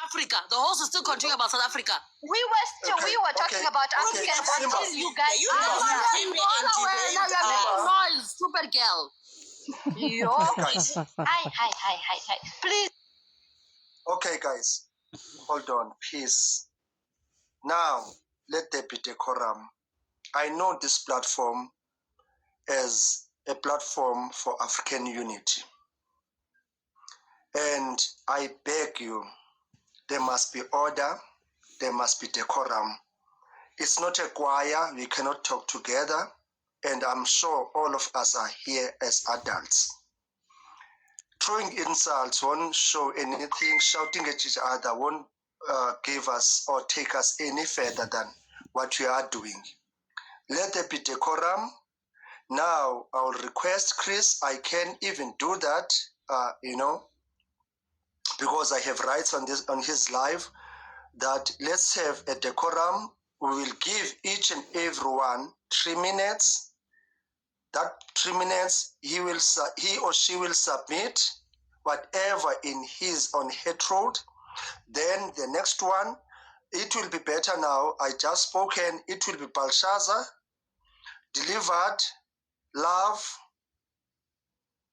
Africa. The host is still continuing about South Africa. We were talking about Africans until you guys. Noise, stupid girl. Hi. Please. Okay, guys, hold on, peace. Now, let there be decorum. I know this platform as a platform for African unity. And I beg you, there must be order, there must be decorum. It's not a choir, we cannot talk together, and I'm sure all of us are here as adults. Throwing insults won't show anything, shouting at each other won't give us or take us any further than what we are doing. Let there be decorum. Now, I'll request Chris, I can even do that, because I have rights on his live, that let's have a decorum. We will give each and every one 3 minutes. That 3 minutes, he or she will submit whatever on her throat. Then the next one, it will be better now. I just spoken. It will be Belshazzar, delivered, Love,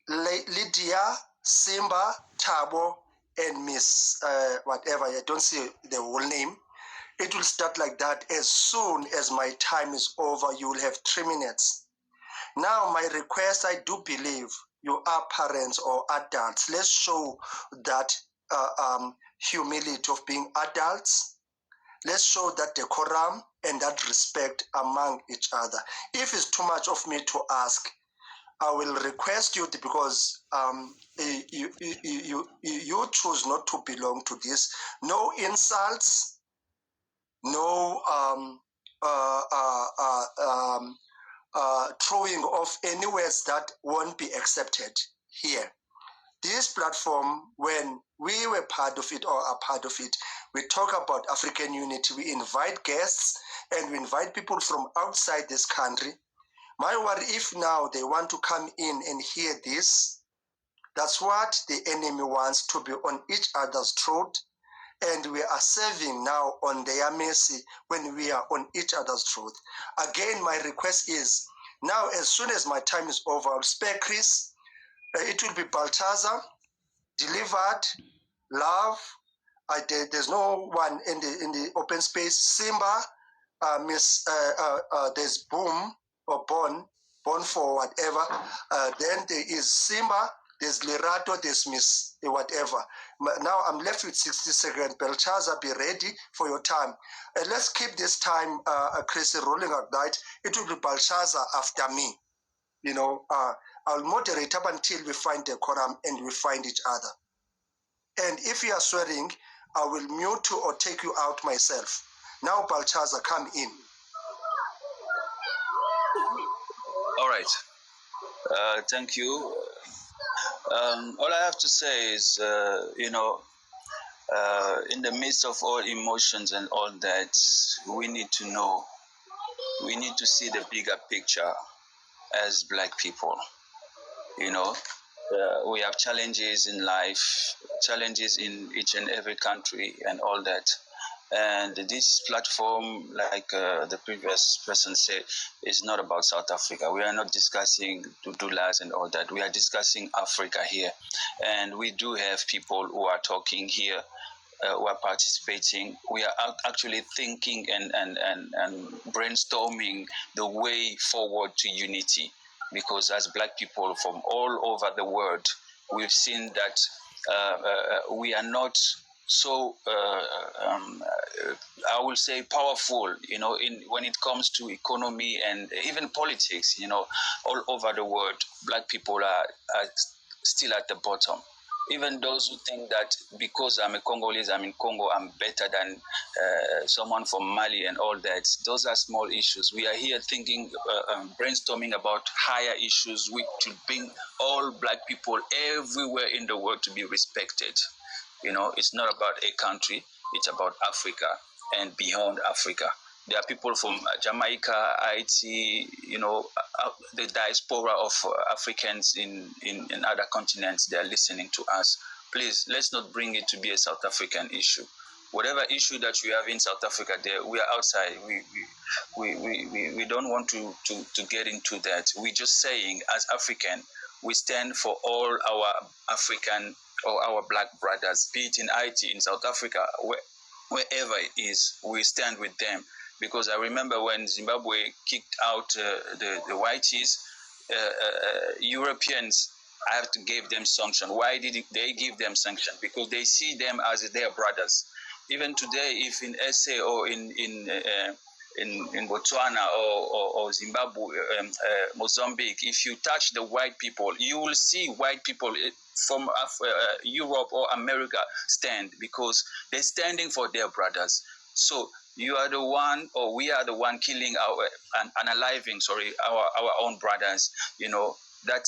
Lydia, Simba, Tabo, and Miss whatever. I don't see the whole name. It will start like that. As soon as my time is over, you will have 3 minutes. Now, my request, I do believe you are parents or adults. Let's show that humility of being adults. Let's show that decorum and that respect among each other. If it's too much of me to ask, I will request you because you choose not to belong to this. No insults, no throwing of any words that won't be accepted here. This platform, when we were part of it or are part of it, we talk about African unity. We invite guests and we invite people from outside this country. My worry, if now they want to come in and hear this, that's what the enemy wants, to be on each other's throat. And we are serving now on their mercy when we are on each other's throat. Again, my request is, now as soon as my time is over, I'll spare Chris. It will be Balthazar, delivered, Love. There's no one in the open space. Simba, there's Boom or Born for whatever. Then there is Simba. There's Lerato. There's Miss whatever. Now I'm left with 60 seconds. Belshazzar, be ready for your time. Let's keep this time, Chris, rolling at night. It will be Belshazzar after me. I'll moderate up until we find the quorum and we find each other. And if you are swearing, I will mute you or take you out myself. Now, Belshazzar, come in. All right. Thank you. All I have to say is, in the midst of all emotions and all that, we need to know, we need to see the bigger picture as Black people. We have challenges in life, challenges in each and every country and all that. And this platform, like the previous person said, is not about South Africa. We are not discussing Dudulas and all that. We are discussing Africa here. And we do have people who are talking here, who are participating. We are actually thinking and brainstorming the way forward to unity. Because as Black people from all over the world, we've seen that we are not so, I will say, powerful, when it comes to economy and even politics, all over the world, Black people are still at the bottom. Even those who think that because I'm a Congolese, I'm in Congo, I'm better than someone from Mali and all that. Those are small issues. We are here thinking, brainstorming about higher issues which should bring all Black people everywhere in the world to be respected. It's not about a country, it's about Africa and beyond Africa. There are people from Jamaica, Haiti, the diaspora of Africans in other continents. They are listening to us. Please, let's not bring it to be a South African issue. whatever issue that we have in South Africa, there we are outside. We don't want to get into that. We're just saying, as African, we stand for all our African or our black brothers, be it in Haiti, in South Africa, wherever it is, we stand with them. Because I remember when Zimbabwe kicked out the whiteys, Europeans have to give them sanction. Why did they give them sanction? Because they see them as their brothers. Even today, if in SA or in Botswana or Zimbabwe, Mozambique, if you touch the white people, you will see white people from Europe or America stand, because they're standing for their brothers. So you are the one, or we are the one killing unaliving our own brothers. You know, that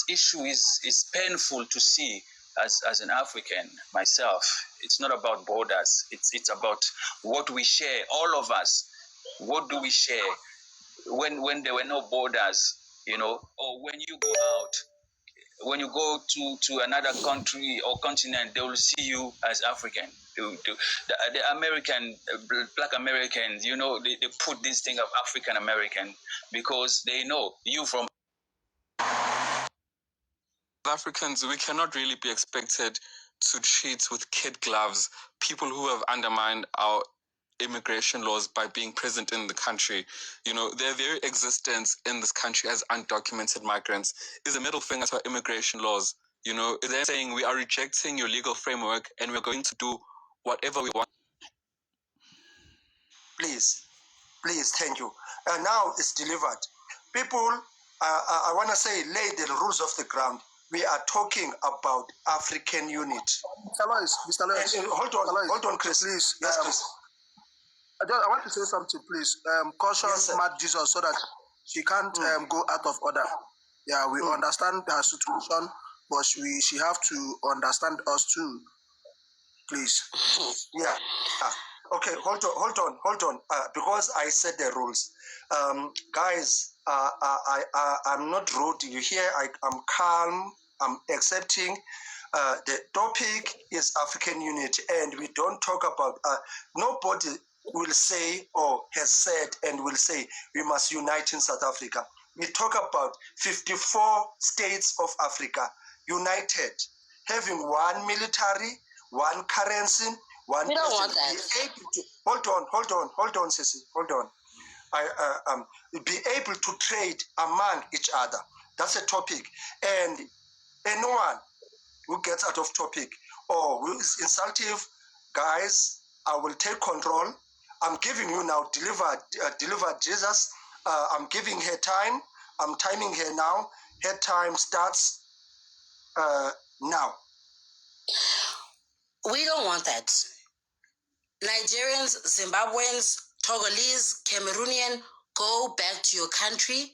issue is painful to see as an African myself. It's not about borders. It's about what we share, all of us. What do we share when there were no borders, you know, or when you go out, when you go to another country or continent, they will see you as African. The American, black Americans, you know, they put this thing of African American because they know you from Africans. We cannot really be expected to treat with kid gloves people who have undermined our immigration laws by being present in the country. You know, their very existence in this country as undocumented migrants is a middle finger to our immigration laws. You know, they're saying we are rejecting your legal framework and we're going to do whatever we want. Please, thank you. And now it's delivered. People, I want to say, lay the rules of the ground. We are talking about African unity. Mr. Lois. Hold on, Chris. Please. Yes, Chris. I want to say something, please. Caution Mad Jesus so that she can't go out of order. Yeah, we understand her situation, but she have to understand us too. Please. Yeah. Okay, hold on. Because I said the rules. Guys, I'm not rude. You hear, I'm calm. I'm accepting. The topic is African unity, and we don't talk about, nobody will say or has said and will say we must unite in South Africa. We talk about 54 states of Africa united, having one military, one currency, one. We don't want that. Hold on, Sissy. Hold on. Be able to trade among each other. That's a topic. And anyone who gets out of topic or who is insultive, guys, I will take control. I'm giving you now, deliver Jesus. I'm giving her time. I'm timing her now. Her time starts now. We don't want that. Nigerians, Zimbabweans, Togolese, Cameroonian, go back to your country.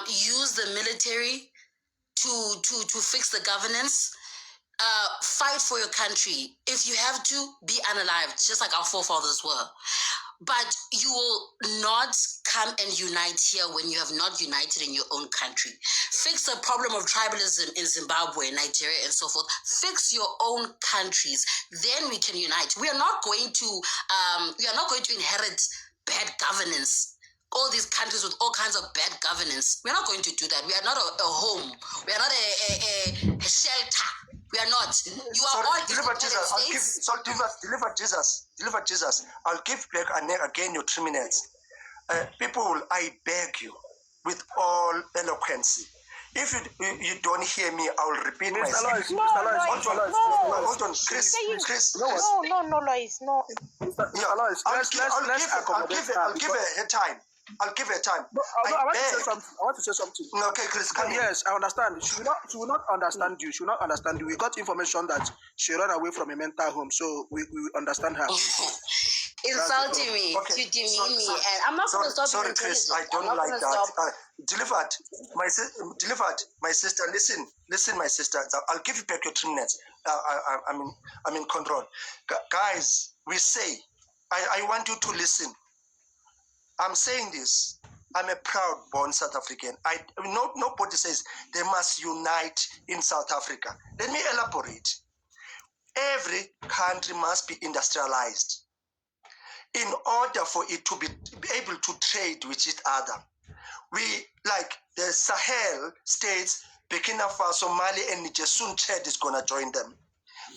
Use the military to fix the governance. Fight for your country. If you have to, be unalived, just like our forefathers were. But you will not come and unite here when you have not united in your own country. Fix the problem of tribalism in Zimbabwe, Nigeria, and so forth. Fix your own countries. Then we can unite. We are not going to inherit bad governance. All these countries with all kinds of bad governance. We're not going to do that. We are not a home. We are not a shelter. We are not. You are all deliver Jesus. Deliver Jesus. I'll give back again your 3 minutes. People, I beg you, with all eloquence. If you don't hear me, I'll repeat myself. Hold on, Chris. No, Lois, no. I'll give her time. I'll give her time. No, I want to say something. Okay, Chris, come Yes, I understand. She will not understand you. She will not understand you. We got information that she ran away from a mental home, so we understand her. Insulting me, to demean me, and I'm not going to stop. Sorry, Chris, I don't like that. Delivered, my sister. Listen, my sister. I'll give you back your 3 minutes. I'm in control. Guys, we say, I want you to listen. I'm saying this. I'm a proud-born South African. Nobody says they must unite in South Africa. Let me elaborate. every country must be industrialized in order for it to be able to trade with each other. We, like the Sahel states, Burkina Faso, Mali, and Niger, soon Chad is going to join them.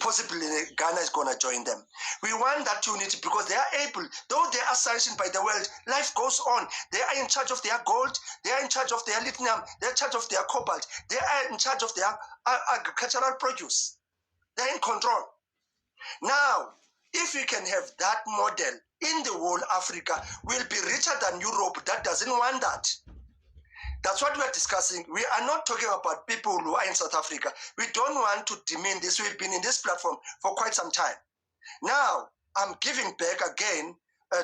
Possibly Ghana is going to join them. We want that unity because they are able, though they are sanctioned by the world, life goes on. They are in charge of their gold, they are in charge of their lithium, they are in charge of their cobalt, they are in charge of their agricultural produce. They are in control. Now, if we can have that model in the whole Africa, we'll be richer than Europe that doesn't want that. That's what we're discussing. We are not talking about people who are in South Africa. We don't want to demean this. We've been in this platform for quite some time. Now, I'm giving back again,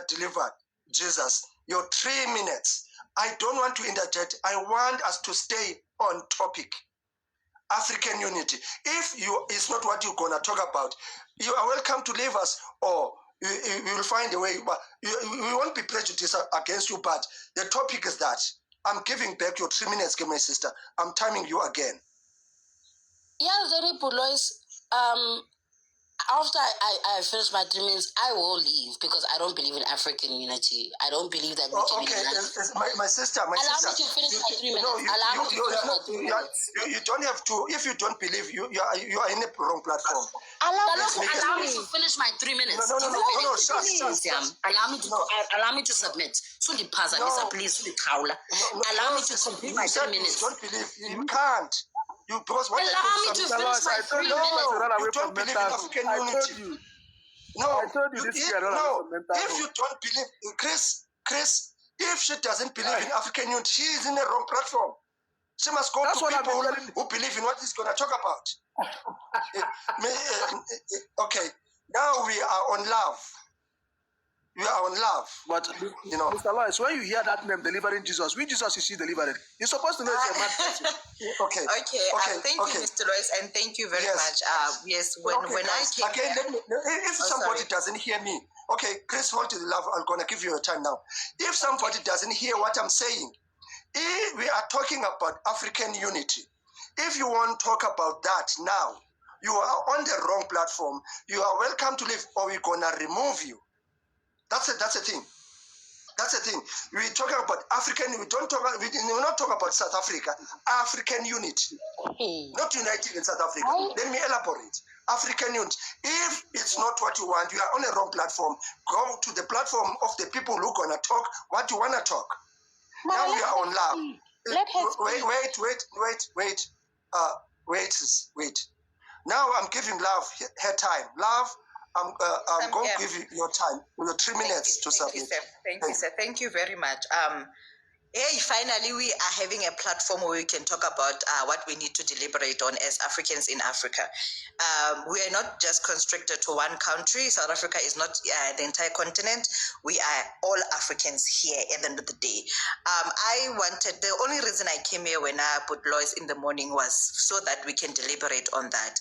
delivered, Jesus, your 3 minutes. I don't want to interject. I want us to stay on topic. African unity. If it's not what you're going to talk about, you are welcome to leave us, or you will find a way. We won't be prejudiced against you, but the topic is that. I'm giving back your 3 minutes, my sister. I'm timing you again. Yeah, very good, Lois. After I finish my 3 minutes, I will leave because I don't believe in African unity. I don't believe that we can my sister, my allow sister. Me to finish my 3 minutes. You don't have to. If you don't believe, you are in a wrong platform. Allow me to finish my 3 minutes. No. Allow me to submit. Please. Allow me to complete my 3 minutes. Don't believe. You can't. Because what allow me to finish my 3 minutes. You don't believe in African unity. No, if you don't believe, Chris, if she doesn't believe in African unity, she is in the wrong platform. She must go to people who believe in what he's going to talk about. Okay, now we are on love. We are on love. But, Mr. Lois, when you hear that name, delivering Jesus, which Jesus is he delivering? You're supposed to know it's a mad person. Okay. Thank you, Mr. Lois, and thank you very much. When I came again, if somebody doesn't hear me, okay, Chris, hold the love. I'm going to give you a time now. If somebody doesn't hear what I'm saying, we are talking about African unity. If you want to talk about that now, you are on the wrong platform. You are welcome to leave, or we're going to remove you. That's a thing. That's the thing. We're talking about African. We don't not talk about South Africa. African unity, not uniting in South Africa. Let me elaborate. African unity. If it's not what you want, you are on a wrong platform. Go to the platform of the people who are gonna talk what you wanna talk. Now we are on love. Wait. Now I'm giving love her time. Love. I'm going to give you your time, your 3 minutes to submit. Thank you, sir. Thank you very much. Finally, we are having a platform where we can talk about what we need to deliberate on as Africans in Africa. We are not just constricted to one country. South Africa is not the entire continent. We are all Africans here at the end of the day. The only reason I came here when I put Lois in the morning was so that we can deliberate on that.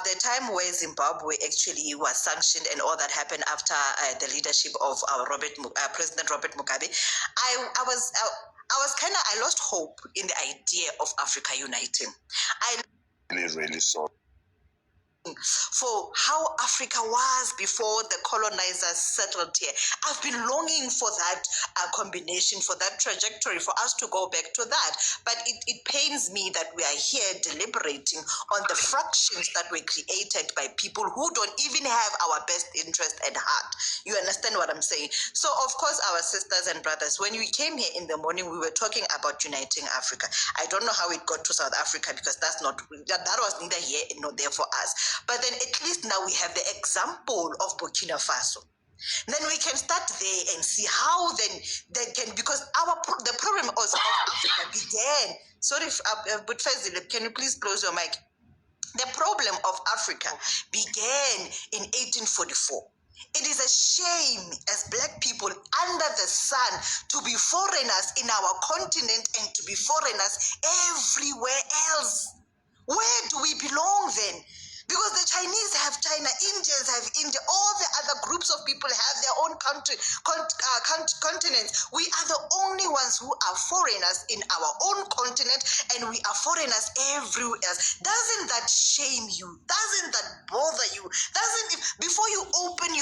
The time where Zimbabwe actually was sanctioned and all that happened after the leadership of our President Robert Mugabe, I lost hope in the idea of Africa uniting. I really saw for how Africa was before the colonizers settled here. I've been longing for that combination, for that trajectory, for us to go back to that. But it pains me that we are here deliberating on the fractions that were created by people who don't even have our best interest at heart. You understand what I'm saying? So, of course, our sisters and brothers, when we came here in the morning, we were talking about uniting Africa. I don't know how it got to South Africa because that was neither here nor there for us. But then at least now we have the example of Burkina Faso. Then we can start there and see how then they can, because the problem of Africa began. Sorry, but Fazil, can you please close your mic? The problem of Africa began in 1844. It is a shame as Black people under the sun to be foreigners in our continent and to be foreigners everywhere else. Where do we belong then? Because the Chinese have China, Indians have India, all the other groups groups of people have their own continents. We are the only ones who are foreigners in our own continent, and we are foreigners everywhere else. Doesn't that shame you? Doesn't that bother you? Before you open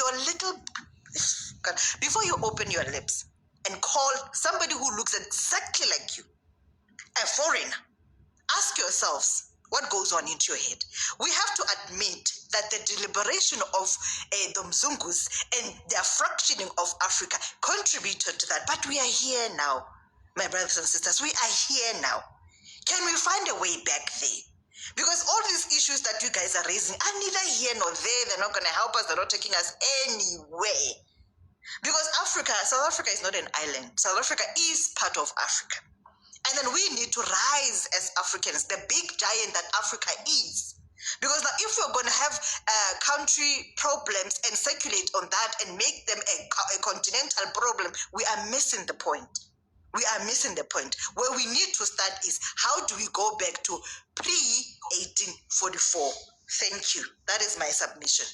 your lips and call somebody who looks exactly like you a foreigner, ask yourselves what goes on into your head. We have to admit that the deliberation of the Mzungus and their fractioning of Africa contributed to that. But we are here now, my brothers and sisters. We are here now. Can we find a way back there? Because all these issues that you guys are raising are neither here nor there. They're not going to help us. They're not taking us anywhere. Because South Africa is not an island. South Africa is part of Africa. And then we need to rise as Africans, the big giant that Africa is. Because now if we're going to have country problems and circulate on that and make them a continental problem, we are missing the point. We are missing the point. Where we need to start is, how do we go back to pre-1844? Thank you. That is my submission.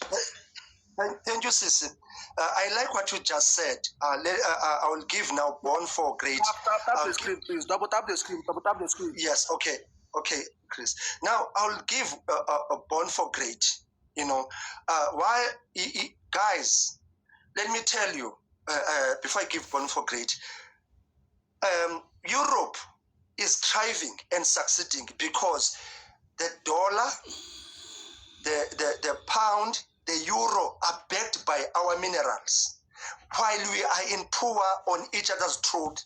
Thank you, Sisi. I like what you just said. I will give now Born for Great. Tap the screen, please. Double tap the screen. Yes, okay, Chris. Now I'll give a Born for Great. Why, guys? Let me tell you before I give Born for Great. Europe is thriving and succeeding because the dollar, the pound, the euro are backed by our minerals, while we are in poor on each other's throat.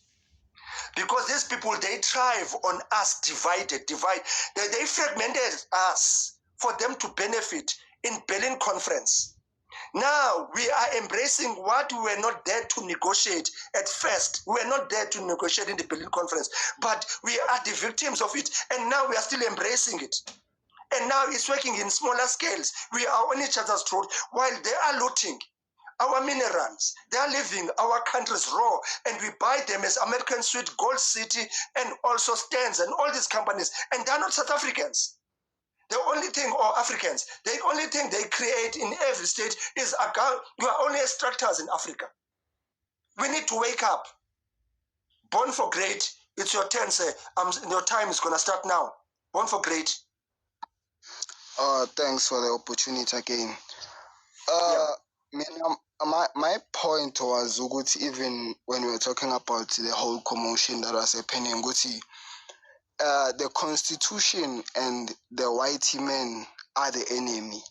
Because these people, they thrive on us divided. They fragmented us for them to benefit in Berlin Conference. Now we are embracing what we were not there to negotiate at first. We were not there to negotiate in the Berlin Conference, but we are the victims of it, and now we are still embracing it. And now it's working in smaller scales. We are on each other's throat while they are looting our minerals. They are leaving our countries raw, and we buy them as American Sweet, Gold City, and also Stans and all these companies. And they're not South Africans. The only thing, or Africans, the only thing they create in every state is you are only extractors in Africa. We need to wake up. Born for Great, it's your turn, sir. Your time is going to start now. Born for Great. Thanks for the opportunity again. My point was, even when we were talking about the whole commotion that was happening, the Constitution and the white men are the enemy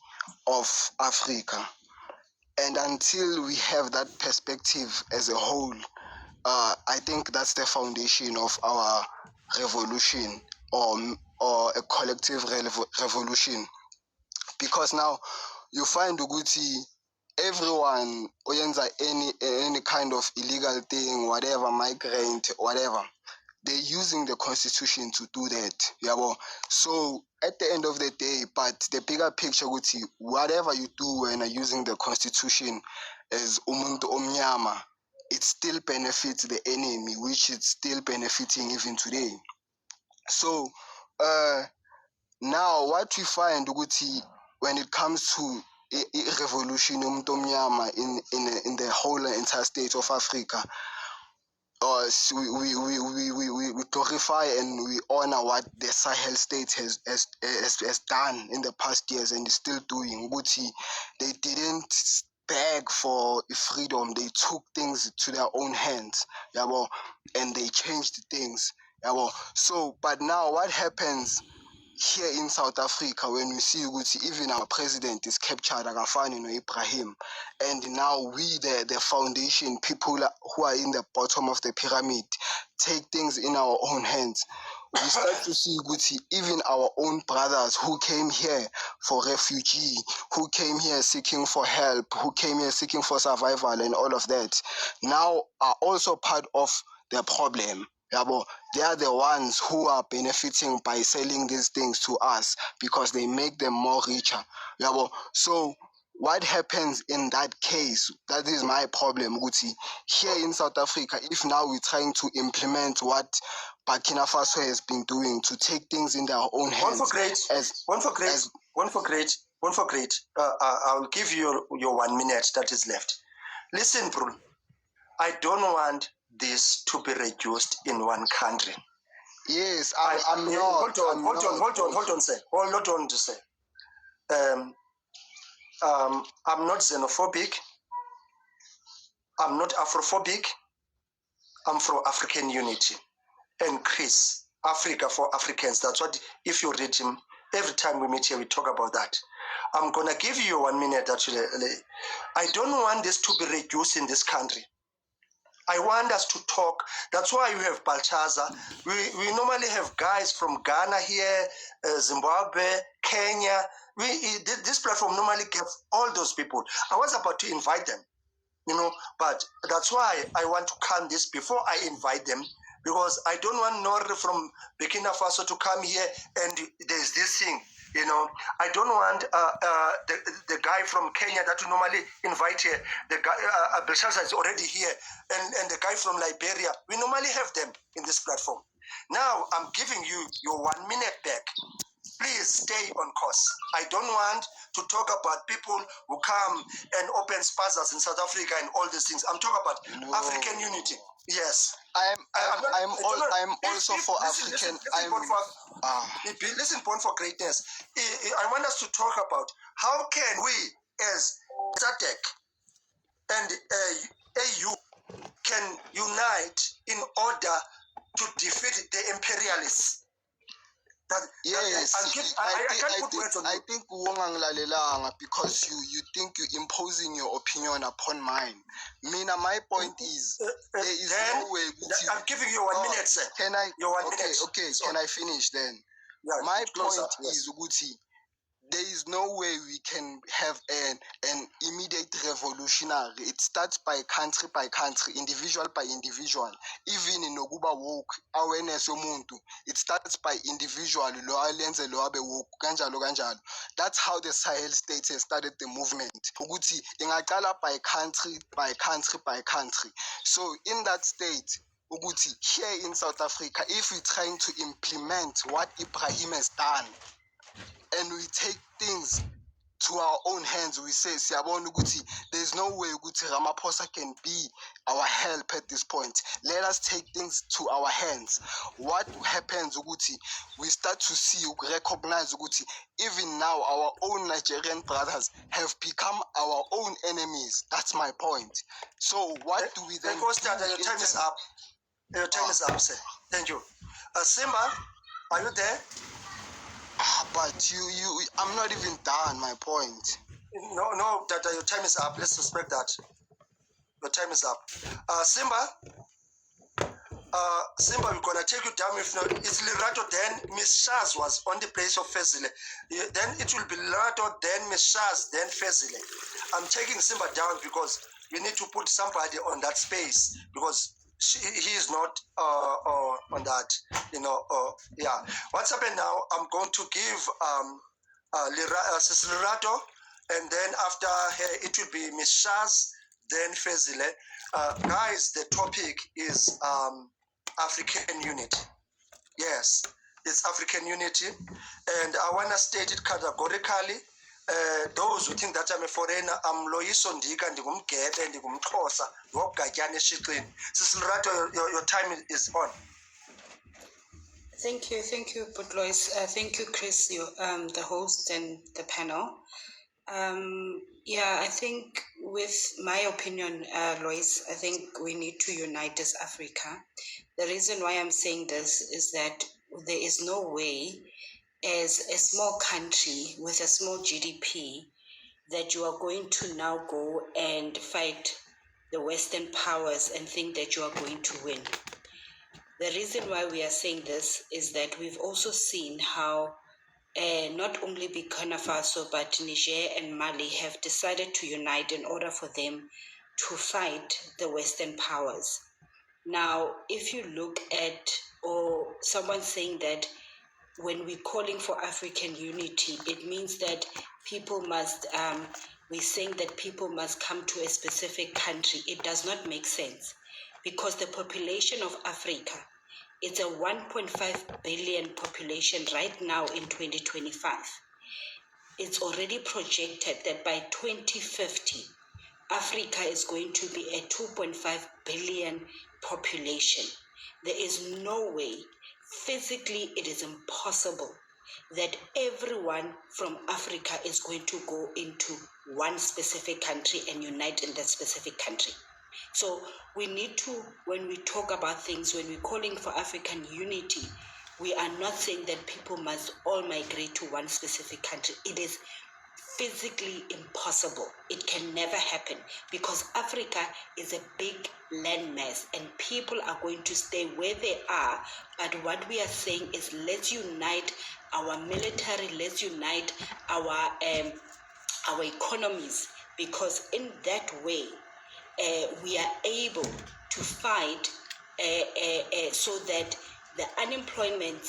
of Africa. And until we have that perspective as a whole, I think that's the foundation of our revolution, or a collective revolution. Because now you find everyone oyenza any kind of illegal thing, whatever, migrant, whatever, they're using the Constitution to do that. Yeah, so at the end of the day, but the bigger picture, whatever you do when you're using the Constitution as umuntu omnyama, it still benefits the enemy, which is still benefiting even today. So now what we find when it comes to revolution in the whole entire state of Africa, so we glorify and we honor what the Sahel state has done in the past years and is still doing. They didn't beg for freedom. They took things to their own hands, and they changed things. So, but now what happens here in South Africa when we see even our president is captured, Agafani Ibrahim, and now we, the foundation, people who are in the bottom of the pyramid, take things in our own hands. We start to see even our own brothers who came here for refugee, who came here seeking for help, who came here seeking for survival and all of that, now are also part of the problem. They are the ones who are benefiting by selling these things to us because they make them more richer. So what happens in that case? That is my problem, Here in South Africa, if now we're trying to implement what Burkina Faso has been doing to take things in their own hands. One for great. Born for Great, I'll give you your 1 minute that is left. Listen, bro, I don't want this to be reduced in one country. Yes, I'm not. Hold on, sir. Hold on, sir. I'm not xenophobic. I'm not Afrophobic. I'm for African unity. And Chris, Africa for Africans. That's what, if you read him, every time we meet here, we talk about that. I'm going to give you 1 minute, actually. I don't want this to be reduced in this country. I want us to talk. That's why we have Balchaza. We normally have guys from Ghana here, Zimbabwe, Kenya. This platform normally gets all those people. I was about to invite them, but that's why I want to calm this before I invite them, because I don't want Nori from Burkina Faso to come here and there's this thing. I don't want the guy from Kenya that we normally invite here. The guy, Belshazzar is already here, and the guy from Liberia. We normally have them in this platform. Now I'm giving you your 1 minute back. Please stay on course. I don't want to talk about people who come and open spazas in South Africa and all these things. I'm talking about African unity. Yes. I'm also for African. Listen, Born for Greatness. I want us to talk about how can we, as SADC and AU, can unite in order to defeat the imperialists. Yes, I think because you think you're imposing your opinion upon mine. My point is there is no way. I'm giving you 1 minute, sir. Can I? Okay. Can I finish then? Yeah, my point is, Uguti, there is no way we can have an immediate revolutionary. It starts by country, individual by individual. Even in Oguba woke awareness omuntu, it starts by individual. That's how the Sahel states has started the movement. Uguti ingaqala by country. So in that state, Uguti, here in South Africa, if we're trying to implement what Ibrahim has done, and we take things to our own hands, we say, Siyabona ukuthi there's no way ukuthi Ramaphosa can be our help at this point. Let us take things to our hands. What happens ukuthi we start to see, recognize ukuthi even now our own Nigerian brothers have become our own enemies. That's my point. So what do we then do? Your time is up. Your time is up, sir. Thank you. Simba, are you there? But I'm not even done my point. No, Tata, your time is up. Let's respect that. Your time is up. Simba, we're gonna take you down. If not, it's Lerato. Then Miss Shaz was on the place of Fezile. Then it will be Lerato, then Miss Shaz, then Fezile. I'm taking Simba down because we need to put somebody on that space because he is not on that, yeah. What's happened now? I'm going to give Lerato, and then after her, it will be Miss Shaz, then Fezile. Guys, the topic is African unity. Yes, it's African unity, and I want to state it categorically. Those who think that I'm a foreigner, I'm Loyiso Ndika, Ndigumgebe, Ndigumxhosa, Ngokugatyana eshiqini. Sister Lerato, your time is on. Thank you, Putlois. Thank you, Chris, the host and the panel. I think with my opinion, Lois, I think we need to unite as Africa. The reason why I'm saying this is that there is no way as a small country with a small GDP that you are going to now go and fight the Western powers and think that you are going to win. The reason why we are saying this is that we've also seen how not only Burkina Faso but Niger and Mali have decided to unite in order for them to fight the Western powers. Now, if you look at, or someone saying that when we're calling for African unity, it means that people must, we're saying that people must come to a specific country. It does not make sense because the population of Africa, it's a 1.5 billion population right now in 2025. it's already projected that by 2050, Africa is going to be a 2.5 billion population. There is no way, physically it is impossible, that everyone from Africa is going to go into one specific country and unite in that specific country. So we need to, when we talk about things, when we're calling for African unity, we are not saying that people must all migrate to one specific country. It is physically impossible. It can never happen because Africa is a big landmass and people are going to stay where they are. But what we are saying is, let's unite our military, let's unite our economies, because in that way we are able to fight so that the unemployment,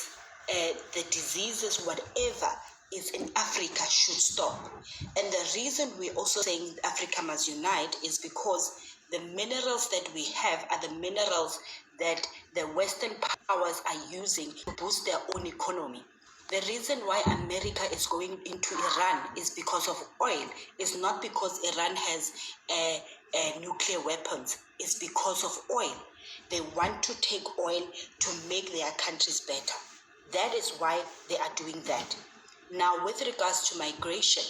the diseases, whatever is in Africa should stop. And the reason we're also saying Africa must unite is because the minerals that we have are the minerals that the Western powers are using to boost their own economy. The reason why America is going into Iran is because of oil. It's not because Iran has nuclear weapons. It's because of oil. They want to take oil to make their countries better. That is why they are doing that. Now, with regards to migration,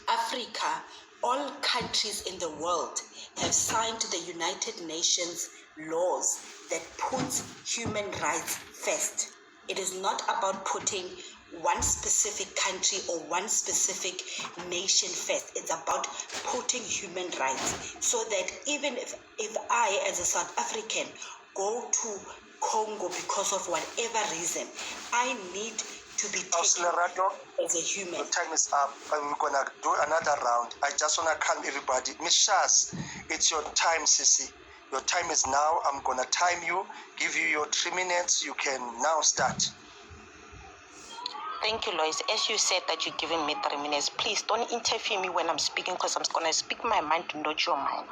Africa, all countries in the world have signed the United Nations laws that puts human rights first. It is not about putting one specific country or one specific nation first. It's about putting human rights, so that even if I, as a South African, go to Congo because of whatever reason, I need to be taken as a human. Your time is up, and we're gonna do another round. I just wanna calm everybody. Miss Shaz, it's your time, Sissy. Your time is now. I'm gonna time you, give you your 3 minutes. You can now start. Thank you, Lois. As you said that you're giving me 3 minutes, please don't interfere me when I'm speaking, because I'm going to speak my mind, not your mind.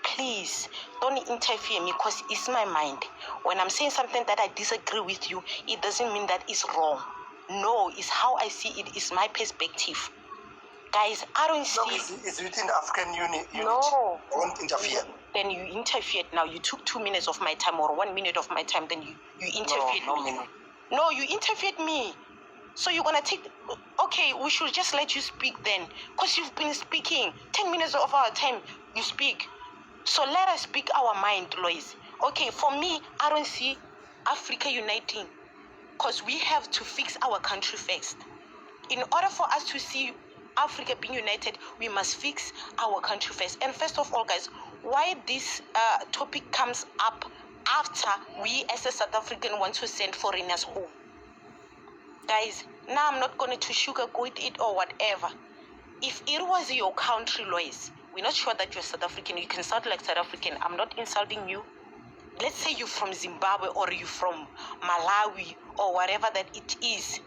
Please don't interfere me, because it's my mind. When I'm saying something that I disagree with you, it doesn't mean that it's wrong. No, it's how I see it. It's my perspective. Guys, I don't see... No, it's within the African Unity. No. Don't interfere. Then you interfered. Now you took 2 minutes of my time or 1 minute of my time, then you interfered me. No, you interfered me. So you're gonna take, okay, we should just let you speak then, because you've been speaking 10 minutes of our time, you speak. So let us speak our mind, Lois. Okay, for me, I don't see Africa uniting, because we have to fix our country first. In order for us to see Africa being united, we must fix our country first. And first of all, guys, why this topic comes up after we as a South African want to send foreigners home. Guys, now I'm not going to sugarcoat it or whatever. If it was your country, Lois, we're not sure that you're South African. You can sound like South African. I'm not insulting you. Let's say you're from Zimbabwe or you're from Malawi or whatever that it is.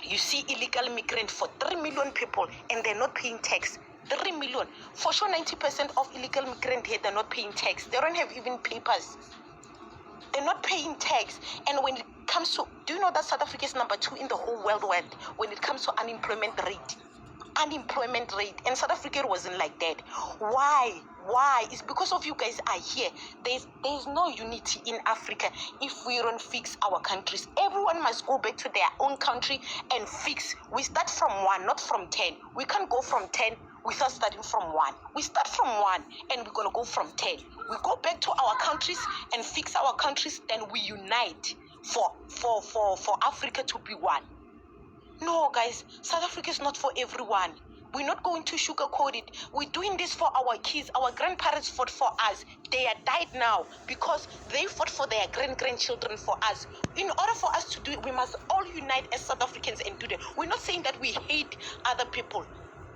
You see illegal immigrant for 3 million people and they're not paying tax. 3 million. For sure, 90% of illegal immigrant here, they're not paying tax. They don't have even papers. They're not paying tax. And when it comes to, do you know that South Africa is number 2 in the whole world when it comes to unemployment rate? Unemployment rate. And South Africa wasn't like that. Why? It's because of you guys are here. There's no unity in Africa if we don't fix our countries. Everyone must go back to their own country and fix. We start from 1, not from 10. We can't go from 10 without starting from 1. We start from 1 and we're going to go from 10. We go back to our countries and fix our countries, then we unite for Africa to be one. No, guys, South Africa is not for everyone. We're not going to sugarcoat it. We're doing this for our kids. Our grandparents fought for us. They are died now because they fought for their grandchildren for us. In order for us to do it, we must all unite as South Africans and do that. We're not saying that we hate other people.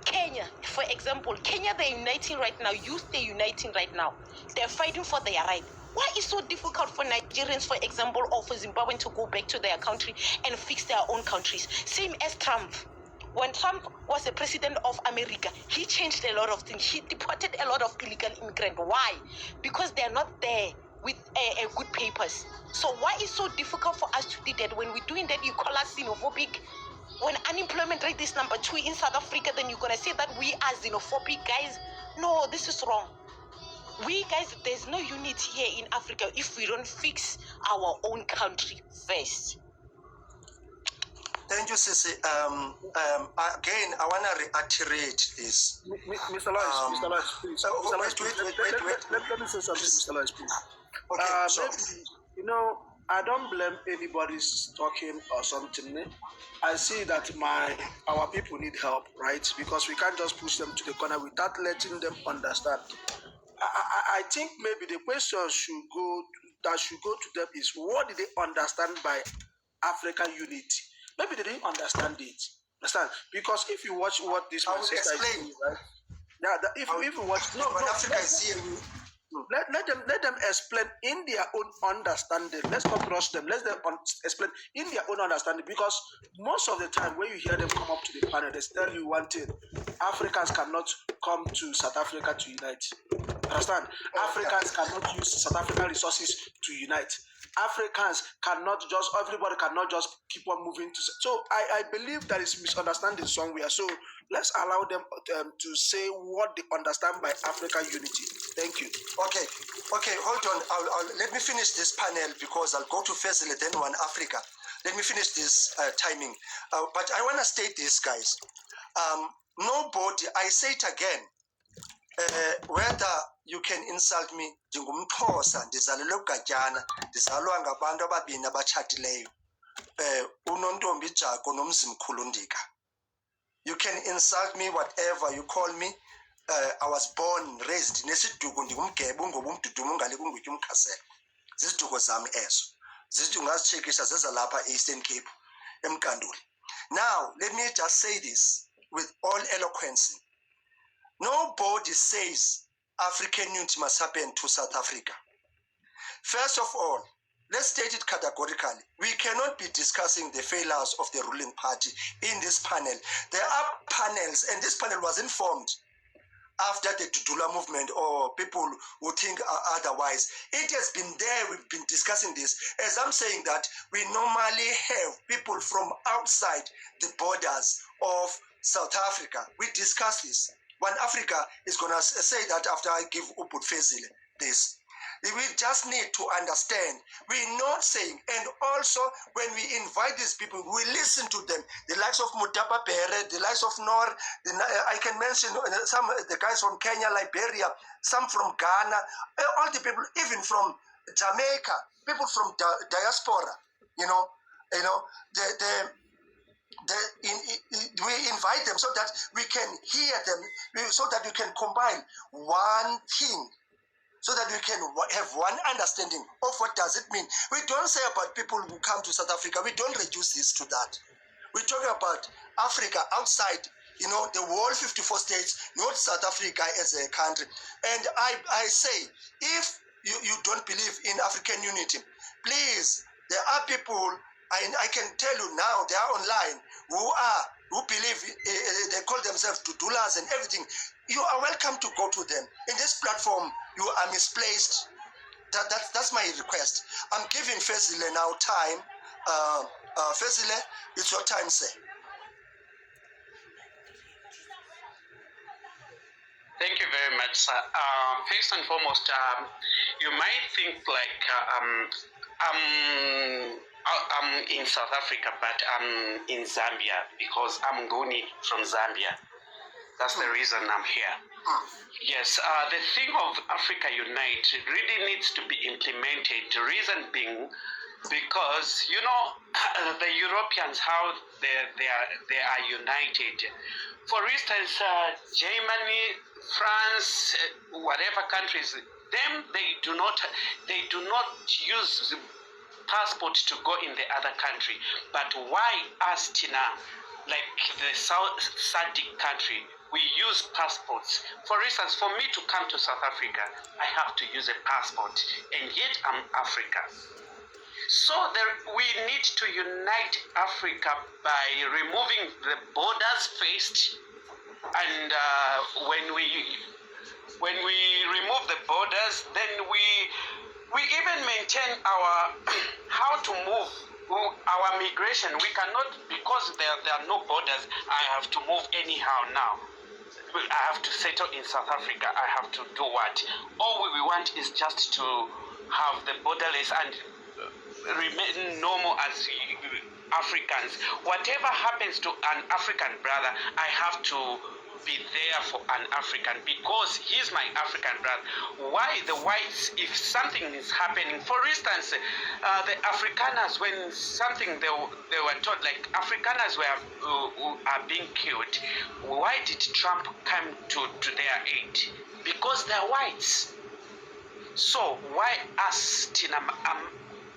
Kenya, for example, they're uniting right now. Youth, they're uniting right now. They're fighting for their right. Why is it so difficult for Nigerians, for example, or for Zimbabweans to go back to their country and fix their own countries? Same as Trump. When Trump was the president of America, he changed a lot of things. He deported a lot of illegal immigrants. Why? Because they're not there with good papers. So why is it so difficult for us to do that? When we're doing that, you call us xenophobic. When unemployment rate is number 2 in South Africa, then you're going to say that we are xenophobic, guys? No, this is wrong. We, guys, there's no unity here in Africa if we don't fix our own country first. Thank you, Sisi. Again, I want to reiterate this. Mr. Lois, please. Let me say something, Mr. Lois, please. Okay, so. Maybe, I don't blame anybody's talking or something. I see that our people need help, right? Because we can't just push them to the corner without letting them understand. I think maybe the question should go to them is, what did they understand by African unity? Maybe they didn't understand it. Understand? Because if you watch what this man says, right? Yeah, if you watch, Africa is here. Let them explain in their own understanding. Let's not rush them. Let them explain in their own understanding, because most of the time when you hear them come up to the panel, they tell you one thing: Africans cannot come to South Africa to unite. Understand? Africans cannot use South African resources to unite. Everybody cannot just keep on moving to. So I believe there is misunderstanding somewhere. So let's allow them to say what they understand by African unity. Thank you. Okay, hold on. Let me finish this panel, because I'll go to Fezile, then One Africa. Let me finish this timing. But I want to state this, guys. Nobody, I say it again, whether you can insult me, ndingumXhosa, ndizalelwe kuGatyana, ndizalwa ngabantu ababini abatshatileyo, uNontombi Jaco noMzimkhulu Ndika. You can insult me whatever you call me. I was born, raised nesiduko, ndingumGebe, ngoba umdudumo ungale kungutya umkhasela. Ziziduko zami ezo. Ungazitshekisha zeza lapha Eastern Cape, eMkanduli. Now, let me just say this with all eloquence. Nobody says African unity must happen to South Africa. First of all, let's state it categorically. We cannot be discussing the failures of the ruling party in this panel. There are panels, and this panel was informed after the Dudula movement, or people who think otherwise. It has been there. We've been discussing this. As I'm saying that, we normally have people from outside the borders of South Africa. We discuss this. One Africa is going to say that after I give Ubud Fezile this. We just need to understand. We're not saying, and also when we invite these people, we listen to them. The likes of Mutapa Pere, the likes of Nor, I can mention some the guys from Kenya, Liberia, some from Ghana, all the people, even from Jamaica, people from diaspora. We invite them so that we can hear them, so that we can combine one thing, so that we can have one understanding of what does it mean. We don't say about people who come to South Africa, we don't reduce this to that. We're talking about Africa outside, the whole 54 states, not South Africa as a country. And I say, if you don't believe in African unity, please, there are people, I can tell you now, they are online, who believe, they call themselves Dudulas and everything. You are welcome to go to them. In this platform, you are misplaced. That's my request. I'm giving Fezile now time. Fezile, it's your time, sir. Thank you very much, sir. First and foremost, you might think like I'm in South Africa, but I'm in Zambia because I'm Nguni from Zambia. That's the reason I'm here. Yes, the thing of Africa Unite really needs to be implemented. The reason being, because the Europeans, how they are united. For instance, Germany, France, whatever countries, they do not use passport to go in the other country. But why us, Tina, like the South SADC country, we use passports. For instance, for me to come to South Africa, I have to use a passport, and yet I'm Africa. So we need to unite Africa by removing the borders first, and when we remove the borders, then we even maintain our how to move our migration. We cannot, because because there are no borders, I have to move anyhow now. I have to settle in South Africa. I have to do what? All we want is just to have the borderless and remain normal as Africans. Whatever happens to an African brother, I have to be there for an African because he's my African brother. Why the whites, if something is happening, for instance, the Afrikaners, when something they were told, like Afrikaners are being killed, why did Trump come to their aid? Because they're whites. So why us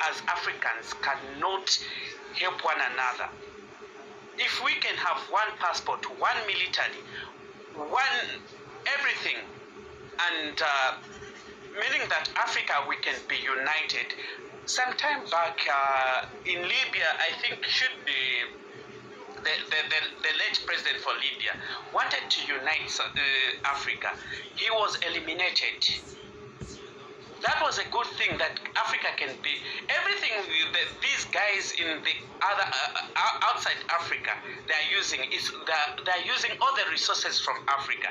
as Africans cannot help one another? If we can have one passport, one military, one everything, and meaning that Africa, we can be united. Sometime back in Libya, I think should be the late president for Libya wanted to unite Africa. He was eliminated. That was a good thing that Africa can be. Everything these guys in the other outside Africa they're using is they're using all the resources from Africa.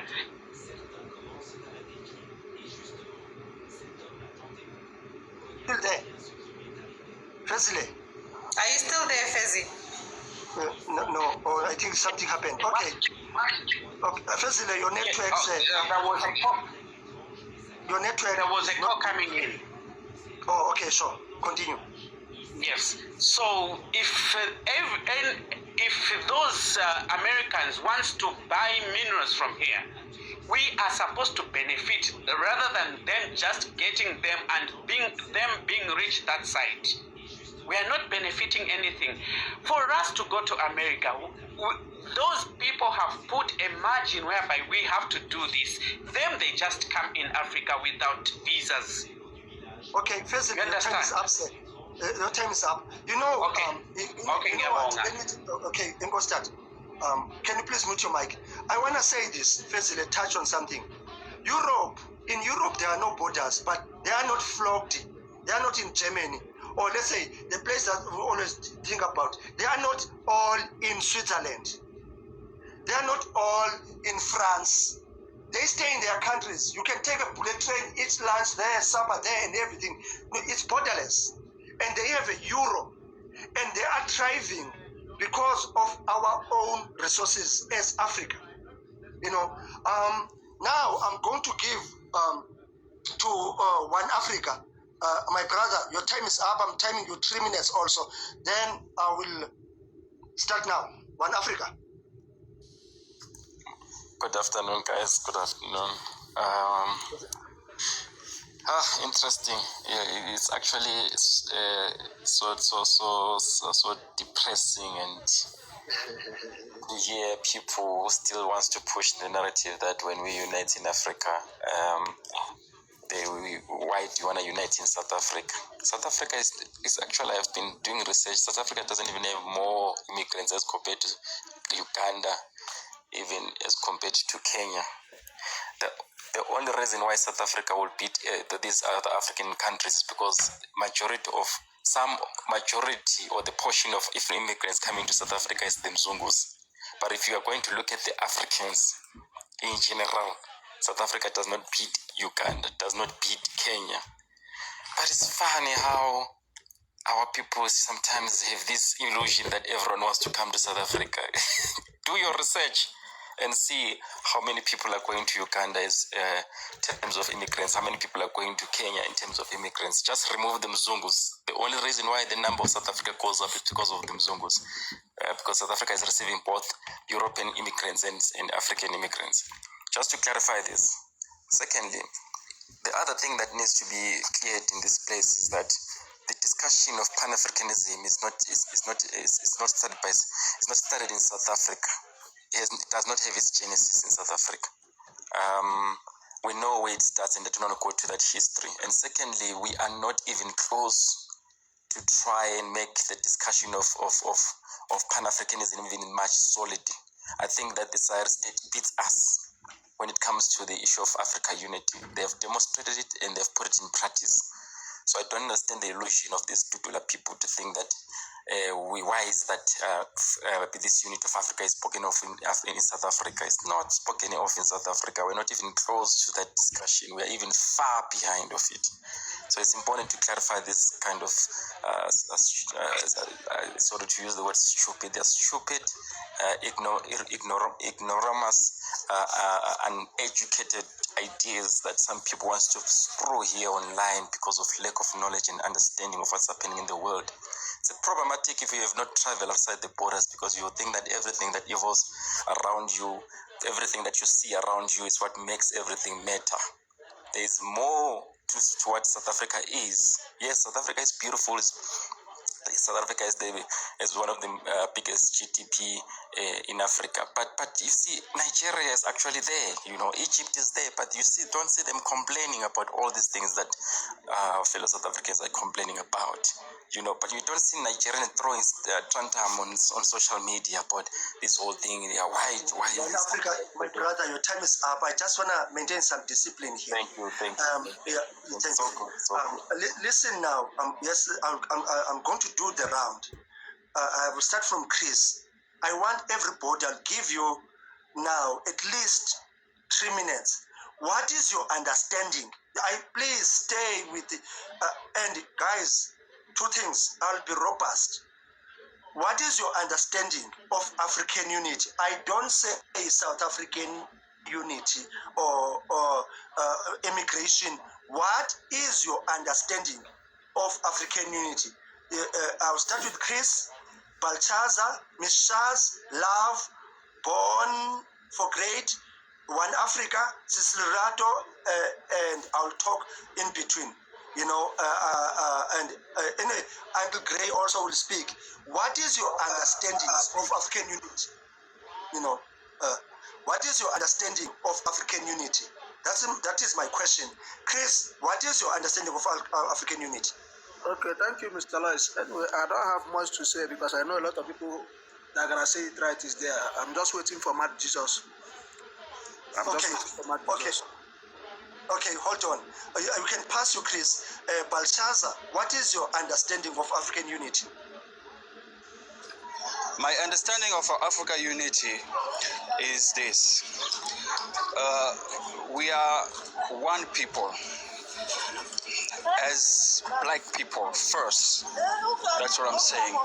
Still there, Fezile? Are you still there, Fezi? No. Oh, I think something happened. Okay. Fezile, your network. Your network. There was a call coming in. Oh, okay, sure. Continue. Yes. So if those Americans wants to buy minerals from here, we are supposed to benefit rather than them just getting them and being rich that side. We are not benefiting anything. For us to go to America, those people have put a margin whereby we have to do this. Them, they just come in Africa without visas. Okay, first your time is up, sir. Your time is up. You know, okay. You know what? Okay, then go start. Can you please mute your mic? I want to say this. First, let's touch on something. Europe. In Europe, there are no borders, but they are not flogged. They are not in Germany. Or let's say, the place that we always think about. They are not all in Switzerland. They are not all in France. They stay in their countries. You can take a bullet train, eat lunch there, supper there, and everything. No, it's borderless. And they have a euro. And they are thriving because of our own resources as Africa. You know, now I'm going to give to One Africa. My brother, your time is up. I'm timing you 3 minutes also. Then I will start now. One Africa. Good afternoon, guys. Good afternoon. Interesting. Yeah, it's actually so depressing, and to hear people who still wants to push the narrative that when we unite in Africa, why do you want to unite in South Africa? South Africa is actually, I've been doing research. South Africa doesn't even have more immigrants as compared to Uganda, even as compared to Kenya. The only reason why South Africa will beat these other African countries is because majority or the portion of immigrants coming to South Africa is the Mzungus. But if you are going to look at the Africans in general, South Africa does not beat Uganda, does not beat Kenya. But it's funny how our people sometimes have this illusion that everyone wants to come to South Africa. Do your research and see how many people are going to Uganda in terms of immigrants, how many people are going to Kenya in terms of immigrants. Just remove the Mzungus. The only reason why the number of South Africa goes up is because of the Mzungus. Because South Africa is receiving both European immigrants and African immigrants. Just to clarify this. Secondly, the other thing that needs to be cleared in this place is that the discussion of Pan-Africanism is not started in South Africa. It does not have its genesis in South Africa. We know where it starts, and I do not go to that history. And secondly, we are not even close to try and make the discussion of Pan-Africanism even much solid. I think that the Zaire state beats us when it comes to the issue of Africa unity. They have demonstrated it and they've put it in practice. So I don't understand the illusion of these Dudula people to think that why is that this unit of Africa is spoken of in South Africa? It's not spoken of in South Africa. We're not even close to that discussion. We're even far behind of it. So it's important to clarify this kind of, sort of to use the word stupid. They're stupid, ignoramus, uneducated ideas that some people want to throw here online because of lack of knowledge and understanding of what's happening in the world. It's problematic if you have not traveled outside the borders, because you think that everything that evolves around you, everything that you see around you is what makes everything matter. There is more to what South Africa is. Yes, South Africa is beautiful. South Africa is one of the biggest GDP in Africa, but you see, Nigeria is actually there. Egypt is there, but you don't see them complaining about all these things that our fellow South Africans are complaining about. But you don't see Nigerians throwing tantam on social media about this whole thing. Why Africa, my brother, your time is up. I just want to maintain some discipline here. Thank you. Thank you. Listen now. Yes, I'm going to do the round. I will start from Chris. I want everybody, I'll give you now at least 3 minutes. What is your understanding? Please stay with the, and guys, 2 things. I'll be robust. What is your understanding of African unity? I don't say South African unity or immigration. What is your understanding of African unity? I'll start with Chris, Balthazar, Miss Shaz, Love, Born for Great, One Africa, Cecil Rato, and I'll talk in between. And Uncle Gray also will speak. What is your understanding of African unity? What is your understanding of African unity? That is my question. Chris, what is your understanding of African unity? Okay, thank you, Mr. Lois. Anyway, I don't have much to say because I know a lot of people that are going to say it right is there. I'm just waiting for Matt Jesus. Okay, hold on. You can pass you, Chris. Balthazar, what is your understanding of African unity? My understanding of Africa unity is this. We are one people. As black people first, that's what I'm saying.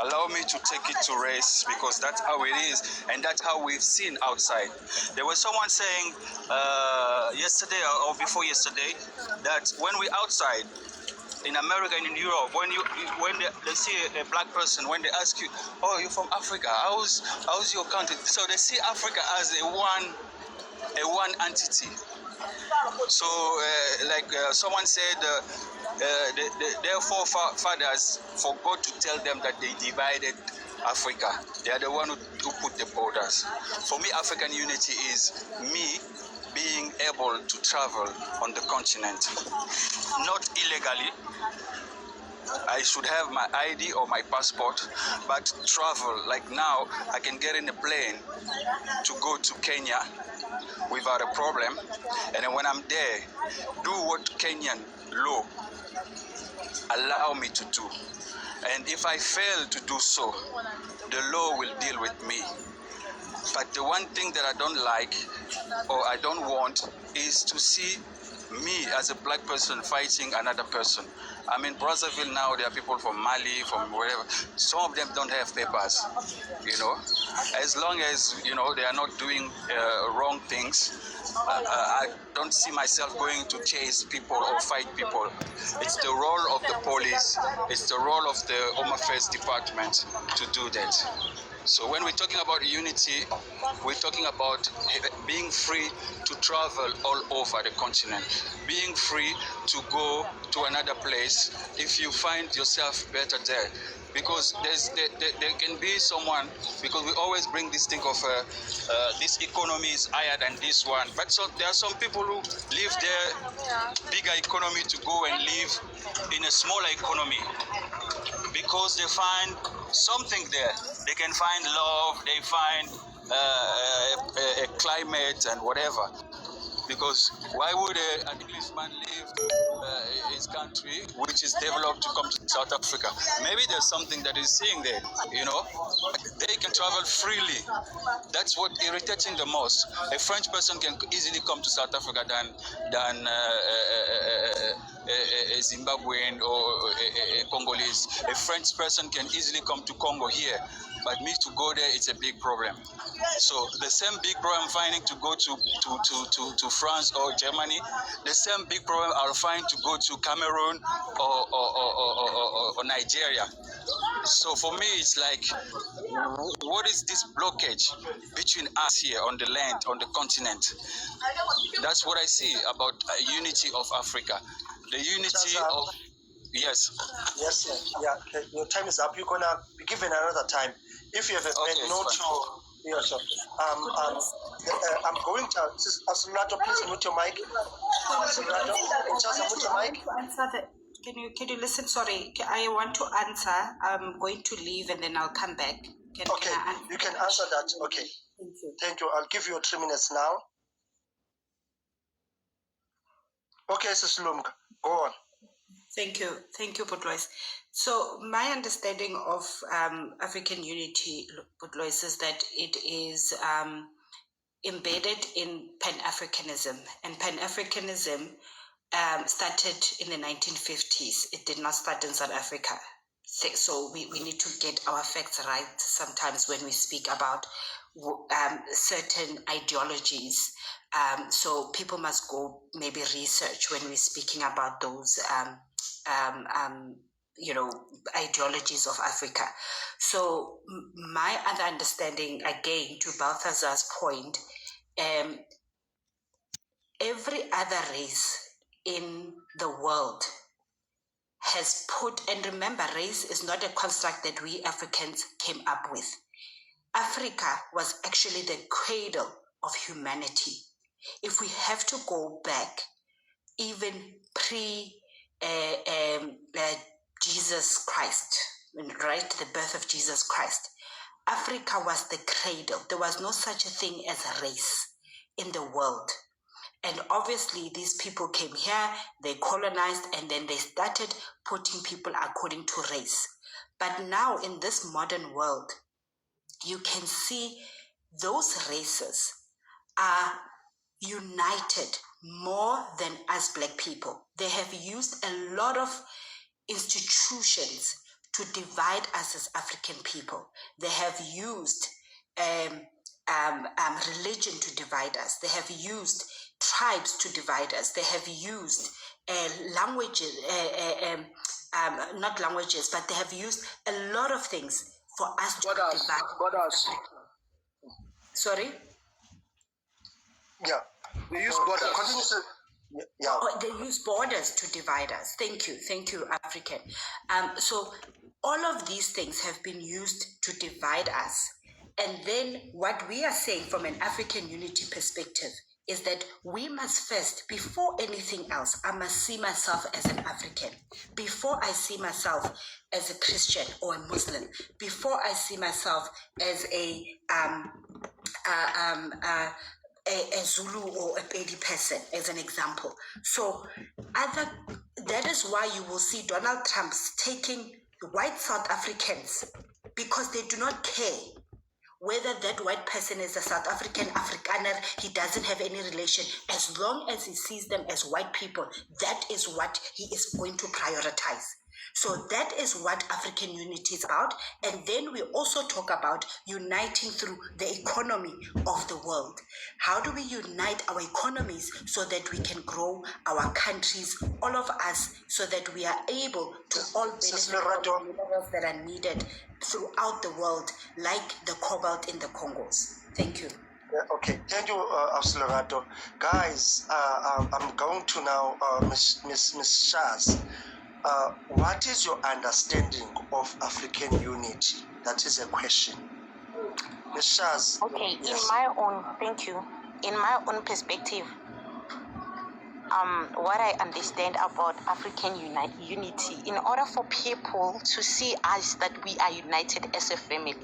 Allow me to take it to race, because that's how it is, and that's how we've seen outside. There was someone saying yesterday or before yesterday that when we're outside in America and in Europe, when they see a black person, when they ask you, "Oh, you're from Africa? How's your country?" So they see Africa as a one entity. So, someone said, their forefathers forgot to tell them that they divided Africa. They are the one who put the borders. For me, African unity is me being able to travel on the continent, not illegally. I should have my ID or my passport, but travel. Like now, I can get in a plane to go to Kenya without a problem, and then when I'm there, do what Kenyan law allow me to do. And if I fail to do so, the law will deal with me. But the one thing that I don't like or I don't want is to see me as a black person fighting another person. I'm in Brazzaville now. There are people from Mali, from wherever. Some of them don't have papers, As long as, they are not doing wrong things, I don't see myself going to chase people or fight people. It's the role of the police, it's the role of the Home Affairs Department to do that. So when we're talking about unity, we're talking about being free to travel all over the continent, being free to go to another place if you find yourself better there. Because there can be someone, because we always bring this thing of this economy is higher than this one. But so there are some people who leave their bigger economy to go and live in a smaller economy because they find something there. They can find love, they find a climate and whatever. Because why would an Englishman leave his country, which is developed, to come to South Africa? Maybe there's something that he's seeing there, you know? They can travel freely. That's what irritates him the most. A French person can easily come to South Africa than a Zimbabwean or a Congolese. A French person can easily come to Congo here, but me to go there, it's a big problem. So the same big problem I'm finding to go to France or Germany, the same big problem I'll find to go to Cameroon or Nigeria. So for me, it's like, what is this blockage between us here on the land, on the continent? That's what I see about unity of Africa. The unity of... Yes. Yes, sir. Yeah, your time is up. You're going to be given another time. If you have a note to... Yeah, sure. I'm going to... Asulato, please mute your mic. Asulato, just mute your mic. Can you listen? Sorry, I want to answer. I'm going to leave and then I'll come back. Okay, you can answer that. Okay. Thank you. Thank you. I'll give you 3 minutes now. Okay, Sis Lumka, go on. Thank you, Budlois. So my understanding of African unity, Budlois, is that it is embedded in Pan-Africanism, and Pan-Africanism started in the 1950s. It did not start in South Africa. So we need to get our facts right sometimes when we speak about certain ideologies. So people must go maybe research when we're speaking about those ideologies of Africa. So my other understanding, again, to Balthazar's point, every other race in the world has put, and remember, race is not a construct that we Africans came up with. Africa was actually the cradle of humanity. If we have to go back, even Jesus Christ, right, the birth of Jesus Christ, Africa was the cradle. There was no such a thing as a race in the world. And obviously these people came here, they colonized, and then they started putting people according to race. But now in this modern world, you can see those races are united more than us Black people. They have used a lot of institutions to divide us as African people. They have used religion to divide us. They have used tribes to divide us. They have used languages, not languages, but they have used a lot of things for us to divide us. Sorry? Yeah. They use borders. Yeah. They use borders to divide us. Thank you, African. So all of these things have been used to divide us. And then what we are saying from an African unity perspective is that we must first, before anything else, I must see myself as an African. Before I see myself as a Christian or a Muslim, before I see myself as a Zulu or a Pedi person, as an example. So that is why you will see Donald Trump taking white South Africans, because they do not care whether that white person is a South African, Afrikaner. He doesn't have any relation. As long as he sees them as white people, that is what he is going to prioritize. So that is what African unity is about. And then we also talk about uniting through the economy of the world. How do we unite our economies so that we can grow our countries, all of us, so that we are able to all benefit from the minerals that are needed throughout the world, like the cobalt in the Congos. Thank you. Okay, thank you, Absolerato. Guys, I'm going to now Miss Shaz. What is your understanding of African unity? That is a question. Ms. Shaz. Okay, yes. In my own perspective, what I understand about African unity, in order for people to see us that we are united as a family,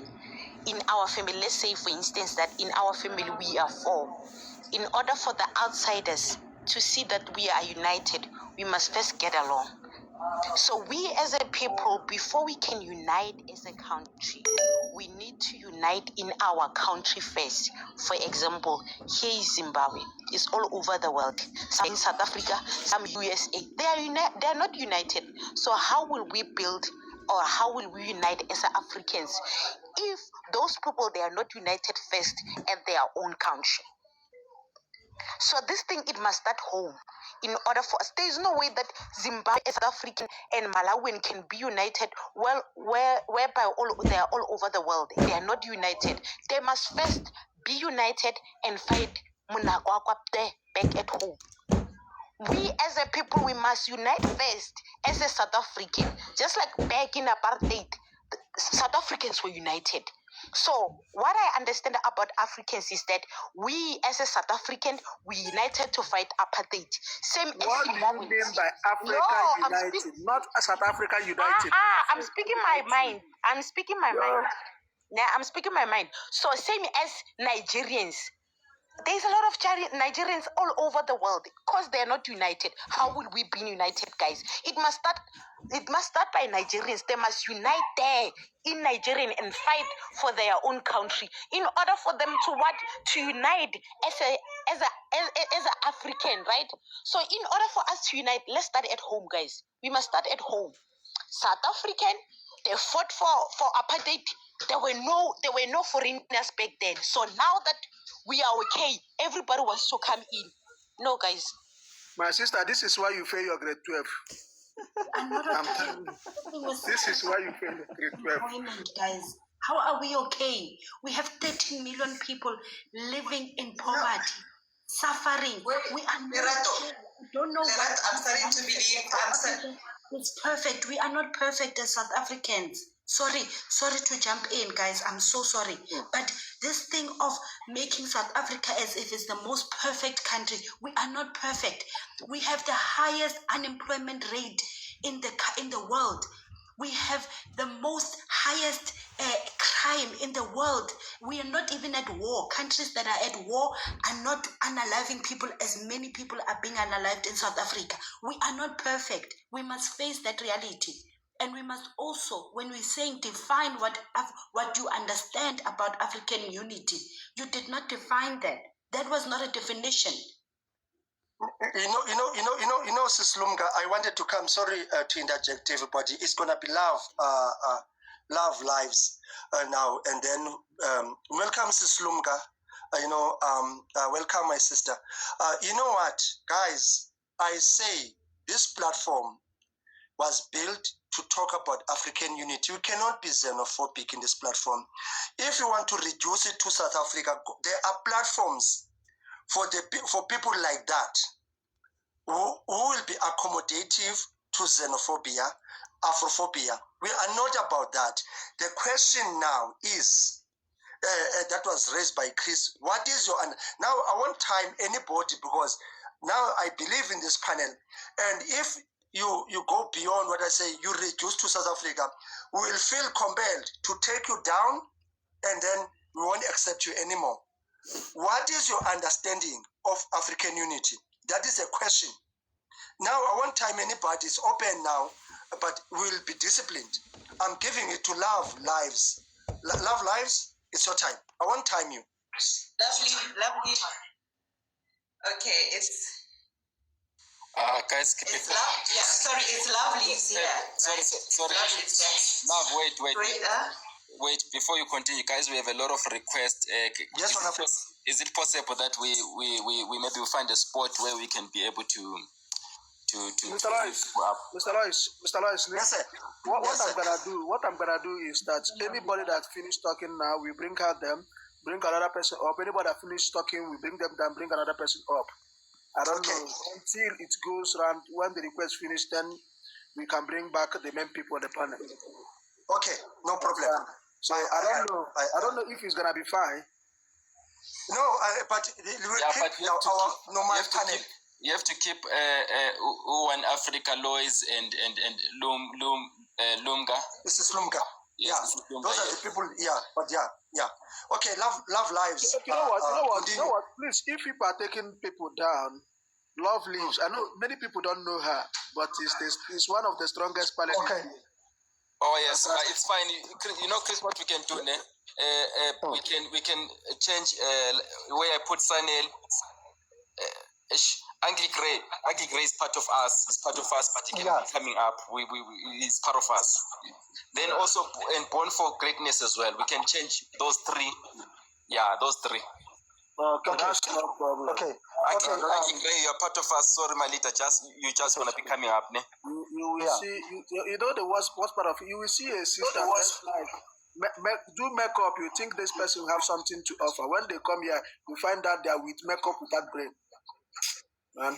in our family, let's say for instance that in our family we are 4. In order for the outsiders to see that we are united, we must first get along. So we as a people, before we can unite as a country, we need to unite in our country first. For example, here is Zimbabwe. It's all over the world. Some in South Africa, some USA. They are not united. So how will we build, or how will we unite as Africans if those people, they are not united first at their own country? So this thing, it must start home in order for us. There is no way that Zimbabwe, South African, and Malawian can be united, well, whereby they are all over the world. They are not united. They must first be united and fight Munagwagwa there back at home. We as a people, we must unite first as a South African. Just like back in apartheid, South Africans were united. So what I understand about Africans is that we as a South African, we united to fight apartheid. Same as what Zimbabwe. do you mean by Africa united? Not South Africa united. I'm speaking my mind. I'm speaking my mind. Yeah, I'm speaking my mind. So same as Nigerians. There's a lot of Nigerians all over the world because they're not united. How will we be united, guys? It must start by Nigerians. They must unite there in Nigeria and fight for their own country in order for them to unite as a African, right? So in order for us to unite, let's start at home, guys. We must start at home. South African, they fought for apartheid. There were no foreigners back then. So now that we are okay, everybody wants to come in. No, guys. My sister, this is why you fail your grade 12. I'm telling you. This is why you fail your grade 12. Guys, how are we okay? We have 13 million people living in poverty, suffering. We are not. Don't know what. I'm starting to believe. It's perfect. We are not perfect as South Africans. Sorry to jump in, guys. I'm so sorry. But this thing of making South Africa as if it's the most perfect country, we are not perfect. We have the highest unemployment rate in the world. We have the most highest crime in the world. We are not even at war. Countries that are at war are not unaliving people as many people are being unalived in South Africa. We are not perfect. We must face that reality. And we must also, when we're saying define what you understand about African unity, you did not define that. That was not a definition. You know, Sis Lumga, I wanted to come, sorry to interject everybody. It's gonna be love lives now, and then welcome Sis Lumga, welcome my sister. You know what, guys, I say this platform was built to talk about African unity. You cannot be xenophobic in this platform. If you want to reduce it to South Africa, there are platforms for people like that who will be accommodative to xenophobia, Afrophobia. We are not about that. The question now is, that was raised by Chris, what is your, now I won't time anybody because now I believe in this panel, and if you go beyond what I say, you reduce to South Africa, we will feel compelled to take you down and then we won't accept you anymore. What is your understanding of African unity? That is a question. Now, I won't time anybody, it's open now, but we'll be disciplined. I'm giving it to Love Lives. Love Lives, it's your time. I won't time you. Lovely. Okay, it's... guys, keep it. It's Lovely here. Sorry. Love, wait. Before you continue, guys, we have a lot of requests. Is it possible that we maybe find a spot where we can be able to Mr. Lois, listen. What I'm gonna do is that anybody that finished talking now, we bring another person up. Anybody that finished talking, we bring them down, bring another person up. I don't know until it goes around. When the request finished, then we can bring back the main people on the panel. Okay, no problem. So I don't know if it's gonna be fine. No, but our normal panel. You have to keep One Africa Lois and Lumga. This is Lumga. Yes, those are the people. Yeah, but yeah. Okay, love lives. You know what? Please, if people are taking people down, Love Lives. I know many people don't know her, but it's one of the strongest Palestinians. Okay. Oh yes, it's fine. You know, Chris, what we can do, ne? We can change where I put Sanel. Angie Gray is part of us. It's part of us, but he can be coming up. He's part of us. Then also, and Born for Greatness as well. We can change those three. Yeah, those three. Okay, that's no problem. Okay. Angie Gray, you're part of us. Sorry, my leader. You just gonna be coming up, ne? You will see. You know the worst part of it. You will see a sister do makeup. You think this person will have something to offer. When they come here, you find out they are with makeup without brain. Man.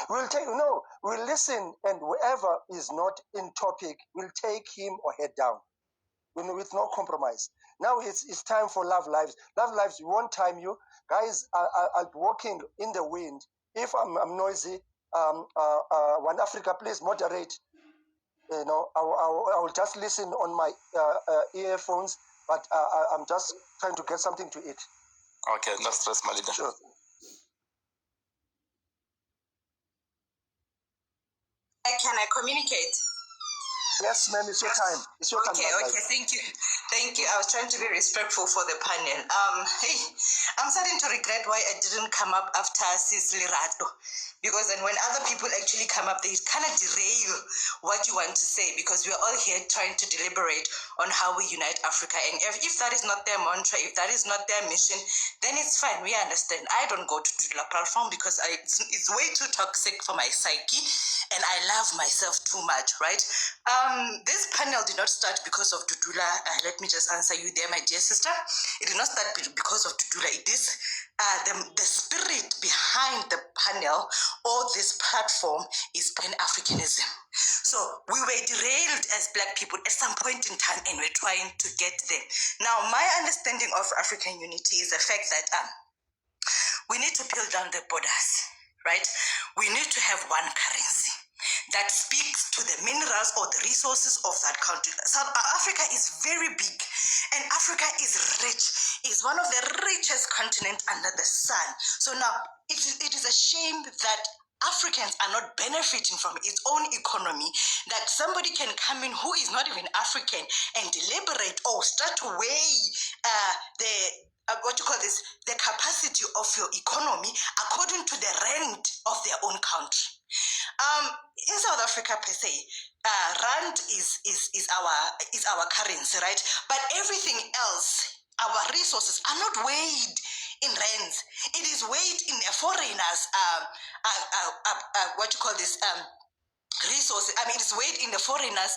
We'll listen, and whoever is not in topic, we'll take him or her down with no compromise. Now it's time for Love Lives. Love Lives, we won't time you. Guys are walking in the wind. If I'm noisy, One Africa, please moderate. I will just listen on my earphones, but I'm just trying to get something to eat. Okay, no stress, my leader. Sure. Can I communicate? Yes, ma'am, it's your time. It's your time. Okay, thank you. I was trying to be respectful for the panel. Hey, I'm starting to regret why I didn't come up after Sis Lerato. Because then when other people actually come up, they kind of derail what you want to say, because we're all here trying to deliberate on how we unite Africa. And if that is not their mantra, if that is not their mission, then it's fine. We understand. I don't go to the platform because it's way too toxic for my psyche, and I love myself too much, right? This panel did not start because of Dudula. Let me just answer you there, my dear sister. It did not start because of Dudula. It is the spirit behind the panel or this platform is Pan-Africanism. So we were derailed as Black people at some point in time, and we're trying to get there. Now, my understanding of African unity is the fact that we need to build down the borders, right? We need to have one currency that speaks to the minerals or the resources of that country. South Africa is very big, and Africa is rich. It's one of the richest continents under the sun. So now, it is a shame that Africans are not benefiting from its own economy, that somebody can come in who is not even African and deliberate or start to weigh the capacity of your economy according to the rent of their own country. In South Africa per se, rand is our currency, right? But everything else, our resources are not weighed in rands. It is weighed in a foreigner's resources. I mean, it's weighed in the foreigners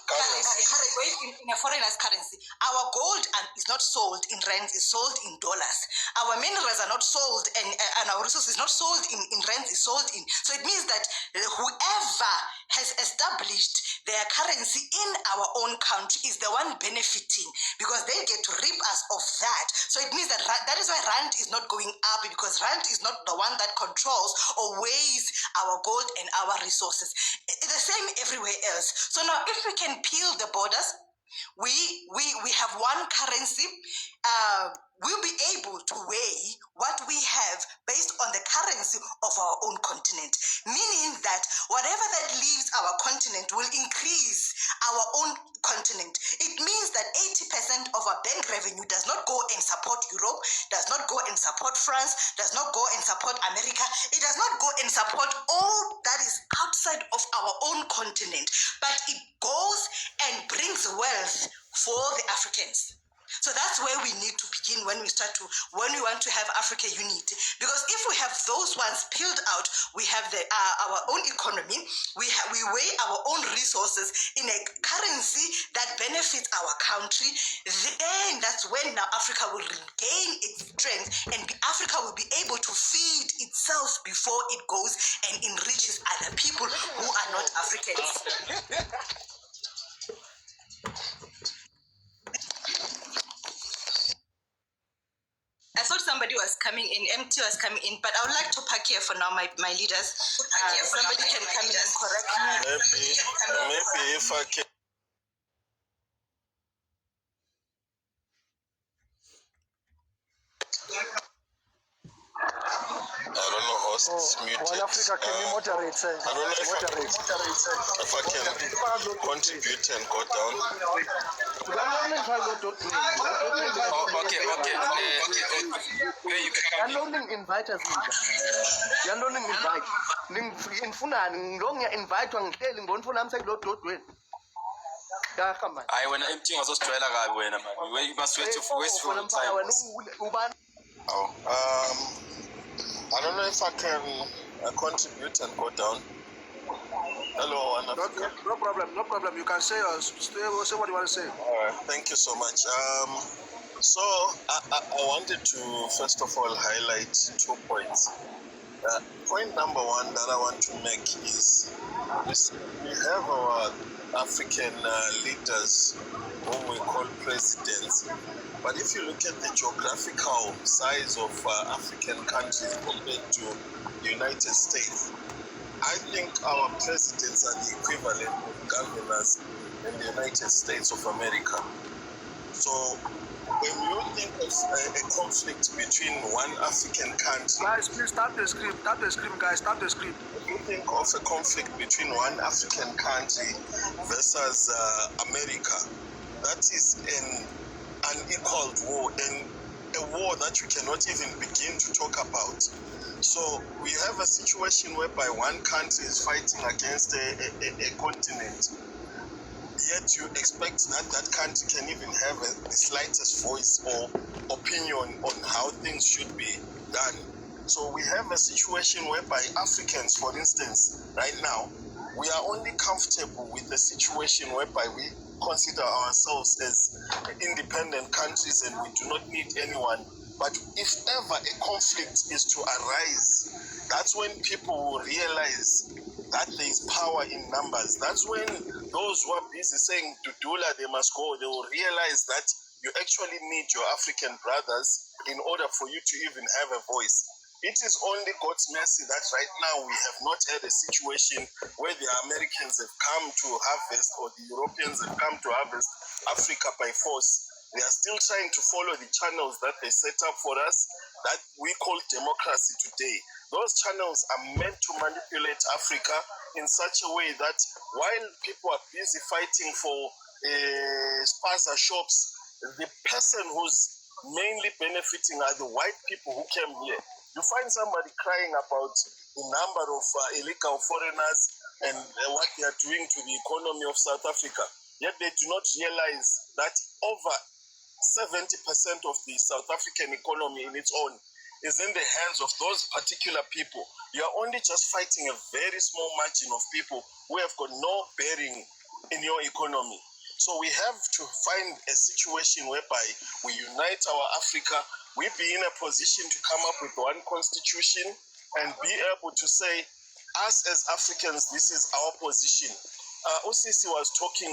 in a foreigner's currency. Our gold is not sold in rands, it's sold in dollars. Our minerals are not sold, and our resources is not sold in rands, it's sold in. So it means that whoever has established their currency in our own country is the one benefiting, because they get to reap us of that. So it means that that is why rand is not going up, because rand is not the one that controls or weighs our gold and our resources. It's the same everywhere else. So now, if we can peel the borders, we have one currency. We'll be able to weigh what we have based on the currency of our own continent, meaning that whatever that leaves our continent will increase our own continent. It means that 80% of our bank revenue does not go and support Europe, does not go and support France, does not go and support America. It does not go and support all that is outside of our own continent, but it goes and brings wealth for the Africans. So that's where we need to begin when we want to have Africa unity. Because if we have those ones peeled out, we have our own economy, we weigh our own resources in a currency that benefits our country, then that's when now Africa will regain its strength, and Africa will be able to feed itself before it goes and enriches other people who are not Africans. I thought somebody was coming in, MT was coming in, but I would like to park here for now, my leaders. Somebody can come in and correct me. Maybe if I can. It's muted. One Africa, can you moderate? I don't know if I can contribute and go down. Okay. Where you can invite us. Invite. Invite I when emptying was Australia guy when you must wait to waste for time. I don't know if I can contribute and go down. Hello, Anna. No problem. You can say what you want to say. All right. Thank you so much. So I wanted to first of all highlight 2 points. Point number one that I want to make is we have our African leaders whom we call presidents. But if you look at the geographical size of African countries compared to the United States, I think our presidents are the equivalent of governors in the United States of America. So when you think of a conflict between one African country... Guys, please stop the script, guys, stop the script. If you think of a conflict between one African country versus America, that is an unequaled war, and a war that you cannot even begin to talk about. So we have a situation whereby one country is fighting against a continent. Yet you expect that country can even have the slightest voice or opinion on how things should be done. So we have a situation whereby Africans, for instance, right now, we are only comfortable with the situation whereby we consider ourselves as independent countries and we do not need anyone. But if ever a conflict is to arise, that's when people will realize that there is power in numbers. That's when those who are busy saying to Dula they must go, they will realize that you actually need your African brothers in order for you to even have a voice. It is only God's mercy that right now we have not had a situation where the Americans have come to harvest or the Europeans have come to harvest Africa by force. They are still trying to follow the channels that they set up for us that we call democracy today. Those channels are meant to manipulate Africa in such a way that while people are busy fighting for spaza shops, the person who's mainly benefiting are the white people who came here. You find somebody crying about the number of illegal foreigners and what they are doing to the economy of South Africa. Yet they do not realize that over 70% of the South African economy in its own is in the hands of those particular people. You are only just fighting a very small margin of people who have got no bearing in your economy. So we have to find a situation whereby we unite our Africa, we be in a position to come up with one constitution and be able to say, us as Africans, this is our position. Osisi was talking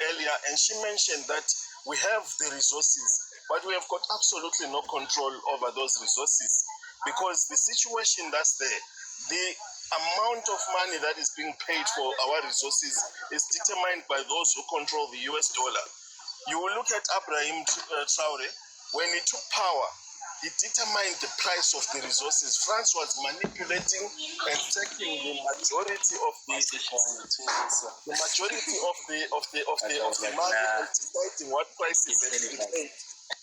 earlier and she mentioned that we have the resources, but we have got absolutely no control over those resources because the situation that's there, the amount of money that is being paid for our resources is determined by those who control the US dollar. You will look at Ibrahim Traore, when he took power, he determined the price of the resources. France was manipulating and taking the majority of the money and deciding what prices they should be paid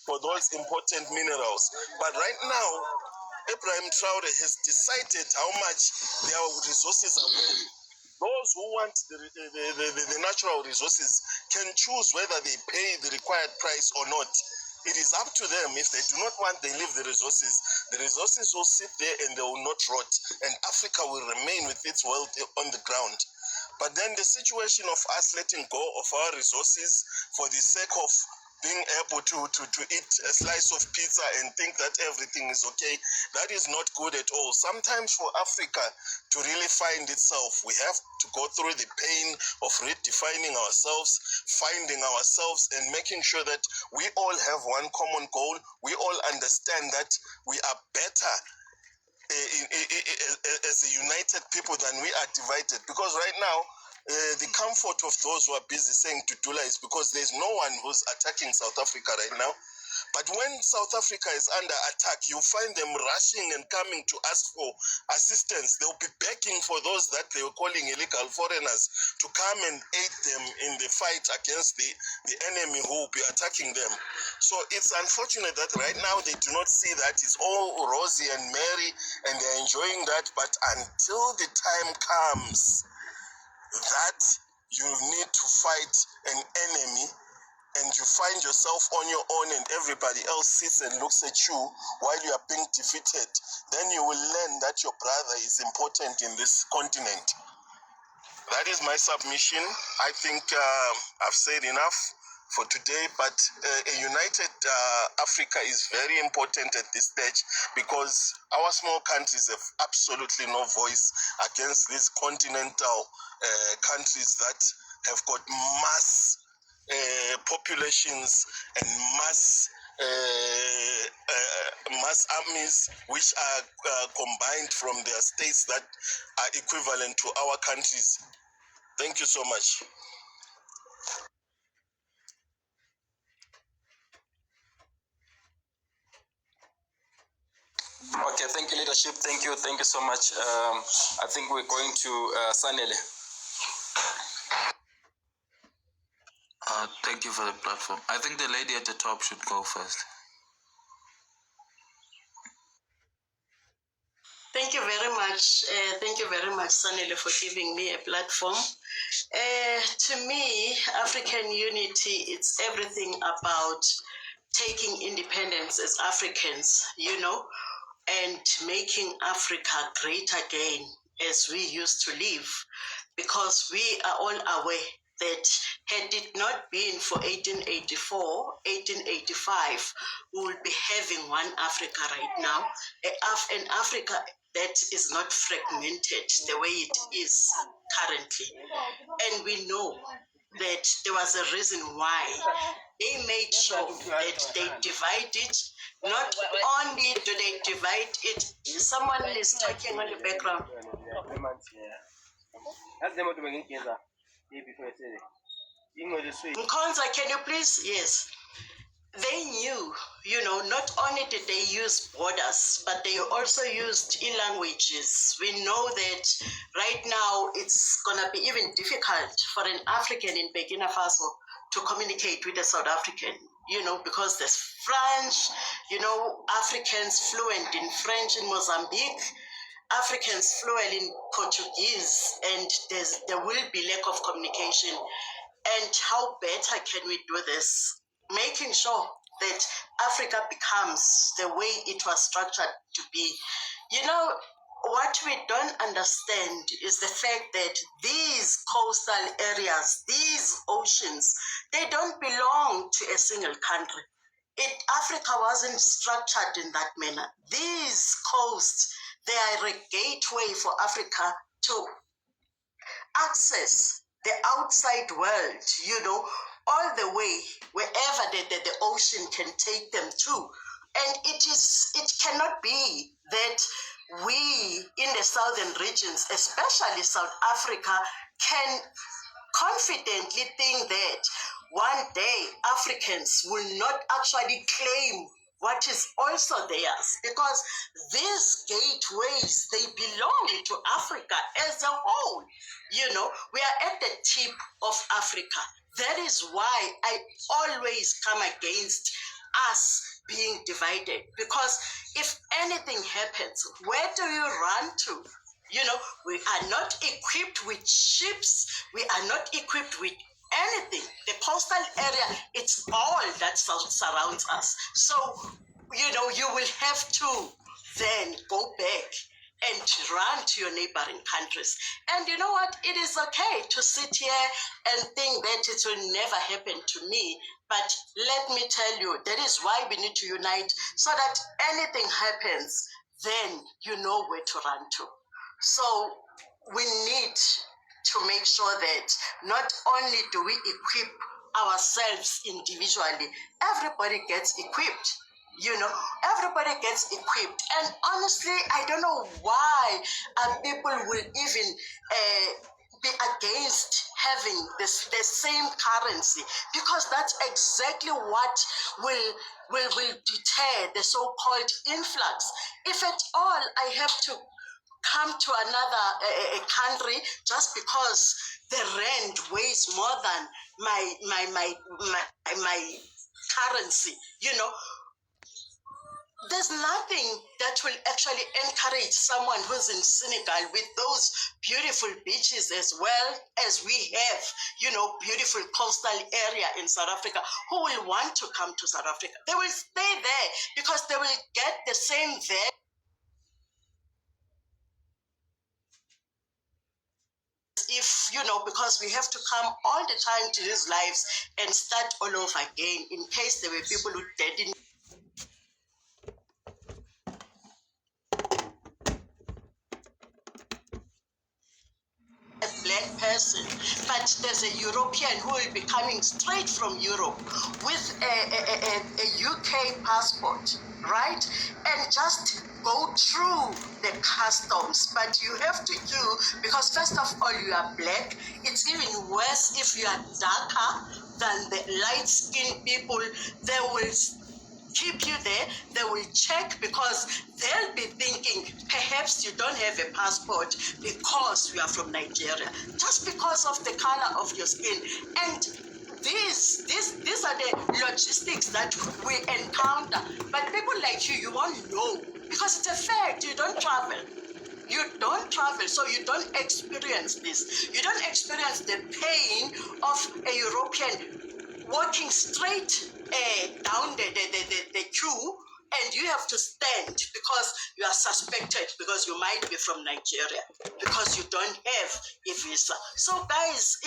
for those important minerals. But right now, Ibrahim Traore has decided how much their resources are worth. Those who want the natural resources can choose whether they pay the required price or not. It is up to them. If they do not want, they leave the resources. The resources will sit there and they will not rot. And Africa will remain with its wealth on the ground. But then the situation of us letting go of our resources for the sake of being able to eat a slice of pizza and think that everything is okay, that is not good at all. Sometimes for Africa to really find itself, we have to go through the pain of redefining ourselves, finding ourselves, and making sure that we all have one common goal. We all understand that we are better as a united people than we are divided. Because right now, the comfort of those who are busy saying Tutula is because there's no one who's attacking South Africa right now. But when South Africa is under attack, you find them rushing and coming to ask for assistance. They'll be begging for those that they were calling illegal foreigners to come and aid them in the fight against the enemy who will be attacking them. So it's unfortunate that right now they do not see that it's all rosy and merry and they're enjoying that. But until the time comes that you need to fight an enemy, and you find yourself on your own and everybody else sits and looks at you while you are being defeated, then you will learn that your brother is important in this continent. That is my submission. I think I've said enough for today, but a united Africa is very important at this stage because our small countries have absolutely no voice against these continental countries that have got mass populations and mass armies which are combined from their states that are equivalent to our countries. Thank you so much. Okay, thank you, leadership. Thank you so much. I think we're going to Sanele. Thank you for the platform. I think the lady at the top should go first. Thank you very much. Thank you very much, Sanele, for giving me a platform. To me, African unity, it's everything about taking independence as Africans, and making Africa great again as we used to live. Because we are all aware that had it not been for 1884, 1885, we would be having one Africa right now, an Africa that is not fragmented the way it is currently. And we know that there was a reason why they made sure that they divide it. Not only do they divide it, someone is talking on the background. Nkonza, can you please? Yes. They knew, not only did they use borders, but they also used e-languages. We know that right now it's going to be even difficult for an African in Burkina Faso to communicate with a South African, because there's French, Africans fluent in French in Mozambique, Africans fluent in Portuguese, and there will be lack of communication. And how better can we do this? Making sure that Africa becomes the way it was structured to be. What we don't understand is the fact that these coastal areas, these oceans, they don't belong to a single country. Africa wasn't structured in that manner. These coasts, they are a gateway for Africa to access the outside world, all the way wherever the ocean can take them to. And it cannot be that we in the southern regions, especially South Africa, can confidently think that one day Africans will not actually claim what is also theirs, because these gateways, they belong to Africa as a whole. We are at the tip of Africa. That is why I always come against us being divided, because if anything happens, where do you run to? We are not equipped with ships. We are not equipped with anything. The coastal area, it's all that surrounds us. So, you will have to then go back and run to your neighboring countries. And you know what? It is okay to sit here and think that it will never happen to me. But let me tell you, that is why we need to unite, so that anything happens, then you know where to run to. So we need to make sure that not only do we equip ourselves individually, everybody gets equipped. Everybody gets equipped. And honestly, I don't know why people will even be against having the same currency, because that's exactly what will deter the so-called influx. If at all I have to come to another country just because the rand weighs more than my currency, you know, there's nothing that will actually encourage someone who's in Senegal with those beautiful beaches as well as we have, you know, beautiful coastal area in South Africa, who will want to come to South Africa. They will stay there because they will get the same value. If, you know, because we have to come all the time to these lives and start all over again in case there were people who didn't. A black person, but there's a European who will be coming straight from Europe with a UK passport, right? And just go through the customs, but you have to do, because first of all, you are black. It's even worse if you are darker than the light-skinned people. They will keep you there, they will check, because they'll be thinking perhaps you don't have a passport because you are from Nigeria, just because of the color of your skin. And these are the logistics that we encounter. But people like you won't know, because it's a fact. You don't travel. You don't travel, so you don't experience this. You don't experience the pain of a European walking straight down the queue, and you have to stand because you are suspected, because you might be from Nigeria, because you don't have a visa. So guys,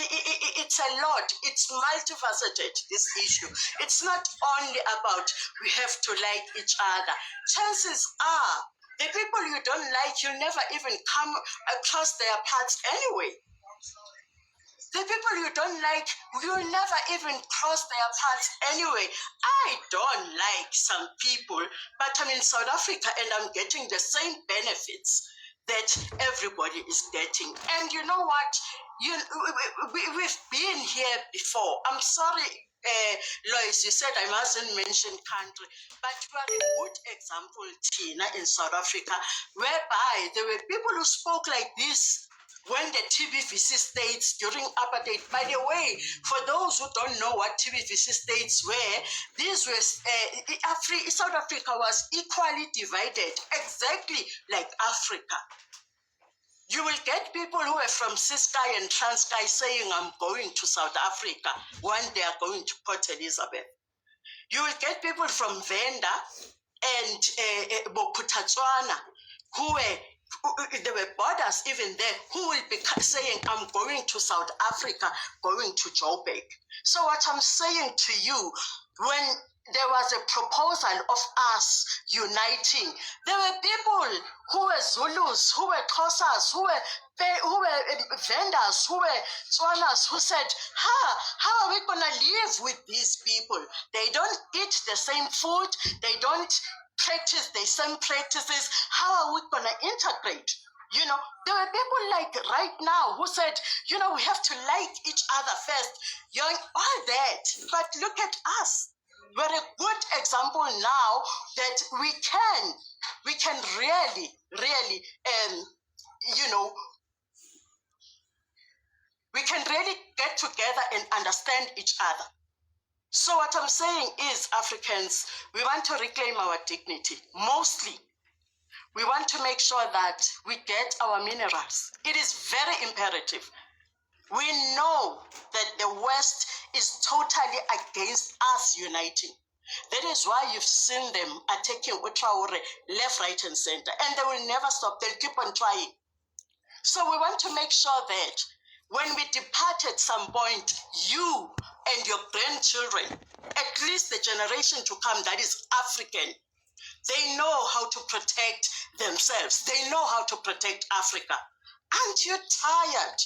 it's a lot. It's multifaceted, this issue. It's not only about we have to like each other. Chances are, the people you don't like, you'll never even come across their paths anyway. The people you don't like, you'll never even cross their paths anyway. I don't like some people, but I'm in South Africa and I'm getting the same benefits that everybody is getting. And you know what? We've been here before. I'm sorry, Lois, you said I mustn't mention country, but we are a good example, Tina, in South Africa, whereby there were people who spoke like this when the TBVC states during apartheid. By the way, for those who don't know what TBVC states were, these were South Africa was equally divided, exactly like Africa. You will get people who are from Ciskei and Transkei saying, I'm going to South Africa when they are going to Port Elizabeth. You will get people from Venda and Bophuthatswana who were, there were borders even there, who will be saying, I'm going to South Africa, going to Joburg. So what I'm saying to you, when there was a proposal of us uniting, there were people who were Zulus, who were Xhosas, who were vendors, who were Tswanas, who said, how are we going to live with these people? They don't eat the same food, they don't practice the same practices. How are we going to integrate? You know, there were people like right now who said, you know, we have to like each other first. You're all that. But look at us. We're a good example now that we can really, you know, we can really get together and understand each other. So what I'm saying is, Africans, we want to reclaim our dignity. Mostly, we want to make sure that we get our minerals. It is very imperative. We know that the West is totally against us uniting. That is why you've seen them attacking Traore left, right, and center. And they will never stop. They'll keep on trying. So we want to make sure that when we depart at some point, you and your grandchildren, at least the generation to come that is African, they know how to protect themselves. They know how to protect Africa. Aren't you tired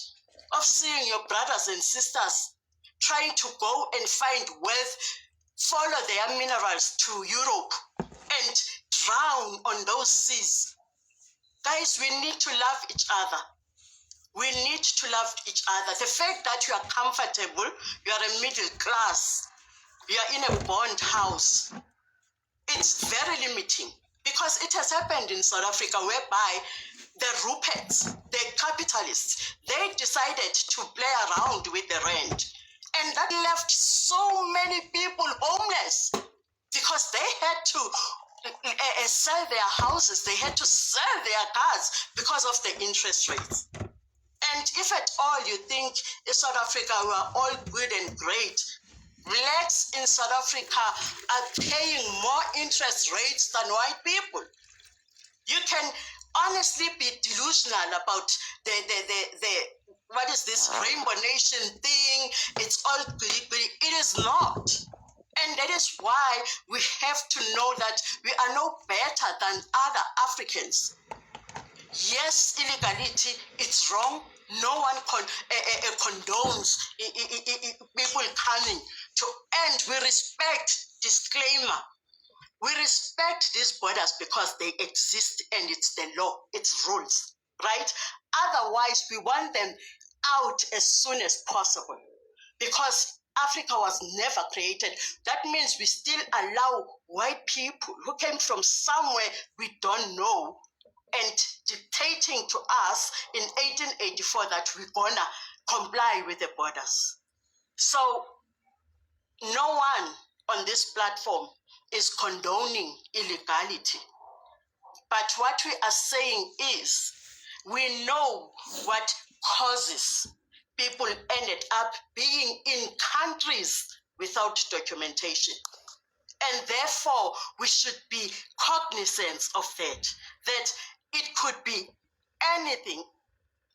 of seeing your brothers and sisters trying to go and find wealth, follow their minerals to Europe and drown on those seas? Guys, we need to love each other. We need to love each other. The fact that you are comfortable, you are a middle class, you are in a bond house, it's very limiting, because it has happened in South Africa whereby the Ruperts, the capitalists, they decided to play around with the rent. And that left so many people homeless because they had to sell their houses, they had to sell their cars because of the interest rates. And if at all you think in South Africa we are all good and great, blacks in South Africa are paying more interest rates than white people. You can honestly be delusional about the what is this Rainbow Nation thing? It's all goody. It is not. And that is why we have to know that we are no better than other Africans. Yes, illegality, it's wrong. No one condones people coming to end. We respect, disclaimer, we respect these borders because they exist and it's the law, it's rules, right? Otherwise, we want them out as soon as possible because Africa was never created. That means we still allow white people who came from somewhere we don't know and dictating to us in 1884 that we're gonna comply with the borders. So no one on this platform is condoning illegality. But what we are saying is we know what causes people ended up being in countries without documentation. And therefore, we should be cognizant of that it could be anything,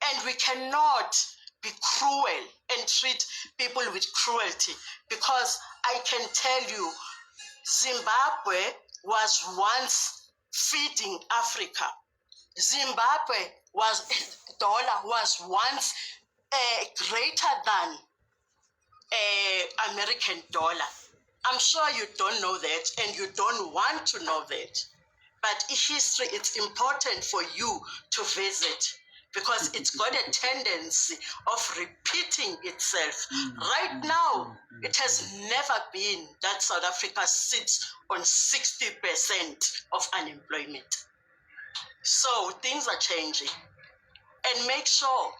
and we cannot be cruel and treat people with cruelty, because I can tell you, Zimbabwe was once feeding Africa. Zimbabwe dollar was once greater than American dollar. I'm sure you don't know that, and you don't want to know that. But history, it's important for you to visit because it's got a tendency of repeating itself. Right now, it has never been that South Africa sits on 60% of unemployment. So things are changing. And make sure,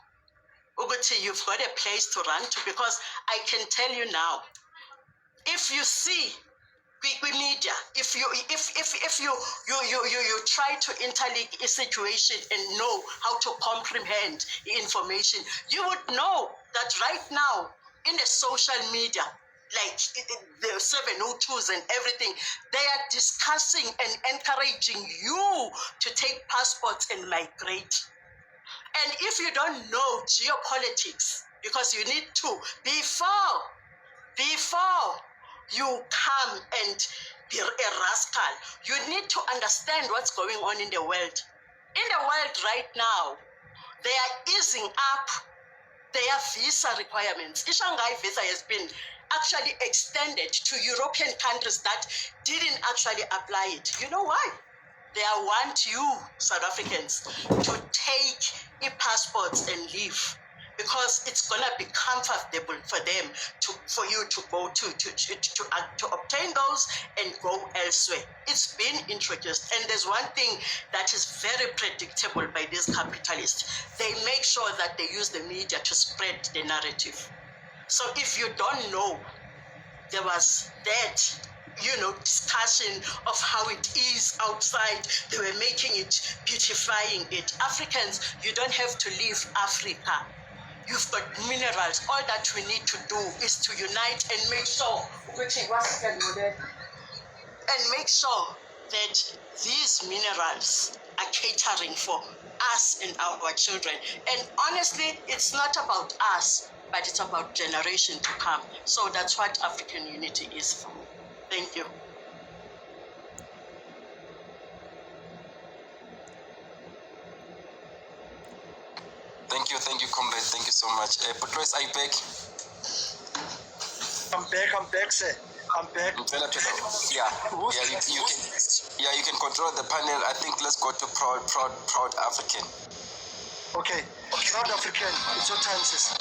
Uguti, you've got a place to run to, because I can tell you now, if you see big media, if you try to interlink a situation and know how to comprehend information, you would know that right now in the social media, like the 702s and everything, they are discussing and encouraging you to take passports and migrate. And if you don't know geopolitics, because you need to, before you come and be a rascal, you need to understand what's going on in the world. In the world right now, they are easing up their visa requirements. The Shanghai visa has been actually extended to European countries that didn't actually apply it. You know why? They want you, South Africans, to take e-passports and leave, because it's gonna be comfortable for them for you to go to obtain those and go elsewhere. It's been introduced, and there's one thing that is very predictable by these capitalists. They make sure that they use the media to spread the narrative. So if you don't know, there was that discussion of how it is outside. They were making it, beautifying it. Africans, you don't have to leave Africa. You've got minerals. All that we need to do is to unite and make sure that these minerals are catering for us and our children. And honestly, it's not about us, but it's about generation to come. So that's what African unity is for. Thank you. Thank you, comrade. Thank you so much. Patrice, are you back? I'm back, sir. I'm back. You can control the panel. I think let's go to proud African. Okay. Proud African, it's your time, sister.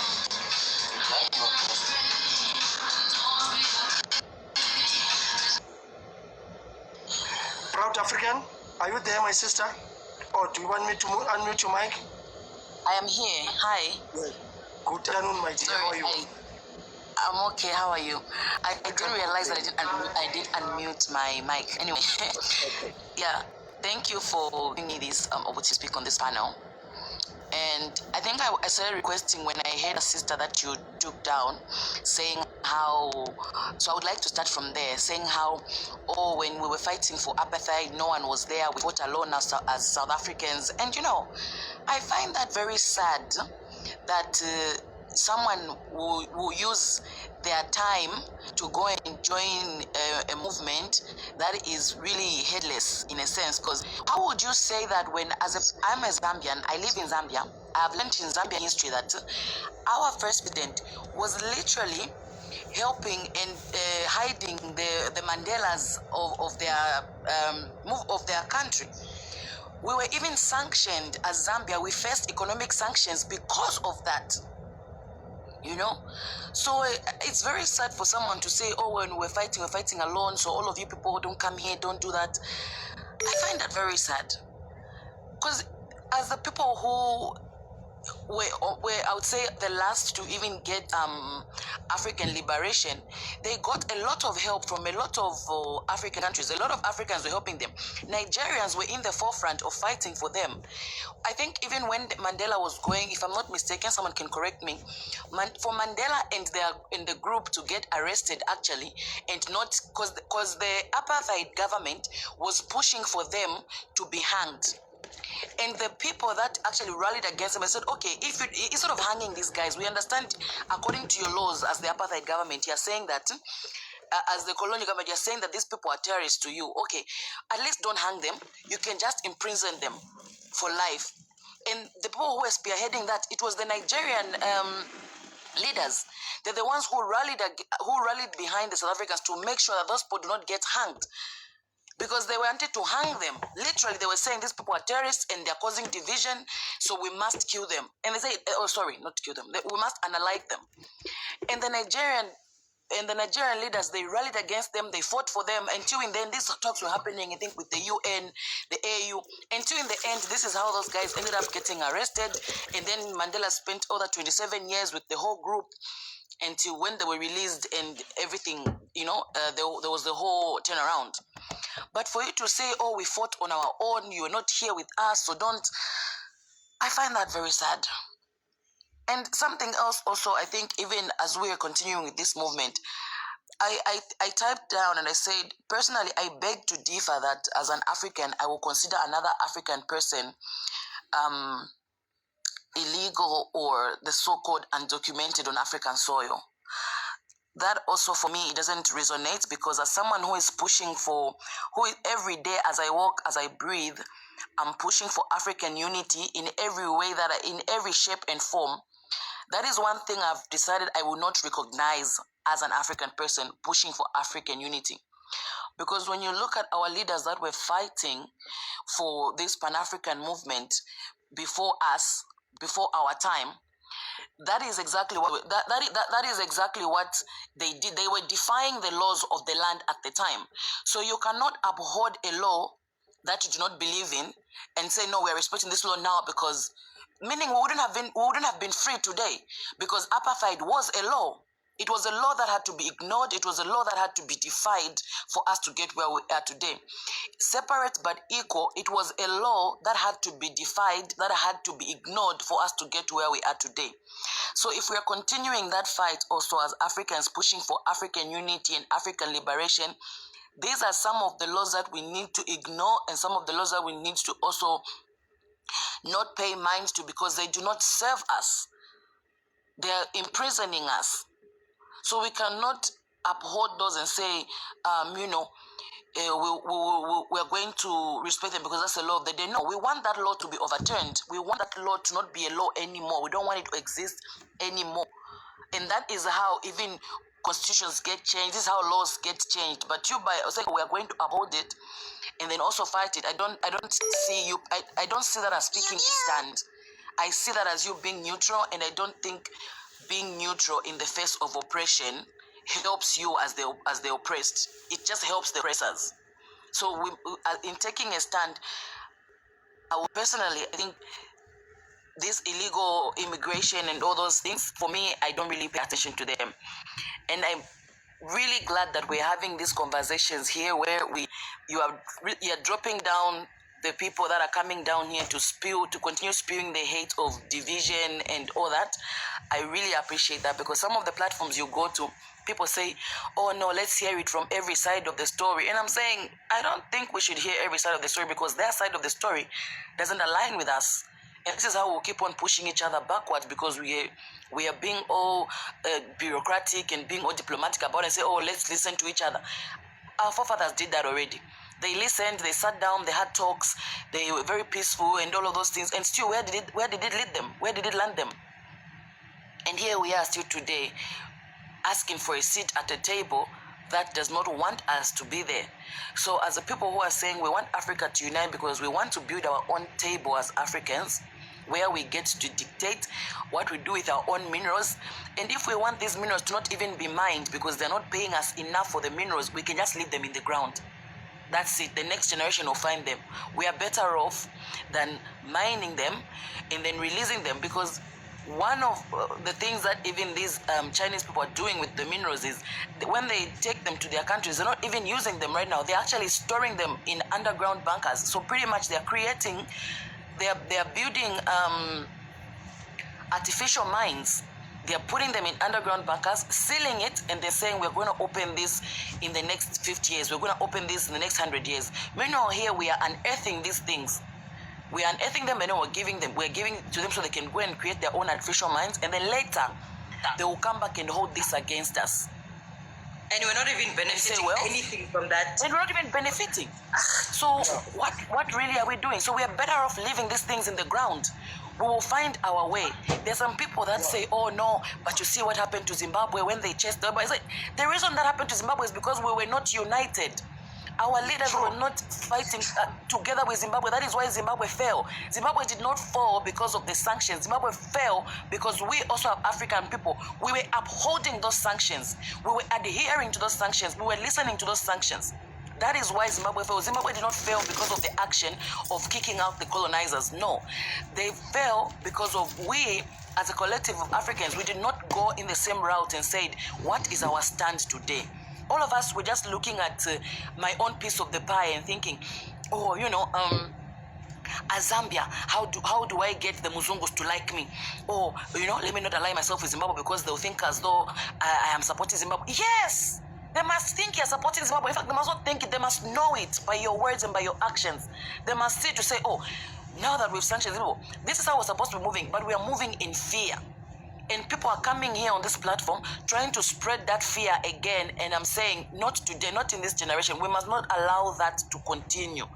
Proud African, are you there, my sister? Or do you want me to unmute your mic? I am here. Hi. Good afternoon, my dear. How are you? I'm okay. How are you? I didn't realize that I did unmute my mic. Anyway, yeah. Thank you for giving me this opportunity to speak on this panel. And I think I started requesting when I heard a sister that you took down, saying how, so I would like to start from there, saying how, oh, when we were fighting for apartheid, no one was there, we fought alone as South Africans. And you know, I find that very sad that someone will use their time to go and join a movement that is really headless in a sense. Because how would you say that when, I'm a Zambian, I live in Zambia, I've learned in Zambian history that our first president was literally helping and hiding the Mandelas of their move of their country. We were even sanctioned as Zambia. We faced economic sanctions because of that. You know, so it's very sad for someone to say, oh, when we're fighting alone, so all of you people don't come here, don't do that. I find that very sad, because as the people who were I would say the last to even get African liberation, they got a lot of help from a lot of African countries. A lot of Africans were helping them. Nigerians were in the forefront of fighting for them. I think even when Mandela was going, if I'm not mistaken, someone can correct me, for Mandela and the group to get arrested actually, and not because the apartheid government was pushing for them to be hanged. And the people that actually rallied against them, I said, okay, if you, instead of hanging these guys, we understand according to your laws as the apartheid government, you're saying that, as the colonial government, you're saying that these people are terrorists to you. Okay, at least don't hang them. You can just imprison them for life. And the people who were spearheading that, it was the Nigerian leaders. They're the ones who rallied behind the South Africans to make sure that those people do not get hanged. Because they wanted to hang them. Literally, they were saying these people are terrorists and they're causing division, so we must kill them. And they say, oh, sorry, not kill them. We must annihilate them. And the Nigerian leaders, they rallied against them. They fought for them until in the end, these talks were happening, I think, with the UN, the AU. Until in the end, this is how those guys ended up getting arrested. And then Mandela spent other 27 years with the whole group until when they were released and everything, you know, there was the whole turnaround. But for you to say, oh, we fought on our own, you're not here with us, so don't, I find that very sad. And something else also, I think, even as we are continuing with this movement, I typed down and I said, personally, I beg to differ that as an African, I will consider another African person illegal or the so-called undocumented on African soil. That also for me, it doesn't resonate, because as someone who is pushing for, every day as I walk, as I breathe, I'm pushing for African unity in every way, in every shape and form. That is one thing I've decided I will not recognize as an African person pushing for African unity. Because when you look at our leaders that were fighting for this Pan-African movement before us, before our time, that is exactly what that is exactly what they did. They were defying the laws of the land at the time. So you cannot uphold a law that you do not believe in and say, no, we're respecting this law now, because meaning we wouldn't have been free today, because apartheid was a law. It was a law that had to be ignored. It was a law that had to be defied for us to get where we are today. Separate but equal, it was a law that had to be defied, that had to be ignored for us to get where we are today. So if we are continuing that fight also as Africans, pushing for African unity and African liberation, these are some of the laws that we need to ignore, and some of the laws that we need to also not pay mind to, because they do not serve us. They are imprisoning us. So we cannot uphold those and say, you know, we're going to respect them because that's the law of the day. No, we want that law to be overturned. We want that law to not be a law anymore. We don't want it to exist anymore. And that is how even constitutions get changed. This is how laws get changed. But you, by saying we are going to uphold it and then also fight it, I don't see you. I don't see that as speaking a stand. I see that as you being neutral, and I don't think being neutral in the face of oppression helps you as the oppressed. It just helps the oppressors. So in taking a stand, I think this illegal immigration and all those things, for me, I don't really pay attention to them. And I'm really glad that we're having these conversations here where you're dropping down the people that are coming down here to continue spewing the hate of division and all that. I really appreciate that, because some of the platforms you go to, people say, oh no, let's hear it from every side of the story. And I'm saying, I don't think we should hear every side of the story, because their side of the story doesn't align with us. And this is how we'll keep on pushing each other backwards, because we are being all bureaucratic and being all diplomatic about it and say, oh, let's listen to each other. Our forefathers did that already. They listened, they sat down, they had talks, they were very peaceful and all of those things. And still, where did it lead them? Where did it land them? And here we are still today, asking for a seat at a table that does not want us to be there. So as the people who are saying we want Africa to unite because we want to build our own table as Africans, where we get to dictate what we do with our own minerals. And if we want these minerals to not even be mined because they're not paying us enough for the minerals, we can just leave them in the ground. That's it. The next generation will find them. We are better off than mining them and then releasing them, because one of the things that even these Chinese people are doing with the minerals is when they take them to their countries, they're not even using them right now. They're actually storing them in underground bunkers. So pretty much they're building artificial mines. They're putting them in underground bunkers, sealing it, and they're saying we're going to open this in the next 50 years. We're going to open this in the next 100 years. Meanwhile, here we are unearthing these things. We are unearthing them, and then we're giving it to them so they can go and create their own artificial mines, and then later they will come back and hold this against us. And we're not even benefiting anything from that. And we're not even benefiting. So what really are we doing? So we are better off leaving these things in the ground. We will find our way. There's some people that say, oh no, but you see what happened to Zimbabwe when they chased them. The reason that happened to Zimbabwe is because we were not united. Our leaders were not fighting together with Zimbabwe. That is why Zimbabwe fell. Zimbabwe did not fall because of the sanctions. Zimbabwe fell because we also have African people. We were upholding those sanctions. We were adhering to those sanctions. We were listening to those sanctions. That is why Zimbabwe fell. Zimbabwe did not fail because of the action of kicking out the colonizers. No. They fell because of we, as a collective of Africans, we did not go in the same route and said, what is our stand today? All of us were just looking at my own piece of the pie and thinking, oh, as Zambia, how do I get the Muzungus to like me? Or, let me not align myself with Zimbabwe because they'll think as though I am supporting Zimbabwe. Yes! They must think you're supporting Zimbabwe. In fact, they must not think it. They must know it by your words and by your actions. They must see to say, oh, now that we've sanctioned Zimbabwe, this is how we're supposed to be moving, but we are moving in fear. And people are coming here on this platform trying to spread that fear again. And I'm saying, not today, not in this generation. We must not allow that to continue.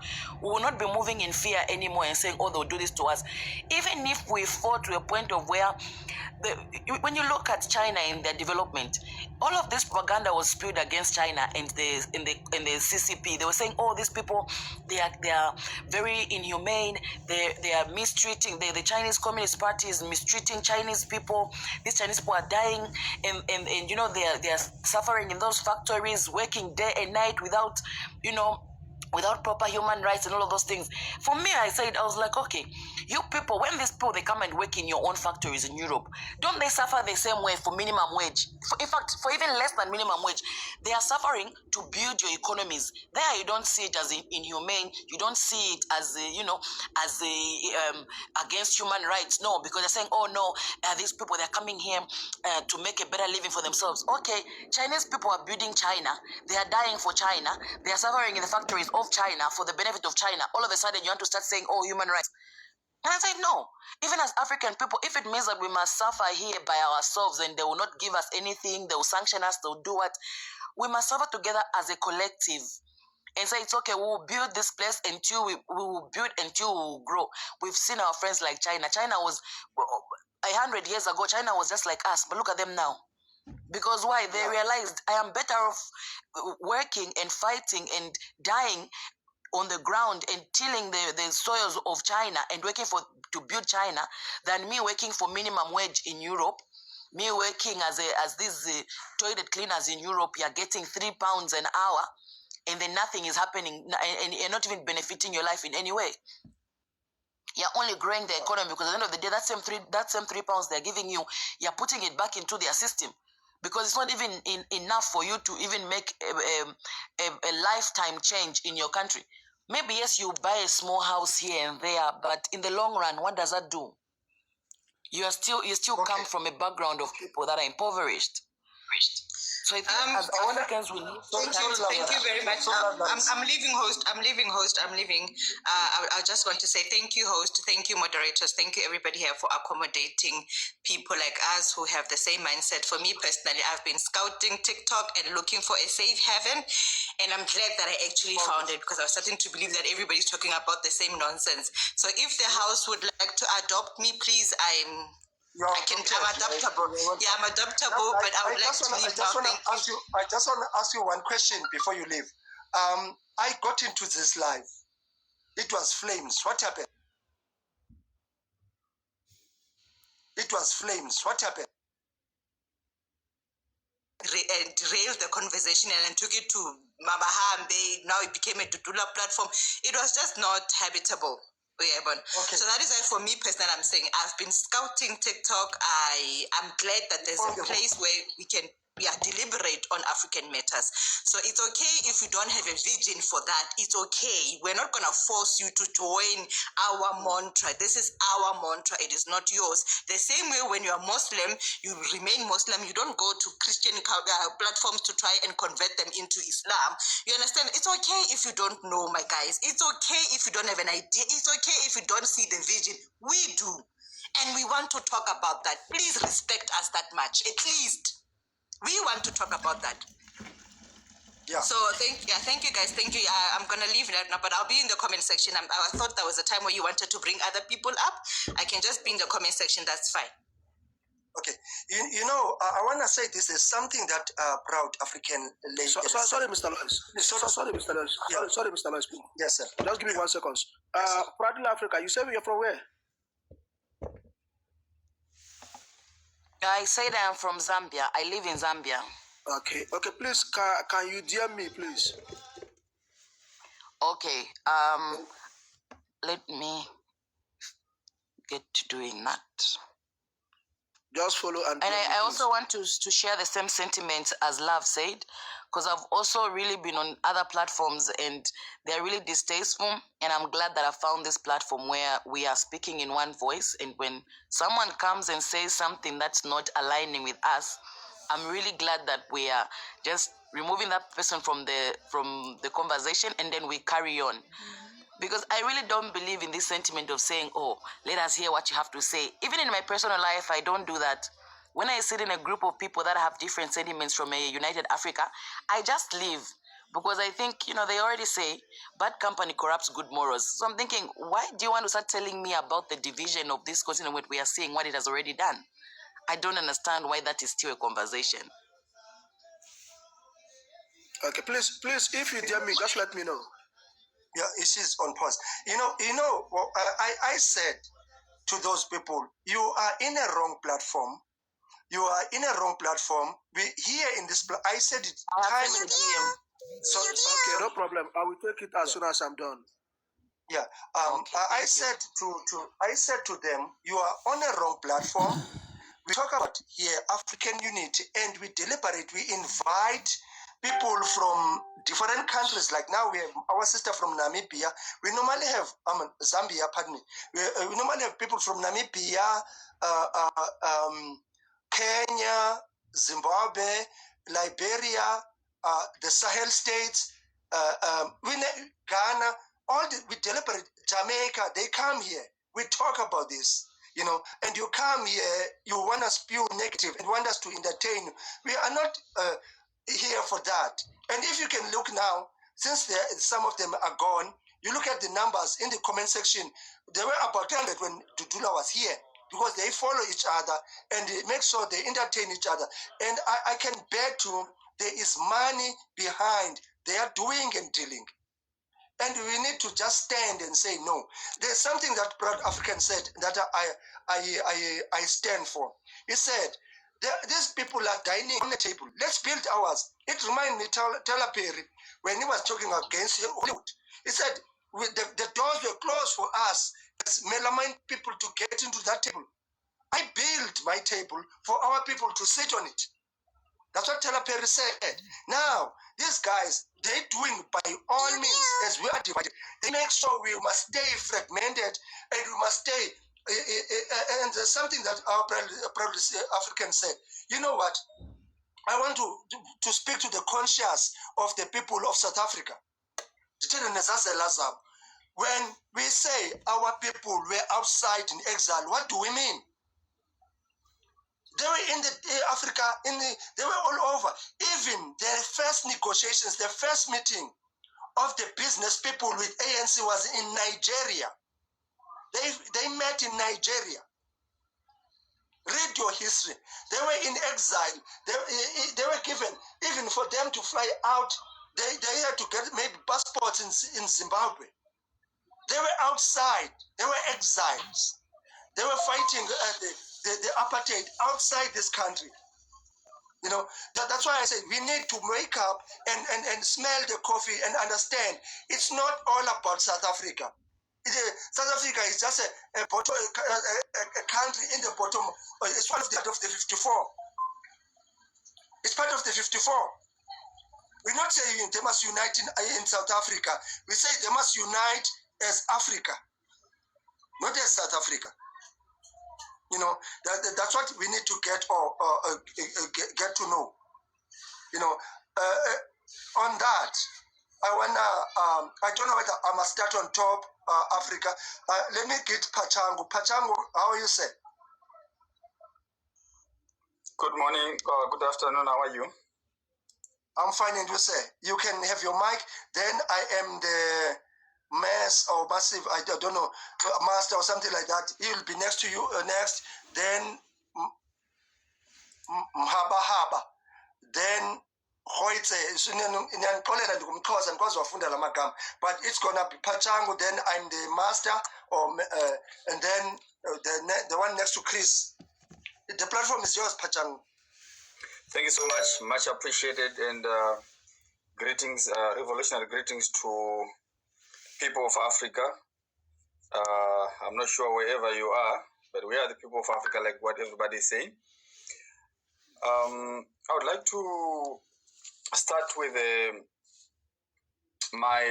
We will not be moving in fear anymore and saying, oh, they'll do this to us. Even if we fall to a point of where, when you look at China in their development, all of this propaganda was spewed against China and in the CCP. They were saying, oh, these people, they are very inhumane. They are mistreating, the Chinese Communist Party is mistreating Chinese people. These Chinese people are dying and they are suffering in those factories, working day and night without proper human rights and all of those things. For me, I was like, okay, you people, when these people, they come and work in your own factories in Europe, don't they suffer the same way for minimum wage? In fact, for even less than minimum wage, they are suffering to build your economies. There, you don't see it as inhumane. You don't see it as, against human rights. No, because they're saying, oh no, these people, they're coming here to make a better living for themselves. Okay, Chinese people are building China. They are dying for China. They are suffering in the factories of China for the benefit of China. All of a sudden, you want to start saying, oh, human rights. And I said, no. Even as African people, if it means that we must suffer here by ourselves and they will not give us anything, they will sanction us, they'll do what, we must suffer together as a collective and say, it's okay, we will build this place until we will build until we will grow. We've seen our friends like China. China was, 100 years ago, China was just like us, but look at them now. Because why? They realized I am better off working and fighting and dying on the ground and tilling the soils of China and working to build China than me working for minimum wage in Europe. Me working as these toilet cleaners in Europe, you're getting £3 an hour, and then nothing is happening, and you're not even benefiting your life in any way. You're only growing the economy because at the end of the day, that same £3 they're giving you, you're putting it back into their system, because it's not even enough for you to even make a lifetime change in your country. Maybe yes, you buy a small house here and there, but in the long run, what does that do? You still come from a background of people that are impoverished. So I think as Africans, we need. Thank you very much. I'm leaving, host. I'm leaving. I just want to say thank you, host. Thank you, moderators. Thank you, everybody here, for accommodating people like us who have the same mindset. For me personally, I've been scouting TikTok and looking for a safe haven, and I'm glad that I actually found it, because I was starting to believe that everybody's talking about the same nonsense. So if the house would like to adopt me, please, I'm adaptable. Yeah, I'm adaptable, but I would like to leave now. I just want to ask you one question before you leave. I got into this live. It was flames. What happened? It was flames. What happened? Derailed the conversation and took it to Mabahambe. Now it became a Dudula platform. It was just not habitable. Yeah, but okay. So that is why, for me personally, I'm saying I've been scouting TikTok. I'm glad that there's a place where we can deliberate on African matters. So it's okay if you don't have a vision for that. It's okay. We're not going to force you to join our mantra. This is our mantra. It is not yours. The same way when you're Muslim, you remain Muslim. You don't go to Christian platforms to try and convert them into Islam. You understand? It's okay if you don't know, my guys. It's okay if you don't have an idea. It's okay if you don't see the vision. We do. And we want to talk about that. Please respect us that much, at least. We want to talk about that. Yeah. So thank you guys. Thank you. I'm gonna leave now, but I'll be in the comment section. I thought there was a time where you wanted to bring other people up. I can just be in the comment section. That's fine. Okay. You know, I want to say this is something that proud African ladies. Sorry, Mr. Lois. Sorry, Mr. Lois. Yeah. Sorry, Mr. Lois. Yes, sir. Just give me 1 second. Proud in Africa. You say you're from where? I said I'm from Zambia. I live in Zambia. Okay. Please, can you DM me, please? Okay. Let me get to doing that. Just follow and I also want to share the same sentiments as Love said, because I've also really been on other platforms and they're really distasteful, and I'm glad that I found this platform where we are speaking in one voice, and when someone comes and says something that's not aligning with us, I'm really glad that we are just removing that person from the conversation, and then we carry on. Because I really don't believe in this sentiment of saying, oh, let us hear what you have to say. Even in my personal life, I don't do that. When I sit in a group of people that have different sentiments from a United Africa, I just leave. Because I think, they already say, bad company corrupts good morals. So I'm thinking, why do you want to start telling me about the division of this continent when we are seeing what it has already done? I don't understand why that is still a conversation. Okay, please, if you DM me, just let me know. Yeah, it is on pause. I said to those people, you are in a wrong platform. You are in a wrong platform. We here in this. I said it time and again. So okay, no problem. I will take it as soon as I'm done. Yeah. I said to them, you are on a wrong platform. We talk about here African unity, and we deliberate. We invite people from different countries. Like now we have our sister from Namibia. We normally have Zambia. Pardon me. We normally have people from Namibia, Kenya, Zimbabwe, Liberia, the Sahel states, Ghana. We deliberate. Jamaica. They come here. We talk about this. And you come here, you want to spew negative and want us to entertain you. We are not here for that. And if you can look now, since some of them are gone, you look at the numbers in the comment section, there were about 100 when Dudula was here, because they follow each other and they make sure they entertain each other. And I can bet you there is money behind their doing and dealing. And we need to just stand and say no. There's something that Proud African said that I stand for. He said, these people are dining on the table. Let's build ours. It reminds me of Tyler Perry when he was talking against Hollywood. He said, the doors were closed for us as melamine people to get into that table. I built my table for our people to sit on it. That's what Tyler Perry said. Now, these guys, they're doing by all means, as we are divided, they make sure we must stay fragmented and we must stay. And there's something that our proud African said. You know what? I want to speak to the conscience of the people of South Africa. When we say our people were outside in exile, what do we mean? They were in Africa, they were all over. Even the first negotiations, the first meeting of the business people with ANC was in Nigeria. They met in Nigeria. Read your history. They were in exile. They were given, even for them to fly out, they had to get maybe passports in Zimbabwe. They were outside. They were exiles. They were fighting the apartheid outside this country. You know, that's why I said we need to wake up and smell the coffee and understand it's not all about South Africa. South Africa is just a country in the bottom. It's part of the 54. It's part of the 54. We're not saying they must unite in South Africa. We say they must unite as Africa, not as South Africa. You know, that's what we need to get to know. You know, on that, I don't know whether I must start on top Africa. Let me get Pachangu. Pachangu, how are you, sir? Good morning, good afternoon, how are you? I'm fine, and you, sir? You can have your mic. Then I am the mass or massive, I don't know, master or something like that. He will be next to you next. Then Mhaba. Then Hoitze. But it's gonna be Pachangu. Then I'm the master, and then the one next to Chris. The platform is yours, Pachangu. Thank you so much appreciated, and greetings, revolutionary greetings to people of Africa. I'm not sure wherever you are, but we are the people of Africa, like what everybody is saying. I would like to start with my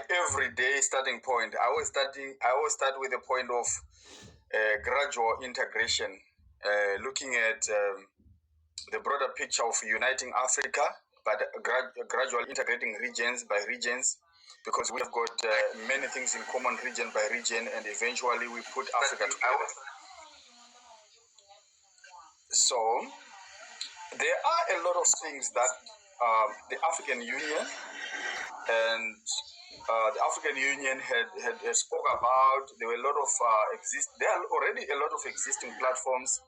everyday starting point. I always start with the point of gradual integration, looking at the broader picture of uniting Africa, but gradually integrating regions by regions, because we have got many things in common region by region, and eventually we put Africa together. So there are a lot of things that the African Union and the African Union had spoke about. There were a lot of there are already a lot of existing platforms,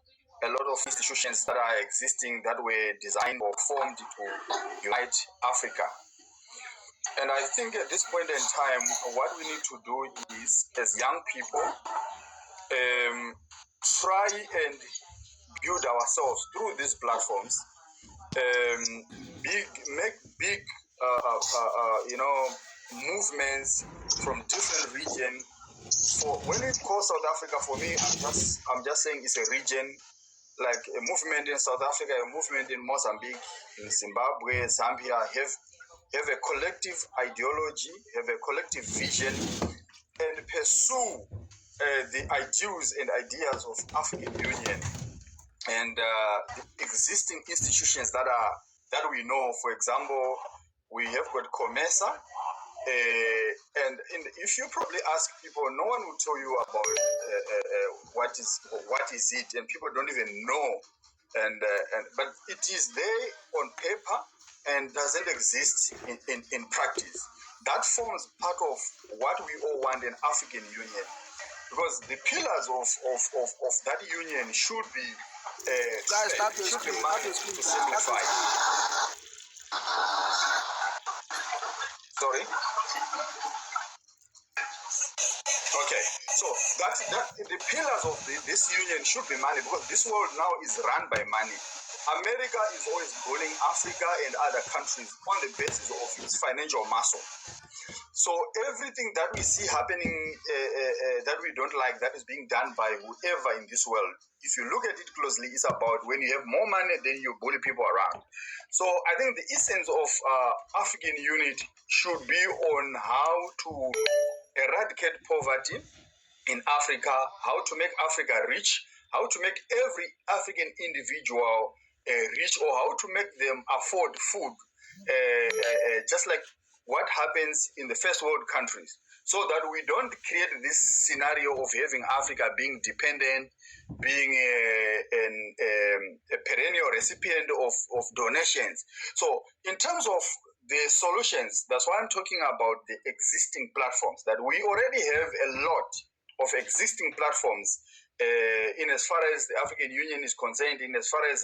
a lot of institutions that are existing that were designed or formed to unite Africa. And I think at this point in time, what we need to do is, as young people, try and build ourselves through these platforms, make big, movements from different regions. For when we call South Africa, for me, I'm just saying it's a region, like a movement in South Africa, a movement in Mozambique, in Zimbabwe, Zambia, have a collective ideology, have a collective vision, and pursue the ideals and ideas of African Union and the existing institutions that we know. For example, we have got COMESA, and if you probably ask people, no one will tell you about what is it, and people don't even know, but it is there on paper and doesn't exist in practice. That forms part of what we all want in African Union, because the pillars of that union should be managed to simplify. Sorry. Sorry. Okay, so that the pillars of this union should be money, because this world now is run by money. America is always bullying Africa and other countries on the basis of its financial muscle. So everything that we see happening that we don't like, that is being done by whoever in this world, if you look at it closely, it's about when you have more money, then you bully people around. So I think the essence of African unity should be on how to eradicate poverty in Africa, how to make Africa rich, how to make every African individual rich, or how to make them afford food, just like what happens in the first world countries, so that we don't create this scenario of having Africa being dependent, being a perennial recipient of donations. So in terms of the solutions, that's why I'm talking about the existing platforms, that we already have a lot of existing platforms in as far as the African Union is concerned, in as far as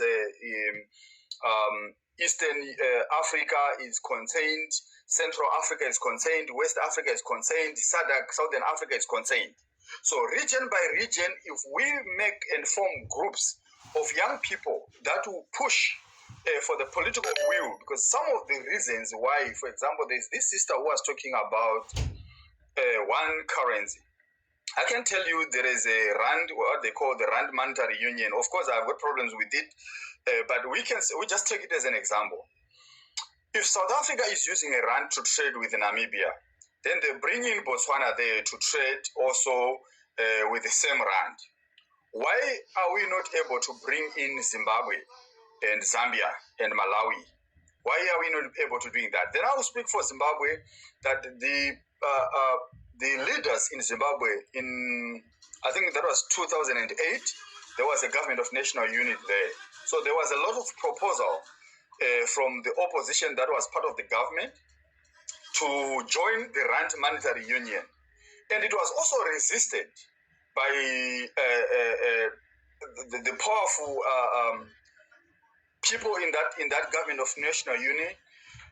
Eastern Africa is concerned, Central Africa is concerned, West Africa is concerned, SADC, Southern Africa is concerned. So region by region, if we make and form groups of young people that will push for the political will, because some of the reasons why, for example, there's this sister who was talking about one currency. I can tell you there is a RAND, what they call the RAND Monetary Union. Of course, I've got problems with it, but we just take it as an example. If South Africa is using a RAND to trade with Namibia, then they bring in Botswana there to trade also with the same RAND. Why are we not able to bring in Zimbabwe and Zambia and Malawi? Why are we not able to do that? Then I will speak for Zimbabwe, that the leaders in Zimbabwe, I think that was 2008, there was a government of national unity there. So there was a lot of proposal from the opposition that was part of the government to join the RAND Monetary Union. And it was also resisted by the powerful people in that government of national unity,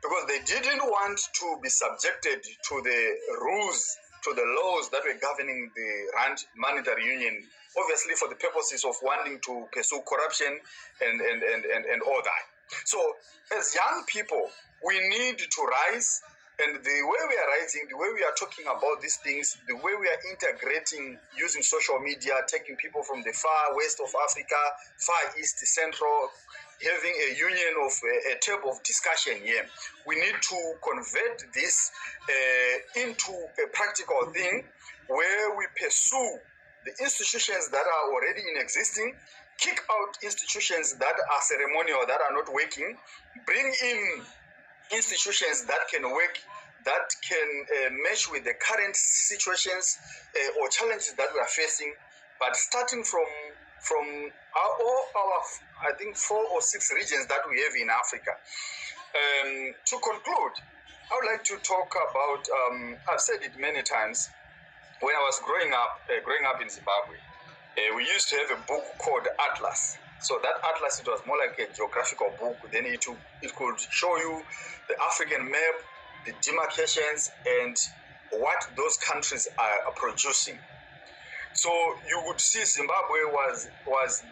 because they didn't want to be subjected to the rules, to the laws that were governing the RAND Monetary Union, obviously for the purposes of wanting to pursue corruption and all that. So as young people, we need to rise, and the way we are rising, the way we are talking about these things, the way we are integrating using social media, taking people from the far west of Africa, far east, central, having a union of a table of discussion here. We need to convert this into a practical thing where we pursue the institutions that are already in existing, kick out institutions that are ceremonial, that are not working, bring in institutions that can work, that can match with the current situations or challenges that we are facing, but starting from all our, I think, 4 or 6 regions that we have in Africa. To conclude, I would like to talk about, I've said it many times, when I was growing up in Zimbabwe, we used to have a book called Atlas. So that Atlas, it was more like a geographical book. Then it could show you the African map, the demarcations, and what those countries are producing. So you would see Zimbabwe was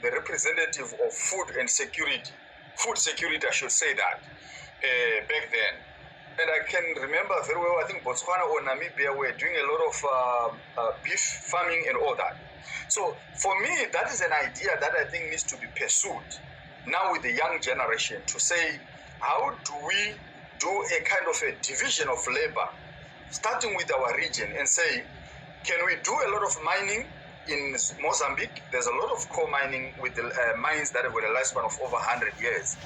the representative of food and security. Food security, I should say that, back then. And I can remember very well, I think Botswana or Namibia were doing a lot of beef farming and all that. So for me, that is an idea that I think needs to be pursued now with the young generation, to say, how do we do a kind of a division of labor, starting with our region, and say, can we do a lot of mining in Mozambique? There's a lot of coal mining with the mines that have got a lifespan of over 100 years.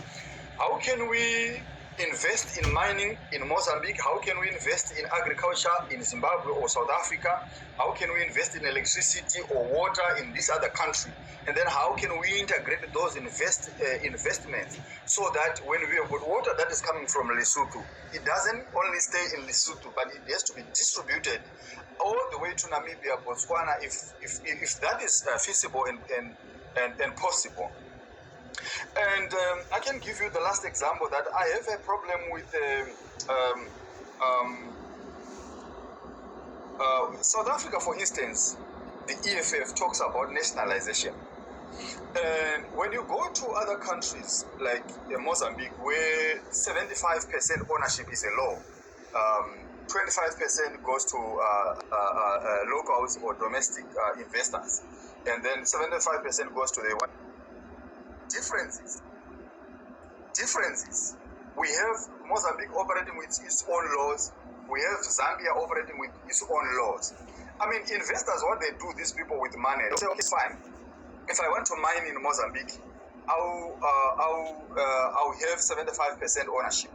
How can we invest in mining in Mozambique? How can we invest in agriculture in Zimbabwe or South Africa? How can we invest in electricity or water in this other country? And then how can we integrate those investments so that when we have got water that is coming from Lesotho, it doesn't only stay in Lesotho, but it has to be distributed all the way to Namibia, Botswana, if that is feasible and possible. And I can give you the last example that I have a problem with South Africa, for instance, the EFF talks about nationalization. And when you go to other countries like Mozambique, where 75% ownership is a law, 25% goes to locals or domestic investors, and then 75% goes to the one. Differences. We have Mozambique operating with its own laws. We have Zambia operating with its own laws. I mean, investors, what they do, these people with money, they say, okay, fine. If I want to mine in Mozambique, I'll have 75% ownership.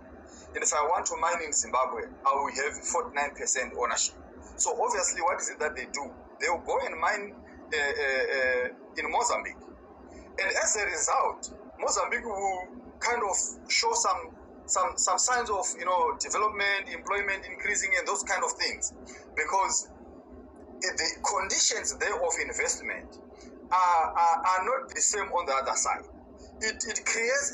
And if I want to mine in Zimbabwe, I will have 49% ownership. So obviously, what is it that they do? They will go and mine in Mozambique. And as a result, Mozambique will kind of show some signs of, development, employment increasing, and those kind of things, because the conditions there of investment are not the same on the other side. It creates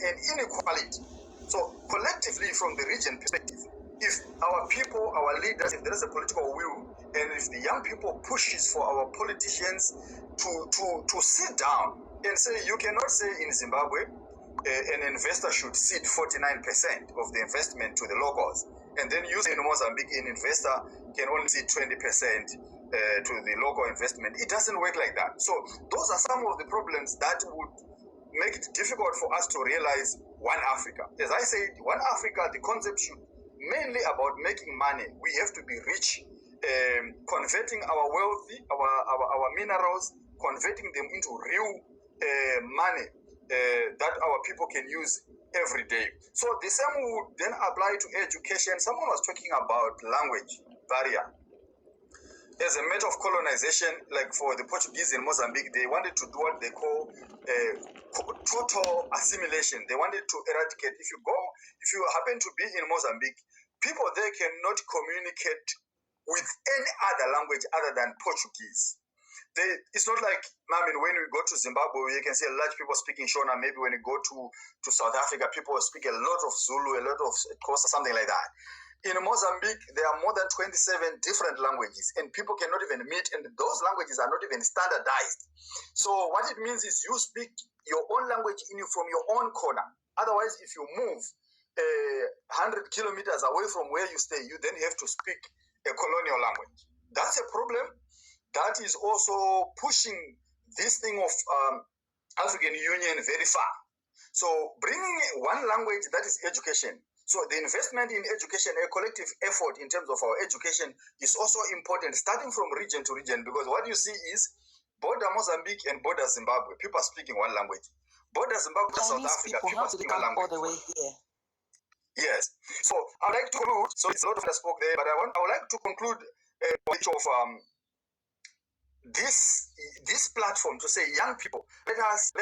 an inequality. So collectively, from the region perspective, if our people, our leaders, if there is a political will, and if the young people pushes for our politicians to sit down and say, you cannot say in Zimbabwe an investor should cede 49% of the investment to the locals, and then you say in Mozambique an investor can only cede 20% to the local investment. It doesn't work like that. So those are some of the problems that would make it difficult for us to realize one Africa. As I said, one Africa, the concept should mainly about making money. We have to be rich, converting our wealthy, our minerals, converting them into real money that our people can use every day. So the same would then apply to education. Someone was talking about language barrier. As a matter of colonization, like for the Portuguese in Mozambique, they wanted to do what they call total assimilation. They wanted to eradicate. If you happen to be in Mozambique, people there cannot communicate with any other language other than Portuguese. It's not like, when we go to Zimbabwe, you can see a lot of people speaking Shona. Maybe when you go to South Africa, people speak a lot of Zulu, a lot of Xhosa, something like that. In Mozambique, there are more than 27 different languages, and people cannot even meet, and those languages are not even standardized. So what it means is you speak your own language from your own corner. Otherwise, if you move 100 kilometers away from where you stay, you then have to speak a colonial language. That's a problem. That is also pushing this thing of African Union very far. So bringing one language, that is education. So the investment in education, a collective effort in terms of our education is also important, starting from region to region, because what you see is border Mozambique and border Zimbabwe, people are speaking one language. Border Zimbabwe, South Africa, people are speaking one language. All the way here. Yes. So I'd like to conclude, so it's a lot of that spoke there, but I would like to conclude of this platform to say, young people, let us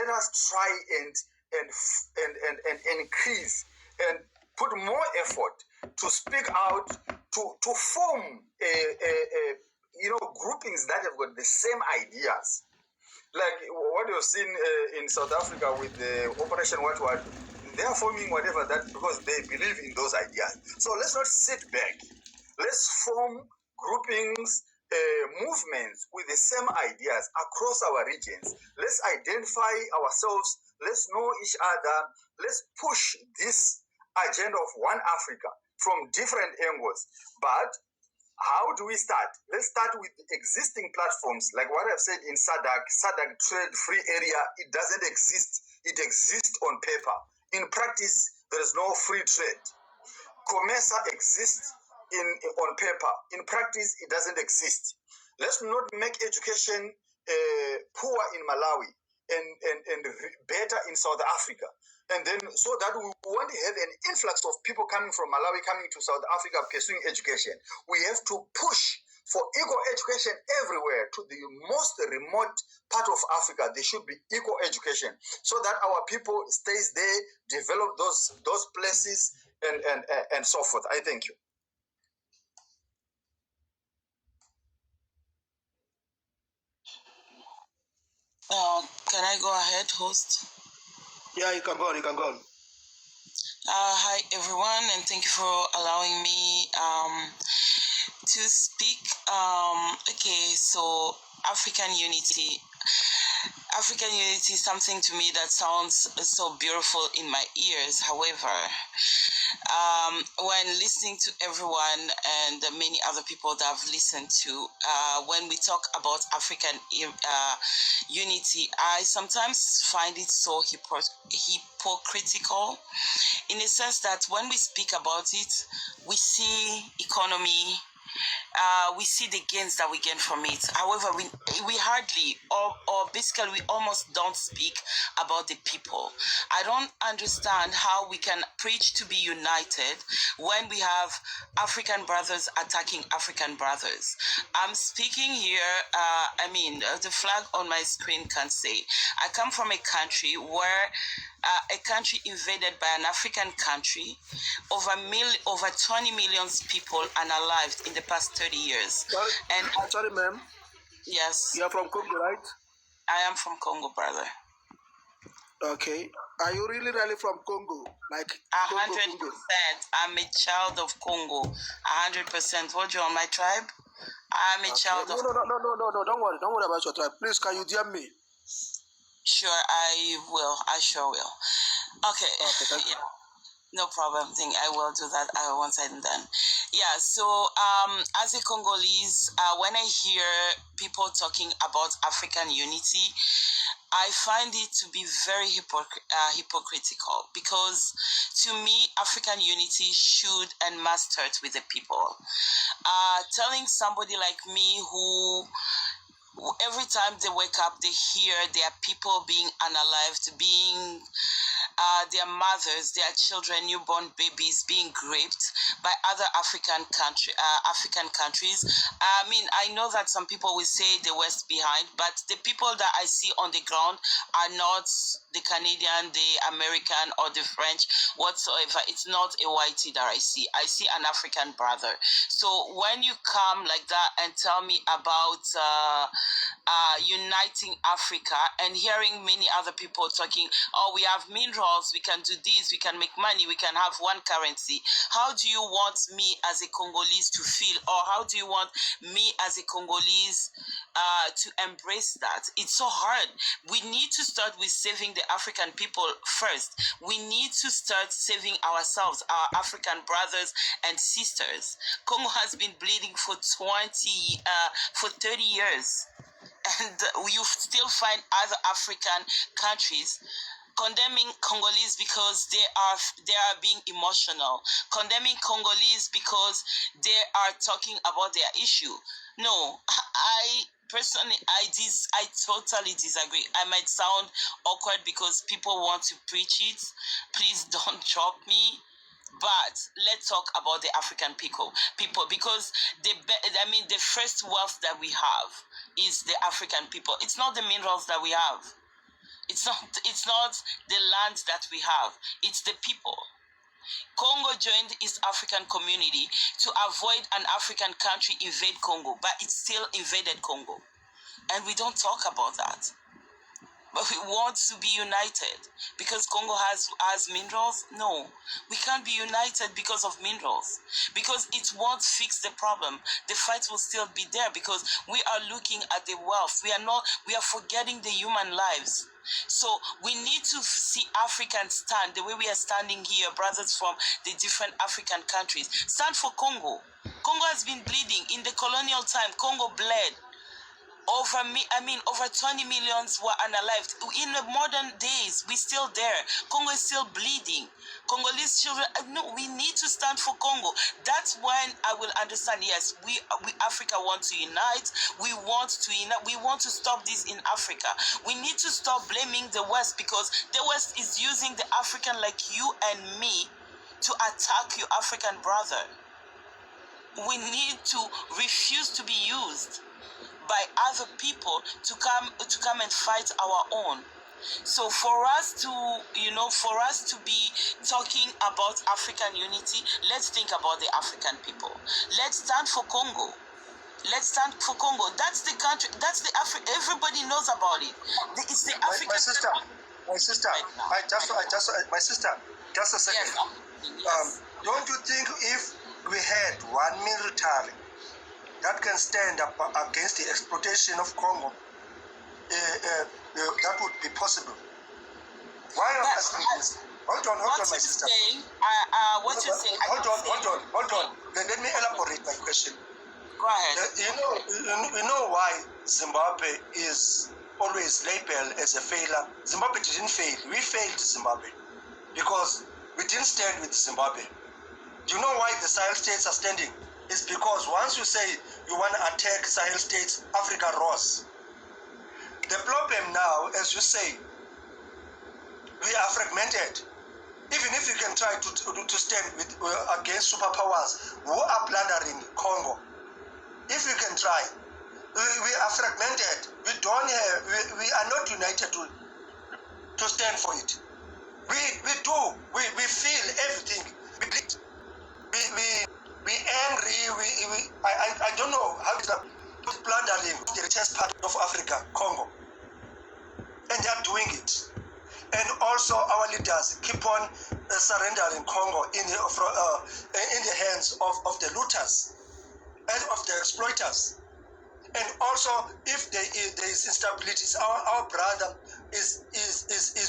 try and increase and put more effort to speak out, to form groupings that have got the same ideas. Like what you've seen in South Africa with the Operation What, they are forming whatever that because they believe in those ideas. So let's not sit back. Let's form groupings, movements with the same ideas across our regions. Let's identify ourselves. Let's know each other. Let's push this agenda of one Africa from different angles. But how do we start? Let's start with the existing platforms, like what I've said in SADC trade free area. It doesn't exist. It exists on paper. In practice, there is no free trade. COMESA exists on paper. In practice, it doesn't exist. Let's not make education poor in Malawi and better in South Africa. And then so that we won't have an influx of people coming from Malawi coming to South Africa pursuing education. We have to push for equal education everywhere. To the most remote part of Africa, there should be equal education so that our people stays there, develop those places and so forth. I thank you. Can I go ahead, host? Yeah, you can go on. Hi, everyone, and thank you for allowing me to speak. Okay, so African unity. African unity is something to me that sounds so beautiful in my ears. However, when listening to everyone and the many other people that I've listened to, when we talk about African unity, I sometimes find it so hypocritical, in the sense that when we speak about it, we see economy, we see the gains that we gain from it. However, we hardly, or basically we almost don't speak about the people. I don't understand how we can preach to be united when we have African brothers attacking African brothers. I'm speaking here, the flag on my screen can say, I come from a country where a country invaded by an African country, over 20 million people unalived in the past 30 years. Sorry, ma'am. Yes. You're from Congo, right? I am from Congo, brother. Okay. Are you really from Congo? Like 100%. I'm a child of Congo. 100%. What you on my tribe? I'm a child of. No. Don't worry about your tribe. Please, can you DM me? Sure, I will. I sure will. Okay. Yeah. No problem. I will do that once I'm done. Yeah. So, as a Congolese, when I hear people talking about African unity, I find it to be very hypocritical, because to me, African unity should and must start with the people. Telling somebody like me who every time they wake up, they hear their people being unalived, being their mothers, their children, newborn babies being raped by other African countries. I know that some people will say the West behind, but the people that I see on the ground are not the Canadian, the American, or the French whatsoever. It's not a whitey that I see. I see an African brother. So when you come like that and tell me about uniting Africa, and hearing many other people talking, oh, we have minerals, we can do this, we can make money, we can have one currency. How do you want me as a Congolese to feel, or how do you want me as a Congolese to embrace that? It's so hard. We need to start with saving the African people first. We need to start saving ourselves, our African brothers and sisters. Congo has been bleeding for 30 years. And you still find other African countries condemning Congolese because they are being emotional, condemning Congolese because they are talking about their issue. No, I personally, I totally disagree. I might sound awkward because people want to preach it. Please don't drop me. But let's talk about the African people, because the first wealth that we have is the African people. It's not the minerals that we have. It's not the land that we have. It's the people. Congo joined East African community to avoid an African country invade Congo, but it still invaded Congo. And we don't talk about that. But we want to be united because Congo has minerals? No, we can't be united because of minerals, because it won't fix the problem. The fight will still be there because we are looking at the wealth. We are forgetting the human lives. So we need to see Africans stand the way we are standing here, brothers from the different African countries. Stand for Congo. Congo has been bleeding. In the colonial time, Congo bled. Over 20 millions were unalived. In the modern days, we're still there. Congo is still bleeding. Congolese children, no, we need to stand for Congo. That's when I will understand, yes, we Africa want to unite. We want to stop this in Africa. We need to stop blaming the West, because the West is using the African like you and me to attack your African brother. We need to refuse to be used by other people to come and fight our own. So for us to be talking about African unity, let's think about the African people. Let's stand for Congo. Let's stand for Congo. That's the country. That's the Africa. Everybody knows about it. It's the African. My sister. My sister. Just a second. Yes. Don't you think if we had one military that can stand up against the exploitation of Congo, that would be possible. Why am I asking this? Hold on, my sister. What you're saying? Hold on. Let me elaborate my question. Go ahead. You know why Zimbabwe is always labeled as a failure? Zimbabwe didn't fail. We failed Zimbabwe because we didn't stand with Zimbabwe. Do you know why the Sahel states are standing? It's because once you say you want to attack Sahel states, Africa rose. The problem now, as you say, we are fragmented. Even if you can try to stand with against superpowers who are plundering Congo, if you can try, we are fragmented. We don't have. We are not united to stand for it. We do. We feel everything. We bleed. We angry. I don't know how to put plundering the richest part of Africa, Congo, and they are doing it. And also our leaders keep on surrendering Congo in the hands of the looters and of the exploiters. And also, if there is instability, our brother is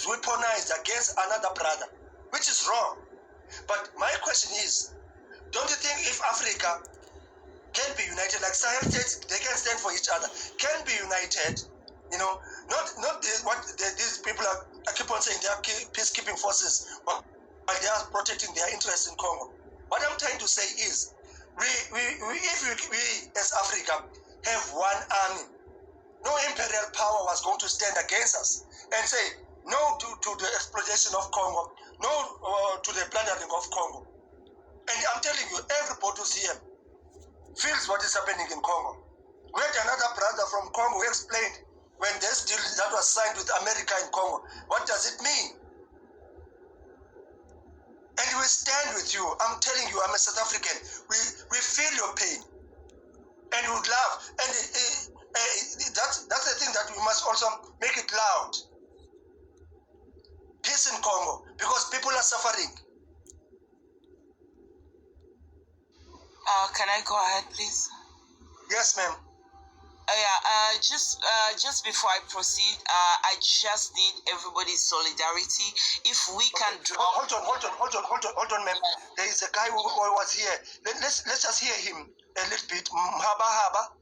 weaponized against another brother, which is wrong. But my question is, don't you think if Africa can be united, like Sahel states, they can stand for each other, can be united, you know, not these people I keep on saying they are peacekeeping forces, but they are protecting their interests in Congo. What I'm trying to say is, if we as Africa have one army, no imperial power was going to stand against us and say no to the exploitation of Congo, no to the plundering of Congo. And I'm telling you, everybody who's here feels what is happening in Congo. We had another brother from Congo who explained when this deal that was signed with America in Congo, what does it mean? And we stand with you. I'm telling you, I'm a South African. We feel your pain. And we would love. And that's the thing that we must also make it loud. Peace in Congo, because people are suffering. Can I go ahead, please? Yes, ma'am. Just before I proceed, I just need everybody's solidarity. If we can draw... Hold on, ma'am. There is a guy who was here. Let's just hear him a little bit. Mahaba.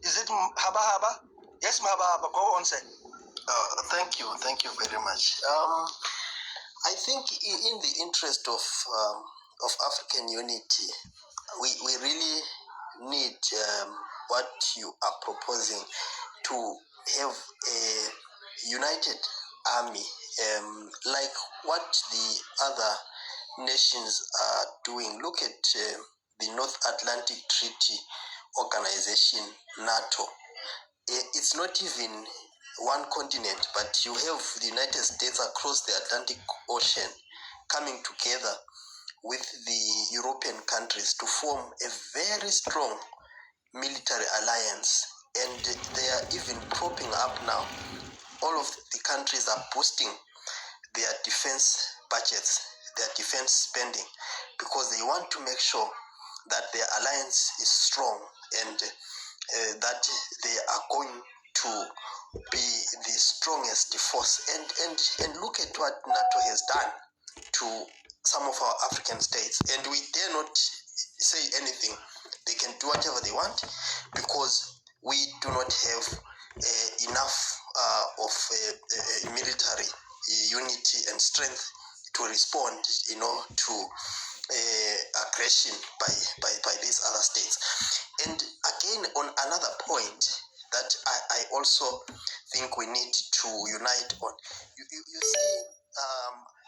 Is it Mahaba? Yes, Mahaba. Go on, sir. Thank you very much. I think in the interest of African unity, we really need what you are proposing to have a united army, like what the other nations are doing. Look at the North Atlantic Treaty Organization, NATO. It's not even one continent, but you have the United States across the Atlantic Ocean coming together with the European countries to form a very strong military alliance, and they are even propping up now. All of the countries are boosting their defense budgets, their defense spending, because they want to make sure that their alliance is strong and that they are going to be the strongest force. And look at what NATO has done to some of our African states, and we dare not say anything. They can do whatever they want because we do not have enough of military unity and strength to respond, to aggression by these other states. And again, on another point that I also think we need to unite on, you see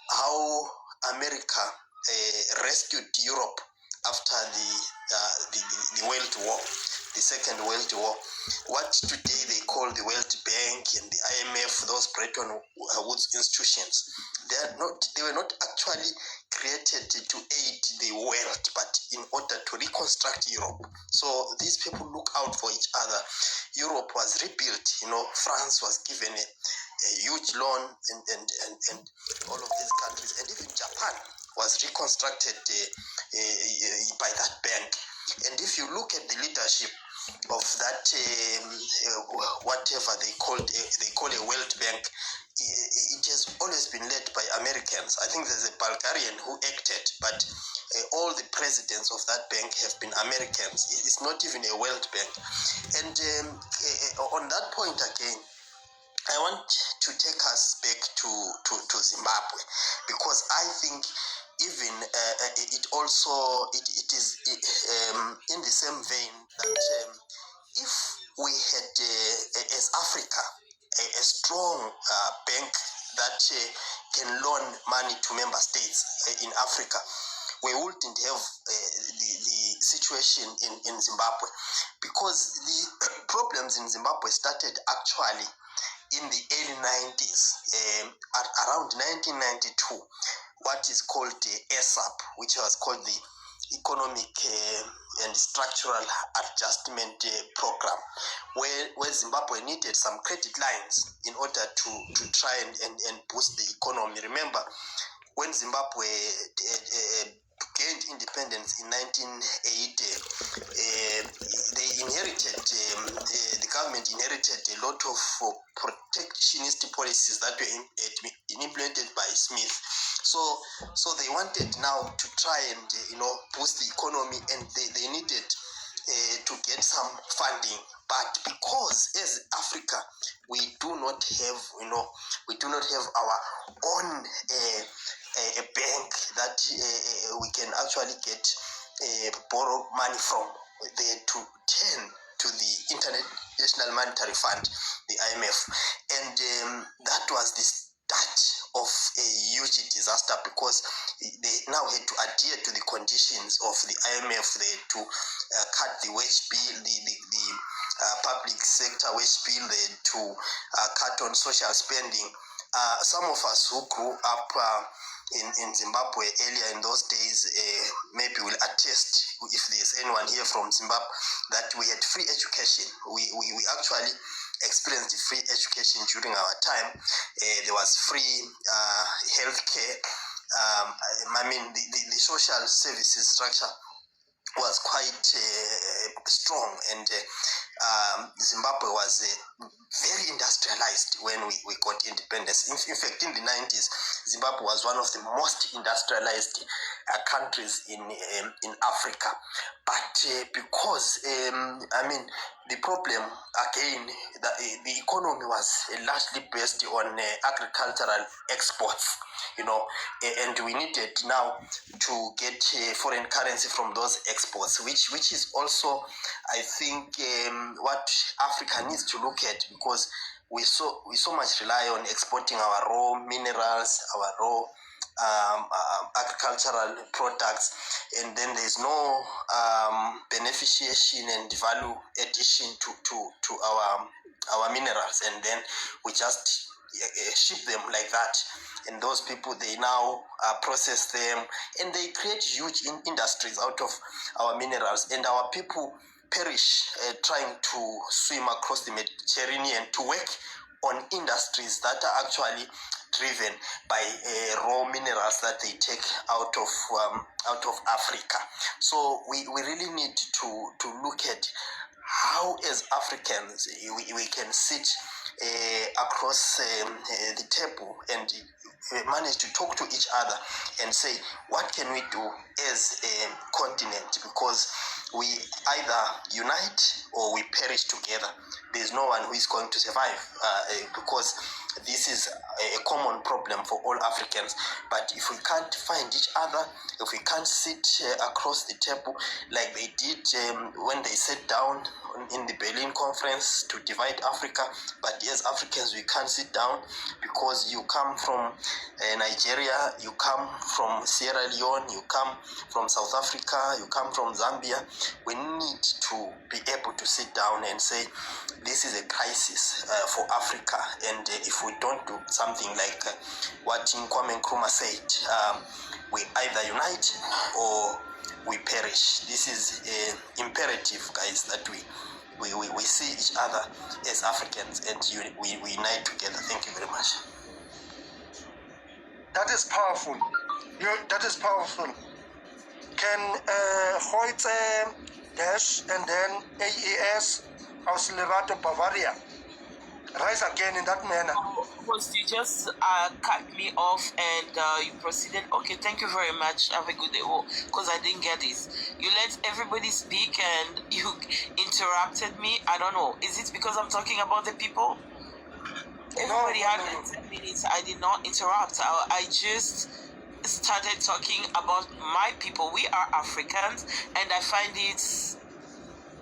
how America rescued Europe after the World War, the Second World War. What today they call the World Bank and the IMF, those Bretton Woods institutions, they were not actually created to aid the world, but in order to reconstruct Europe. So these people look out for each other. Europe was rebuilt. France was given a huge loan, and all of these countries, and even Japan was reconstructed by that bank. And if you look at the leadership of that, whatever they call a World Bank, it has always been led by Americans. I think there's a Bulgarian who acted, but all the presidents of that bank have been Americans. It's not even a World Bank. And on that point again, I want to take us back to Zimbabwe, because I think even it is in the same vein that if we had as Africa a strong bank that can loan money to member states in Africa, we wouldn't have the situation in Zimbabwe, because the problems in Zimbabwe started actually in the early 90s, around 1992, what is called the ESAP, which was called the Economic and Structural Adjustment Program, where Zimbabwe needed some credit lines in order to try and boost the economy. Remember, when Zimbabwe gained independence in 1980, they inherited, the government inherited a lot of protectionist policies that were implemented by Smith. So they wanted now to try and boost the economy, and they needed to get some funding. But because as Africa we do not have our own a bank that we can actually get borrow money from, they had to turn to the International Monetary Fund, the IMF, and that was the start of a huge disaster, because they now had to adhere to the conditions of the IMF. They had to cut the wage bill, the public sector wage bill. They had to cut on social spending. Some of us who grew up in Zimbabwe earlier in those days maybe will attest, if there's anyone here from Zimbabwe, that we had free education. We actually experienced free education during our time. There was free health care. The social services structure was quite strong, and Zimbabwe was very industrialized when we got independence. In fact, in the 90s, Zimbabwe was one of the most industrialized countries in Africa. But because, the problem, again, the economy was largely based on agricultural exports, and we needed now to get foreign currency from those exports, which is also, I think, what Africa needs to look at, because we so much rely on exporting our raw minerals, our raw agricultural products, and then there's no beneficiation and value addition to our minerals, and then we just ship them like that, and those people, they now process them, and they create huge industries out of our minerals, and our people perish trying to swim across the Mediterranean to work on industries that are actually driven by raw minerals that they take out of Africa. So we really need to look at how, as Africans, we can sit across the table and manage to talk to each other and say, what can we do as a continent? Because we either unite or we perish together. There's no one who is going to survive, because this is a common problem for all Africans. But if we can't find each other, if we can't sit across the table like they did when they sat down in the Berlin Conference to divide Africa, but as Africans we can't sit down because you come from Nigeria, you come from Sierra Leone, you come from South Africa, you come from Zambia. We need to be able to sit down and say, this is a crisis for Africa, and if we don't do something like what Kwame Nkrumah said, we either unite or we perish. This is imperative, guys, that we see each other as Africans and we unite together. Thank you very much. That is powerful. That is powerful. Can Hoyt Dash, and then AES, Aus Lerato, Bavaria. Rise again in that manner. Was you just cut me off and you proceeded? Okay, thank you very much. Have a good day. Because I didn't get this. You let everybody speak and you interrupted me. I don't know. Is it because I'm talking about the people? Everybody had 10 minutes. I did not interrupt. I just started talking about my people. We are Africans, and I find it,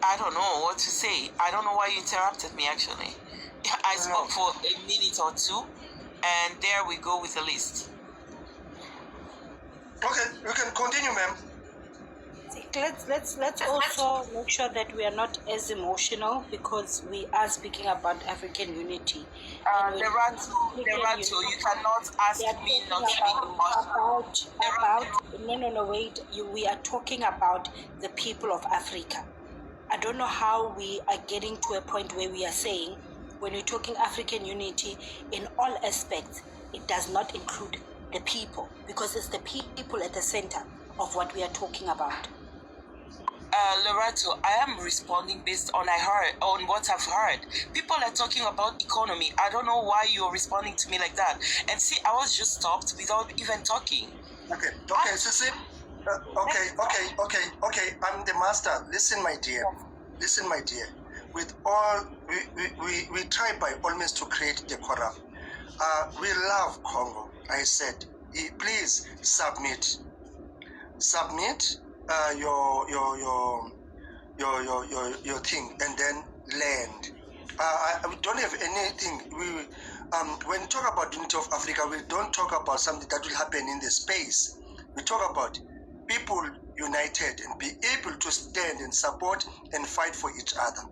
I don't know what to say. I don't know why you interrupted me, actually. I spoke for a minute or two, and there we go with the list. Okay, you can continue, ma'am. Let's also make sure that we are not as emotional, because we are speaking about African unity. Lerato, you cannot ask me not to be emotional. Wait. We are talking about the people of Africa. I don't know how we are getting to a point where we are saying, when we're talking African unity in all aspects, it does not include the people, because it's the people at the center of what we are talking about. Lerato, I am responding based on what I've heard. People are talking about economy. I don't know why you're responding to me like that. And see, I was just stopped without even talking. Okay, Sissy. Okay. I'm the master. Listen, my dear. With all, we try by all means to create decorum. We love Congo. I said, please submit your thing, and then land. We don't have anything. When we talk about unity of Africa, we don't talk about something that will happen in the space. We talk about people united and be able to stand and support and fight for each other.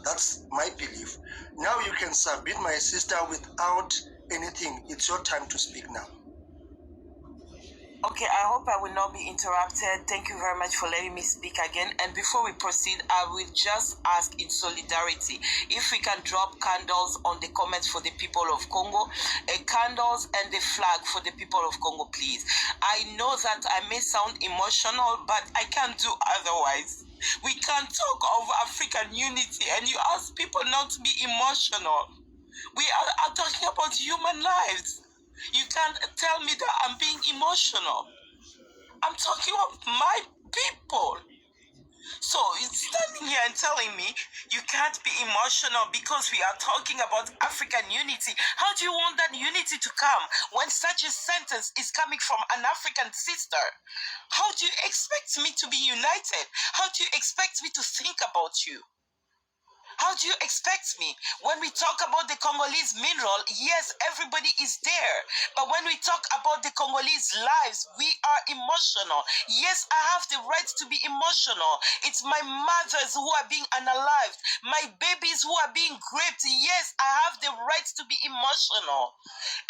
That's my belief. Now you can submit, my sister, without anything. It's your time to speak now. Okay, I hope I will not be interrupted. Thank you very much for letting me speak again. And before we proceed, I will just ask in solidarity if we can drop candles on the comments for the people of Congo, candles and the flag for the people of Congo, please. I know that I may sound emotional, but I can't do otherwise. We can't talk of African unity and you ask people not to be emotional. We are talking about human lives. You can't tell me that I'm being emotional. I'm talking about my people. So it's standing here and telling me you can't be emotional because we are talking about African unity. How do you want that unity to come when such a sentence is coming from an African sister? How do you expect me to be united? How do you expect me to think about you? How do you expect me? When we talk about the Congolese mineral, yes, everybody is there. But when we talk about the Congolese lives, we are emotional. Yes, I have the right to be emotional. It's my mothers who are being unalived, my babies who are being raped. Yes, I have the right to be emotional.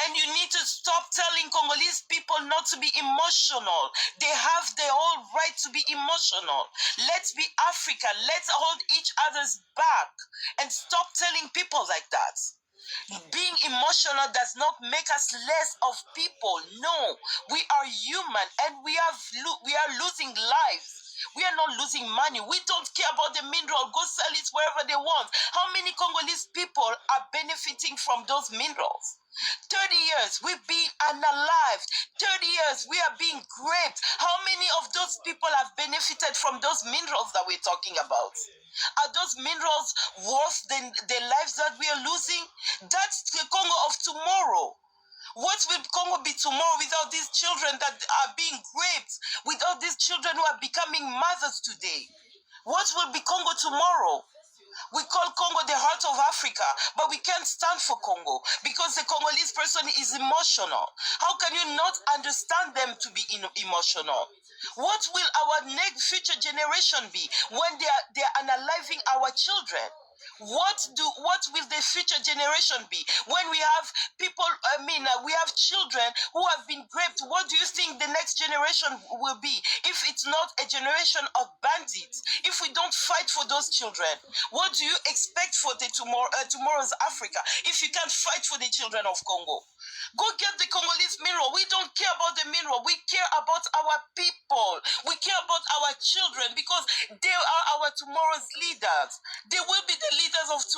And you need to stop telling Congolese people not to be emotional. They have their whole right to be emotional. Let's be African. Let's hold each other's back. And stop telling people like that. Being emotional does not make us less of people. No, we are human and we are losing lives. We are not losing money. We don't care about the mineral. Go sell it wherever they want. How many Congolese people are benefiting from those minerals? 30 years we've been unalived. 30 years we are being raped. How many of those people have benefited from those minerals that we're talking about? Are those minerals worse than the lives that we are losing? That's the Congo of tomorrow. What will Congo be tomorrow without these children that are being raped? Without these children who are becoming mothers today? What will be Congo tomorrow? We call Congo the heart of Africa, but we can't stand for Congo because the Congolese person is emotional. How can you not understand them to be emotional? What will our next future generation be when they are unaliving our children? What will the future generation be when we have people, we have children who have been raped? What do you think the next generation will be if it's not a generation of bandits? If we don't fight for those children, what do you expect for the tomorrow's Africa if you can't fight for the children of Congo? Go get the Congolese mineral. We don't care about the mineral. We care about our people. We care about our children because they are our tomorrow.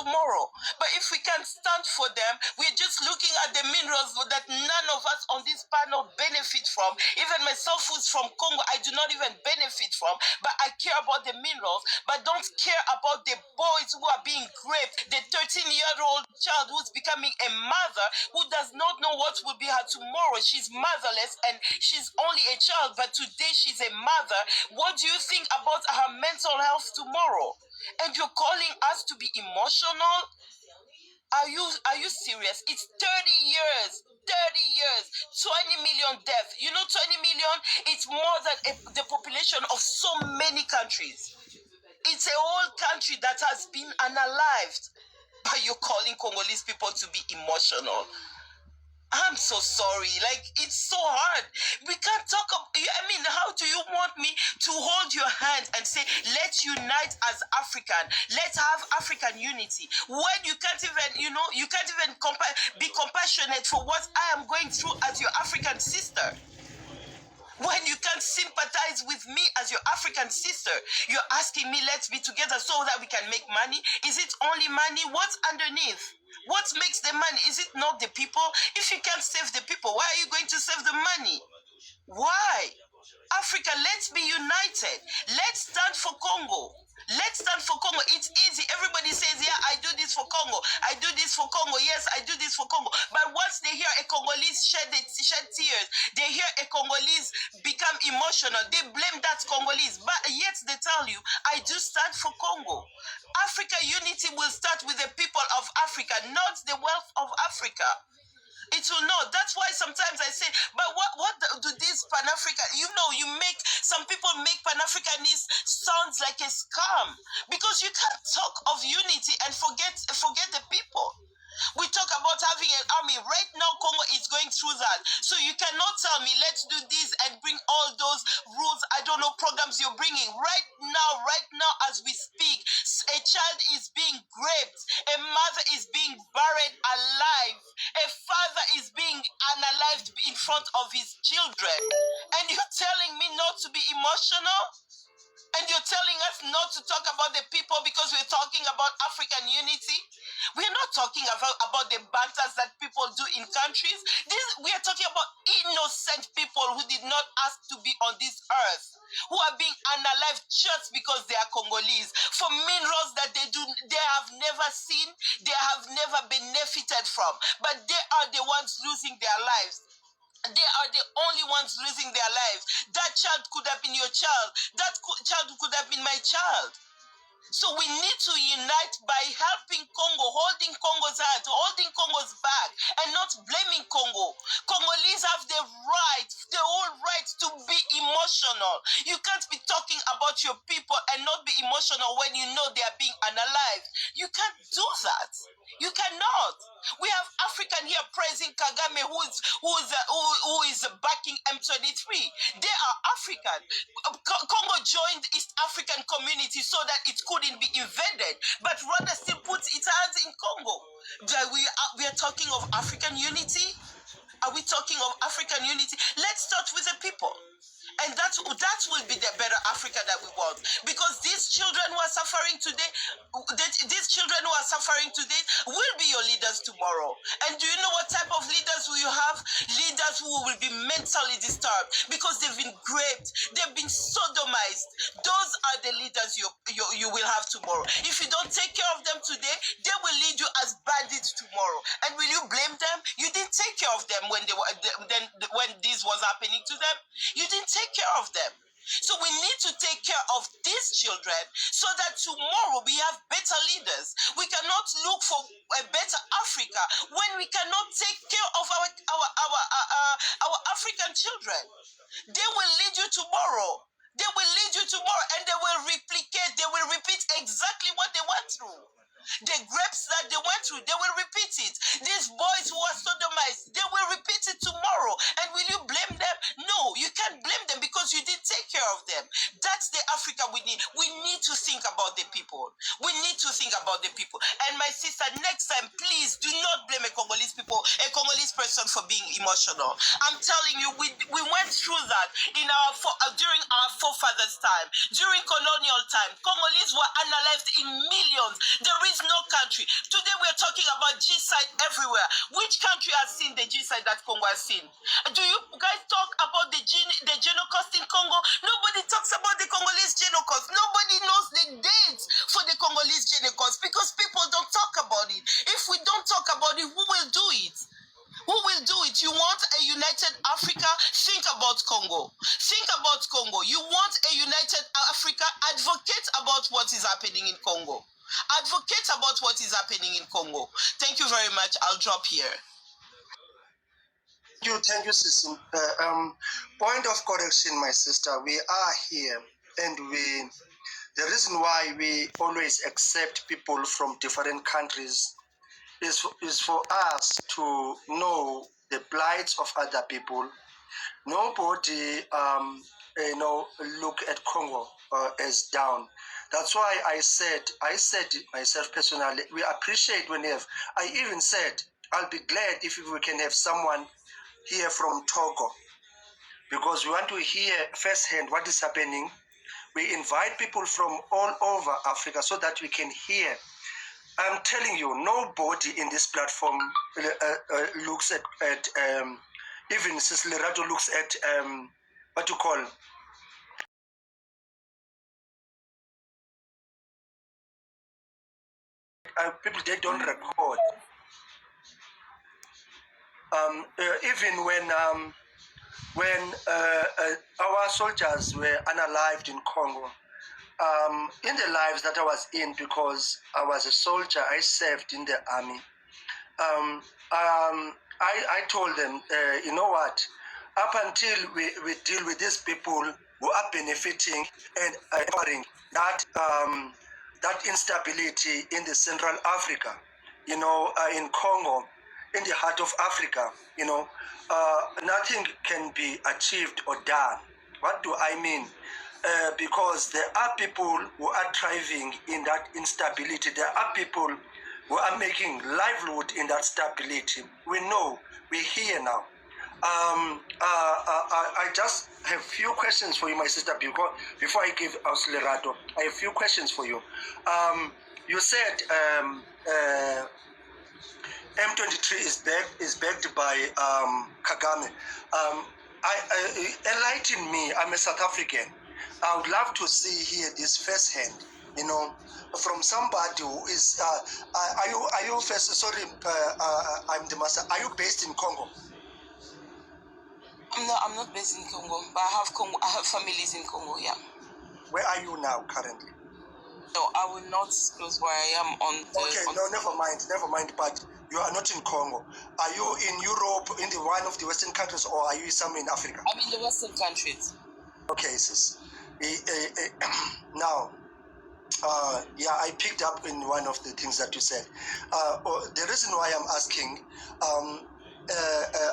tomorrow. But if we can't stand for them, we're just looking at the minerals that none of us on this panel benefit from. Even myself, who's from Congo, I do not even benefit from, but I care about the minerals, but don't care about the boys who are being raped, the 13-year-old child who's becoming a mother who does not know what will be her tomorrow. She's motherless and she's only a child, but today she's a mother. What do you think about her mental health tomorrow? And you're calling us to be emotional? Are you serious? It's 30 years. 30 years, 20 million deaths. You know, 20 million, it's more than the population of so many countries. It's a whole country that has been unalived. But you're calling Congolese people to be emotional. I'm so sorry. Like, it's so hard. We can't talk how do you want me to hold your hand and say, let's unite as African. Let's have African unity. When you can't even, be compassionate for what I am going through as your African sister. When you can't sympathize with me as your African sister, you're asking me, let's be together so that we can make money. Is it only money? What's underneath? What makes the money? Is it not the people? If you can't save the people, why are you going to save the money? Why? Africa, let's be united. Let's stand for Congo. Let's stand for Congo. It's easy. Everybody says, yeah, I do this for Congo. I do this for Congo. Yes, I do this for Congo. But once they hear a Congolese shed tears, they hear a Congolese become emotional, they blame that Congolese. But yet they tell you, I do stand for Congo. Africa unity will start with the people of Africa, not the wealth of Africa. It will not. That's why sometimes I say, but what do these Pan-African, some people make Pan-Africanism sounds like a scam, because you can't talk of unity and forget the people. We talk about having an army. Right now, Congo is going through that. So you cannot tell me, let's do this and bring all those rules, programs you're bringing. Right now, as we speak, a child is being raped. A mother is being buried alive. A father is being unalived in front of his children. And you're telling me not to be emotional? And you're telling us not to talk about the people because we're talking about African unity? We're not talking about the banters that people do in countries. We are talking about innocent people who did not ask to be on this earth, who are being unalived just because they are Congolese, for minerals that they have never seen, they have never benefited from, but they are the ones losing their lives. They are the only ones losing their lives. That child could have been your child. That child could have been my child. So we need to unite by helping Congo, holding Congo's hand, holding Congo's back, and not blaming Congo. Congolese have the whole right to be emotional. You can't be talking about your people and not be emotional when you know they are being unalived. You can't do that. You cannot. We have African here praising Kagame, who is backing M23. They are African. Congo joined East African community so that it couldn't be invaded, but rather still puts its hands in Congo. We are talking of African unity. Are we talking of African unity? Let's start with the people. And that will be the better Africa that we want. Because these children who are suffering today will be your leaders tomorrow. And do you know what type of leaders will you have? Leaders who will be mentally disturbed because they've been raped, they've been sodomized. Those are the leaders you will have tomorrow. If you don't take care of them today, they will lead you as bandits tomorrow. And will you blame them? You didn't take care of them when this was happening to them. You didn't take care of them. So we need to take care of these children so that tomorrow we have better leaders. We cannot look for a better Africa when we cannot take care of our African children. They will lead you tomorrow. They will lead you tomorrow and they will repeat exactly what they went through. The grapes that they went through, they will repeat it. These boys who are sodomized, they will repeat it tomorrow. And will you blame them? No, you can't blame them because you didn't take care of them. That's the Africa we need. We need to think about the people. We need to think about the people. And my sister, next time, please do not blame a Congolese person for being emotional. personal. I'm telling you, we went through that in during our forefathers' time, during colonial time. Congolese were unalived in millions. There is no country. Today we're talking about genocide everywhere. Which country has seen the genocide that Congo has seen? Do you guys talk about the Genocost in Congo? Nobody talks about the Congolese Genocost. Nobody knows the dates for the Congolese Genocost because people don't talk about it. If we don't talk about it, who will do it? Who will do it? You want a united Africa? Think about Congo. Think about Congo. You want a united Africa? Advocate about what is happening in Congo. Advocate about what is happening in Congo. Thank you very much. I'll drop here. Thank you, Sister. Point of correction, my sister. We are here, and the reason why we always accept people from different countries is for us to know the plights of other people. Nobody, look at Congo as down. That's why I said myself personally, we appreciate when I even said, I'll be glad if we can have someone here from Togo, because we want to hear firsthand what is happening. We invite people from all over Africa so that we can hear. I'm telling you, nobody in this platform looks at even Sis Lerato looks at what you call people. They don't record. Even when our soldiers were unalived in Congo, in the lives that I was in, because I was a soldier, I served in the army. I told them, you know what? Up until we deal with these people who are benefiting and offering that instability in the Central Africa, in Congo, in the heart of Africa, nothing can be achieved or done. What do I mean? Because there are people who are thriving in that instability. There are people who are making livelihood in that stability. We know, we're here now. I just have few questions for you, my sister, before I give us Lerato. I have few questions for you. You said M23 is backed by Kagame. Enlighten me. I'm a South African. I would love to see here this firsthand, from somebody who is. Are you first? Sorry, I'm the master. Are you based in Congo? I'm not based in Congo, but I have families in Congo. Yeah. Where are you now currently? No, I will not disclose where I am on the... Okay, no, never mind, but you are not in Congo. Are you in Europe, in one of the Western countries, or are you somewhere in Africa? I'm in the Western countries. Okay, sis. Now, I picked up in one of the things that you said. The reason why I'm asking,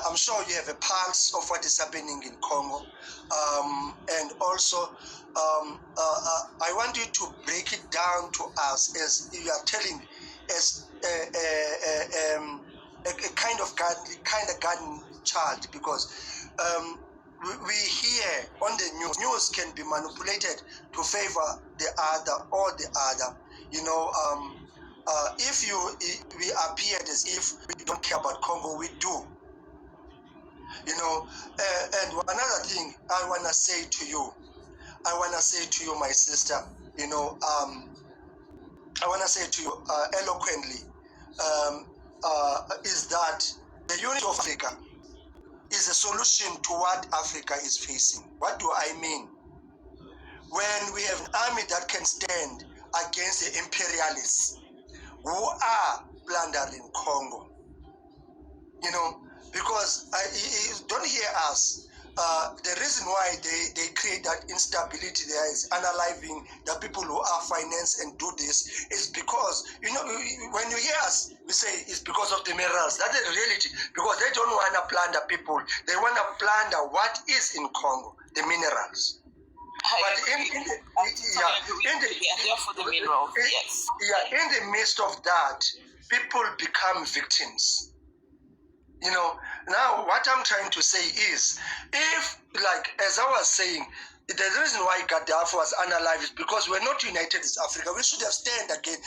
I'm sure you have a pulse of what is happening in Congo, and also I want you to break it down to us as you are telling, as a kind of garden child, because we hear on the news. News can be manipulated to favor the other or the other. If we appeared as if we don't care about Congo, we do. And another thing I want to say to you, my sister, I want to say to you eloquently, is that the unity of Africa is a solution to what Africa is facing. What do I mean? When we have an army that can stand against the imperialists who are plundering Congo, because don't hear us. The reason why they create that instability there is unaliving the people who are finance and do this is because, when you hear us, we say it's because of the minerals. That is reality, because they don't want to plunder people. They want to plunder what is in Congo, the minerals. In the midst of that, people become victims. You know, now what I'm trying to say is, if, like, as I was saying, the reason why Gaddafi was unalive is because we're not united as Africa. We should have stand again.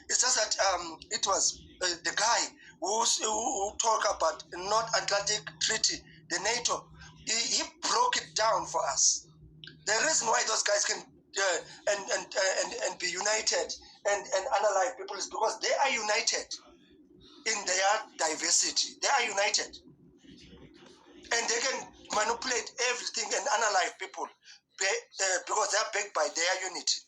It's just that it was the guy who talked about North Atlantic Treaty, the NATO. He broke it down for us. The reason why those guys can and be united and unalive people is because they are united in their diversity. They are united. And they can manipulate everything and unalive people because they are backed by their unity.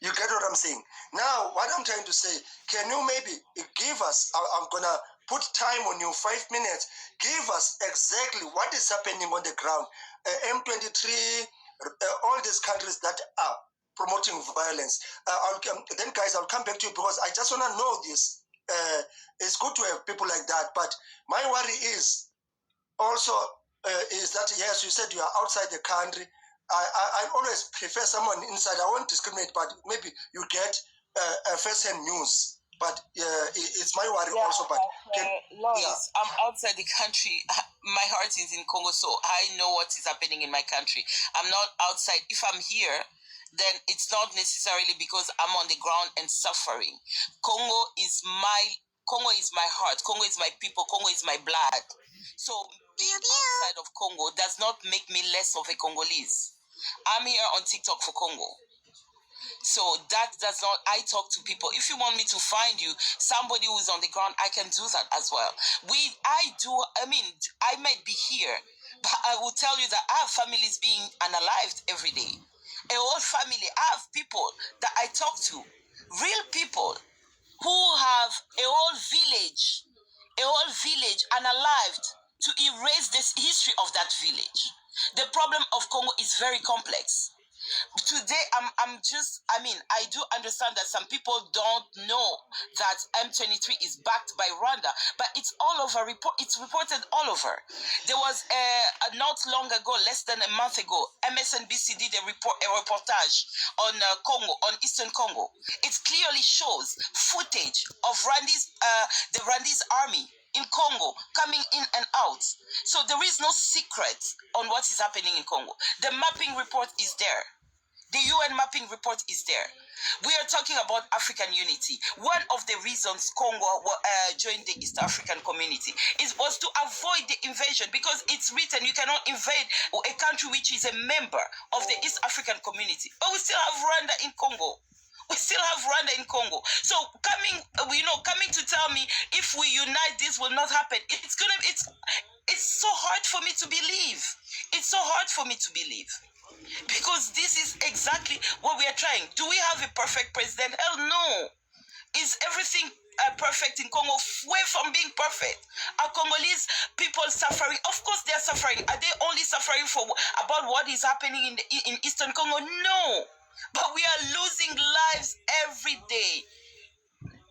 You get what I'm saying? Now, what I'm trying to say, can you maybe give us, I'm going to put time on you, 5 minutes, give us exactly what is happening on the ground. M23, all these countries that are promoting violence. Then, guys, I'll come back to you because I just want to know this. It's good to have people like that, but my worry is also is that, yes, you said you are outside the country. I always prefer someone inside. I won't discriminate, but maybe you get first-hand news. But it's my worry also. But Lois, I'm outside the country. My heart is in Congo, so I know what is happening in my country. I'm not outside. If I'm here, then it's not necessarily because I'm on the ground and suffering. Congo is my heart. Congo is my people. Congo is my blood. So being outside of Congo does not make me less of a Congolese. I'm here on TikTok for Congo. So that does not, I talk to people. If you want me to find you, somebody who is on the ground, I can do that as well. I might be here, but I will tell you that I have families being unalived every day. A whole family. I have people that I talk to, real people who have a whole village unalived to erase this history of that village. The problem of Congo is very complex. Today, I do understand that some people don't know that M23 is backed by Rwanda, but it's all over. It's reported all over. There was not long ago, less than a month ago, MSNBC did a reportage on Congo, on Eastern Congo. It clearly shows footage of the Rwandese army in Congo coming in and out. So there is no secret on what is happening in Congo. The mapping report is there. The UN mapping report is there. We are talking about African unity. One of the reasons Congo joined the East African community was to avoid the invasion, because it's written you cannot invade a country which is a member of the East African community. But we still have Rwanda in Congo. We still have Rwanda in Congo. So coming to tell me if we unite, this will not happen. It's so hard for me to believe. It's so hard for me to believe. Because this is exactly what we are trying. Do we have a perfect president? Hell no. Is everything perfect in Congo? Way from being perfect. Are Congolese people suffering? Of course they are suffering. Are they only suffering about what is happening in Eastern Congo? No. But we are losing lives every day.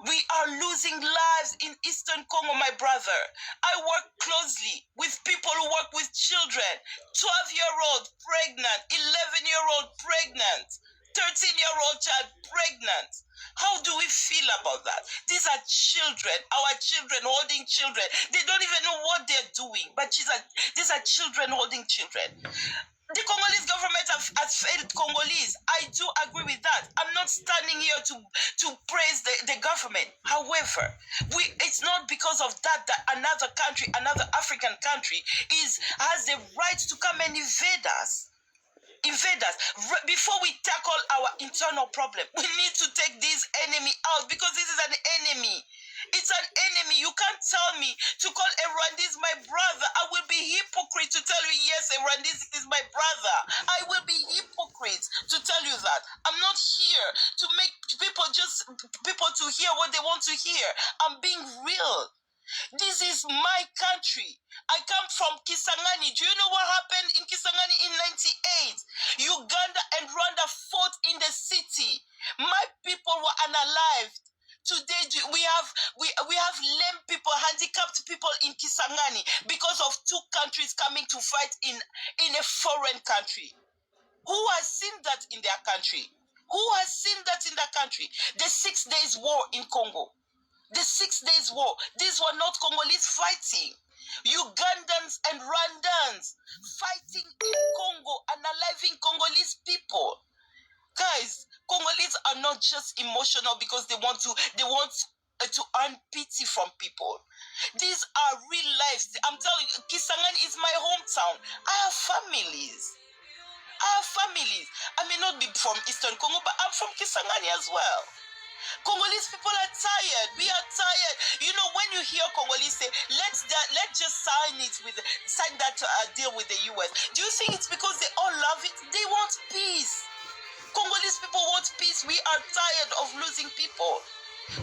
We are losing lives in Eastern Congo, my brother. I work closely with people who work with children. 12-year-old pregnant, 11-year-old pregnant, 13-year-old child pregnant. How do we feel about that? These are children, our children holding children. They don't even know what they're doing, but these are children holding children. The Congolese government has failed Congolese. I do agree with that. I'm not standing here to praise the government. However, it's not because of that another country, another African country, has the right to come and invade us. Before we tackle our internal problem, we need to take this enemy out, because this is an enemy. It's an enemy. You can't tell me to call a Rwandese my brother. I will be hypocrite to tell you, yes, a Rwandese is my brother. I will be hypocrite to tell you that. I'm not here to make people to hear what they want to hear. I'm being real. This is my country. I come from Kisangani. Do you know what happened in Kisangani in 98? Uganda and Rwanda fought in the city. My people were unalived. Today we have lame people, handicapped people in Kisangani because of two countries coming to fight in a foreign country. Who has seen that in their country? Who has seen that in their country? The 6 days war in Congo. The 6 Days War. These were not Congolese fighting. Ugandans and Rwandans fighting in Congo and unaliving Congolese people. Guys, Congolese are not just emotional because they want to earn pity from people. These are real lives. I'm telling you, Kisangani is my hometown. I have families. I may not be from Eastern Congo, but I'm from Kisangani as well. Congolese people are tired. We are tired. You know, when you hear Congolese say, let's just sign that deal with the US. Do you think it's because they all love it? They want peace. Congolese people want peace. We are tired of losing people.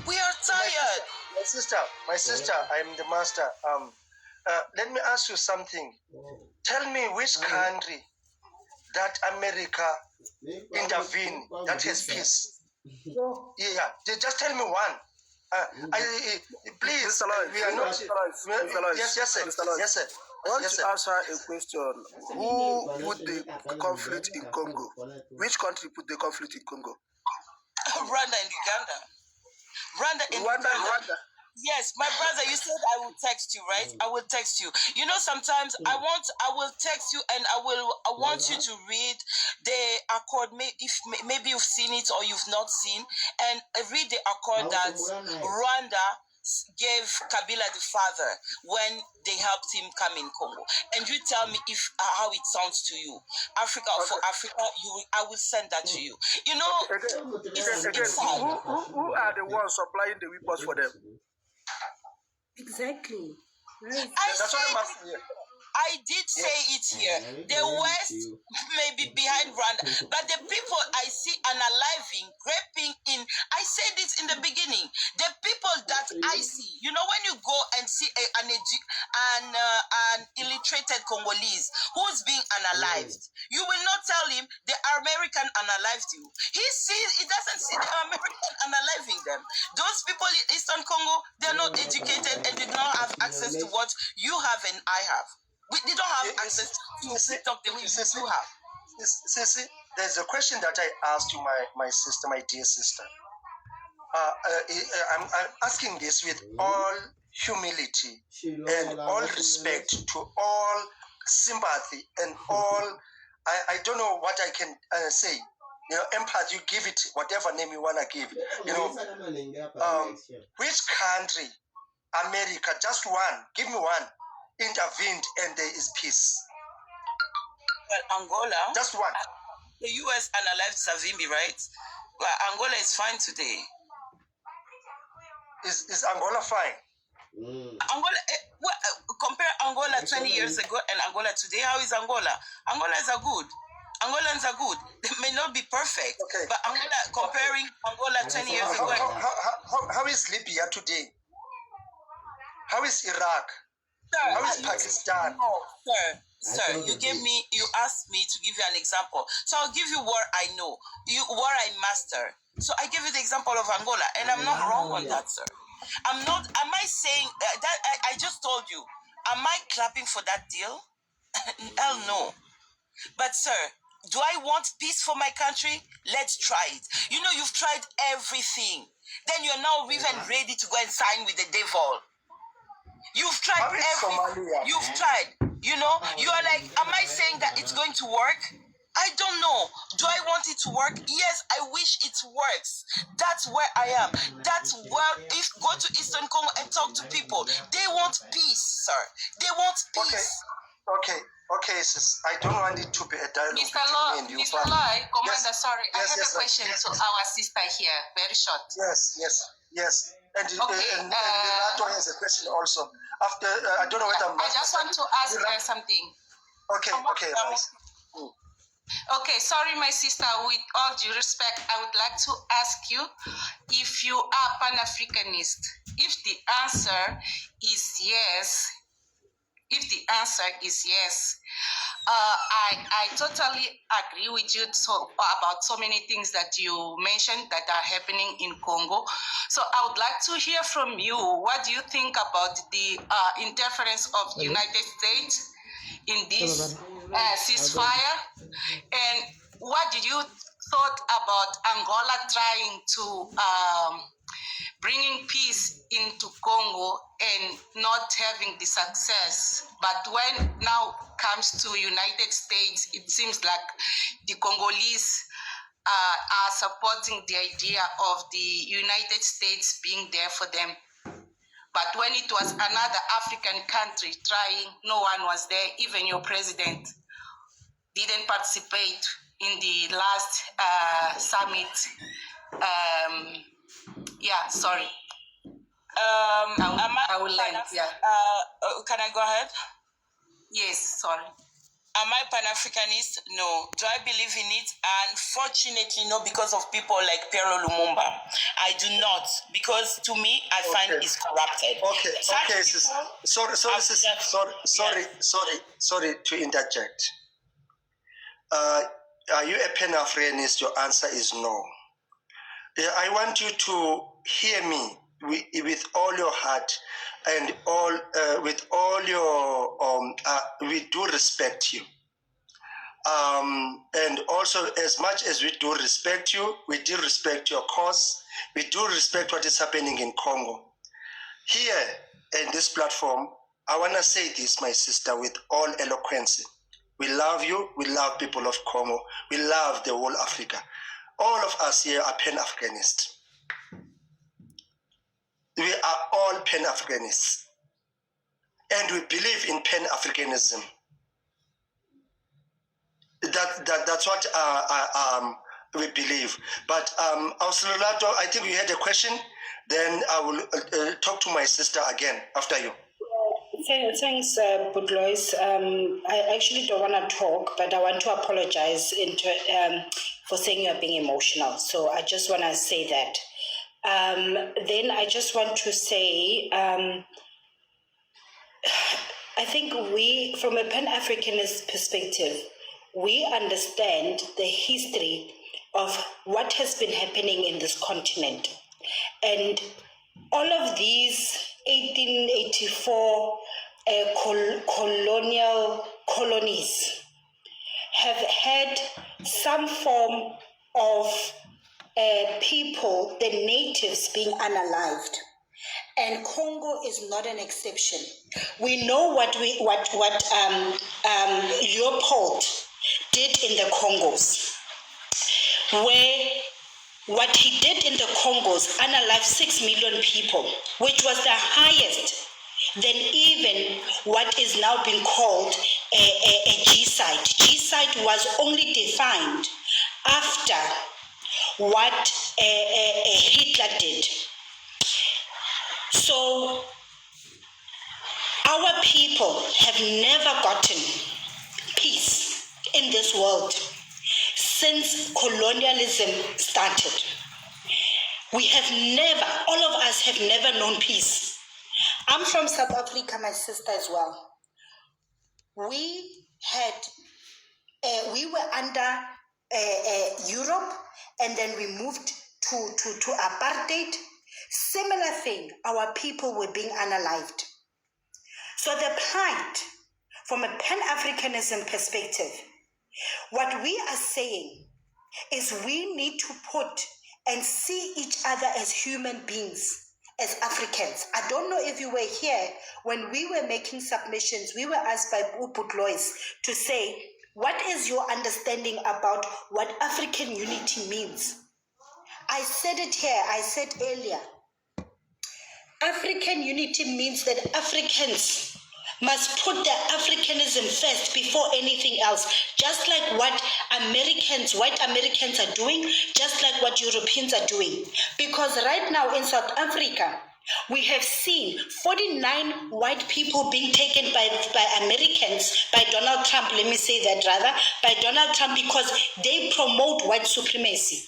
We are tired. My sister, I'm the master. Let me ask you something. Tell me which country that America intervene that has peace. Yeah, just tell me one. Please, we are not. Yes, sir. I want to answer a question. Who put the conflict in Congo? Which country put the conflict in Congo? Rwanda and Uganda. Rwanda. Yes, my brother, you said I will text you, right? I will text you. You know, sometimes I will text you and I want you to read the accord. If maybe you've seen it or you've not seen, and read the accord that Rwanda gave Kabila the father when they helped him come in Congo. And you tell me if how it sounds to you. Africa or for Africa, I will send that to you. You know, it's who are the ones supplying the weapons for them? Exactly. I did say it here. The West may be behind Rwanda, but the people I see unaliving, raping in, I said this in the beginning, the people that I see, you know, when you go and see an illiterated Congolese who's being unalived, you will not tell him the American unalived you. He doesn't see the American unaliving them. Those people in Eastern Congo, they're not educated and did not have access to what you have and I have. They don't have access to TikTok the way you have. Sissy, there's a question that I asked you, my sister, my dear sister. I'm asking this with all humility and all respect to all sympathy and all, I don't know what I can say. You know, empathy, you give it whatever name you want to give. You know, which country, America, just one, give me one, intervened and there is peace? Well, Angola. Just one. The US unalived Savimbi, right? Well, Angola is fine today. Is Angola fine? Angola, compare Angola 20 years ago and Angola today. How is Angola? Angolans are good. Angolans are good. They may not be perfect, but Angola, comparing Angola 20 years ago. How is Libya today? How is Iraq? Sir, how is Pakistan? No, sir, you asked me to give you an example. So I'll give you what I know, what I master. So I give you the example of Angola, and I'm not wrong on that, sir. Am I saying that I just told you, am I clapping for that deal? Hell no. But sir, do I want peace for my country? Let's try it. You know, you've tried everything. Then you're now even ready to go and sign with the devil. You've tried everything. You've tried. You know, you are like, am I saying that it's going to work? I don't know. Do I want it to work? Yes, I wish it works. That's where I am. That's where, if go to Eastern Congo and talk to people, they want peace, sir. They want peace. Okay, sis. I don't want it to be a dialogue between you. Mr. Loy, Commander, sorry. I have a question to our sister here, very short. Yes. And Lerato has a question also. After, I don't know what I'm... I just want to ask her something. Okay, nice. Okay, sorry, my sister. With all due respect, I would like to ask you if you are Pan-Africanist. If the answer is yes, I totally agree with you about so many things that you mentioned that are happening in Congo. So I would like to hear from you. What do you think about the interference of the United States in this ceasefire? And what did you thought about Angola trying to bringing peace into Congo and not having the success. But when now comes to United States, it seems like the Congolese are supporting the idea of the United States being there for them. But when it was another African country trying, no one was there. Even your president didn't participate in the last summit. Sorry. I will end. Can I go ahead? Yes, sorry. Am I Pan-Africanist? No. Do I believe in it? Unfortunately, no, because of people like Pierre Lumumba. I do not, because to me, I find it's corrupted. Sorry to interject. Are you a Pan-Africanist? Your answer is no. I want you to hear me with all your heart and with all your we do respect you, and also as much as we do respect you, we do respect your cause. We do respect what is happening in Congo. Here in this platform, I want to say this, my sister, with all eloquence. We love you. We love people of Congo. We love the whole Africa. All of us here are Pan-Africanists. We are all Pan-Africanists. And we believe in Pan-Africanism. That's what we believe. But Auslulato, I think you had a question. Then I will talk to my sister again after you. Thanks, Budlois. I actually don't want to talk, but I want to apologize for saying you're being emotional. So I just want to say that. Then I just want to say, I think we, from a Pan-Africanist perspective, we understand the history of what has been happening in this continent. And all of these 1884 colonial colonies have had some form of people, the natives, being unalived, and Congo is not an exception. We know what Leopold did in the Congos, where what he did in the Congos unalived 6 million people, which was the highest than even what is now being called a G-site. G-site was only defined after what Hitler did. So our people have never gotten peace in this world since colonialism started. We have never, all of us have never known peace. I'm from South Africa, my sister as well. We were under Europe, and then we moved to apartheid. Similar thing, our people were being unalived. So the point, from a Pan-Africanism perspective, what we are saying is we need to put and see each other as human beings, as Africans. I don't know if you were here when we were making submissions. We were asked by Budlois to say, what is your understanding about what African unity means? I said it here, I said earlier. African unity means that Africans must put their Africanism first before anything else, just like what white Americans are doing, just like what Europeans are doing. Because right now in South Africa, we have seen 49 white people being taken by Americans, by Donald Trump, let me say that rather, by Donald Trump, because they promote white supremacy.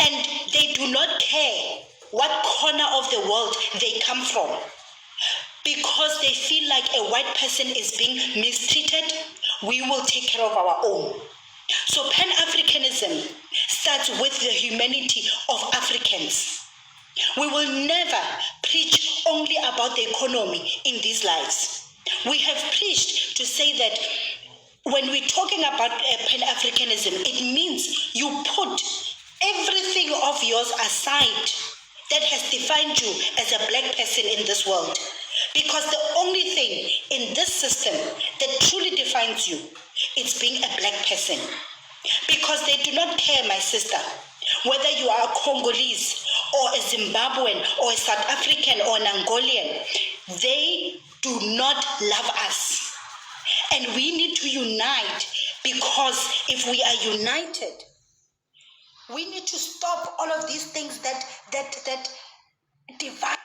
And they do not care what corner of the world they come from. Because they feel like a white person is being mistreated, we will take care of our own. So Pan-Africanism starts with the humanity of Africans. We will never preach only about the economy in these lives. We have preached to say that when we're talking about Pan-Africanism, it means you put everything of yours aside that has defined you as a black person in this world. Because the only thing in this system that truly defines you is being a black person. Because they do not care, my sister, whether you are a Congolese or a Zimbabwean or a South African or an Angolian. They do not love us. And we need to unite, because if we are united, we need to stop all of these things that divide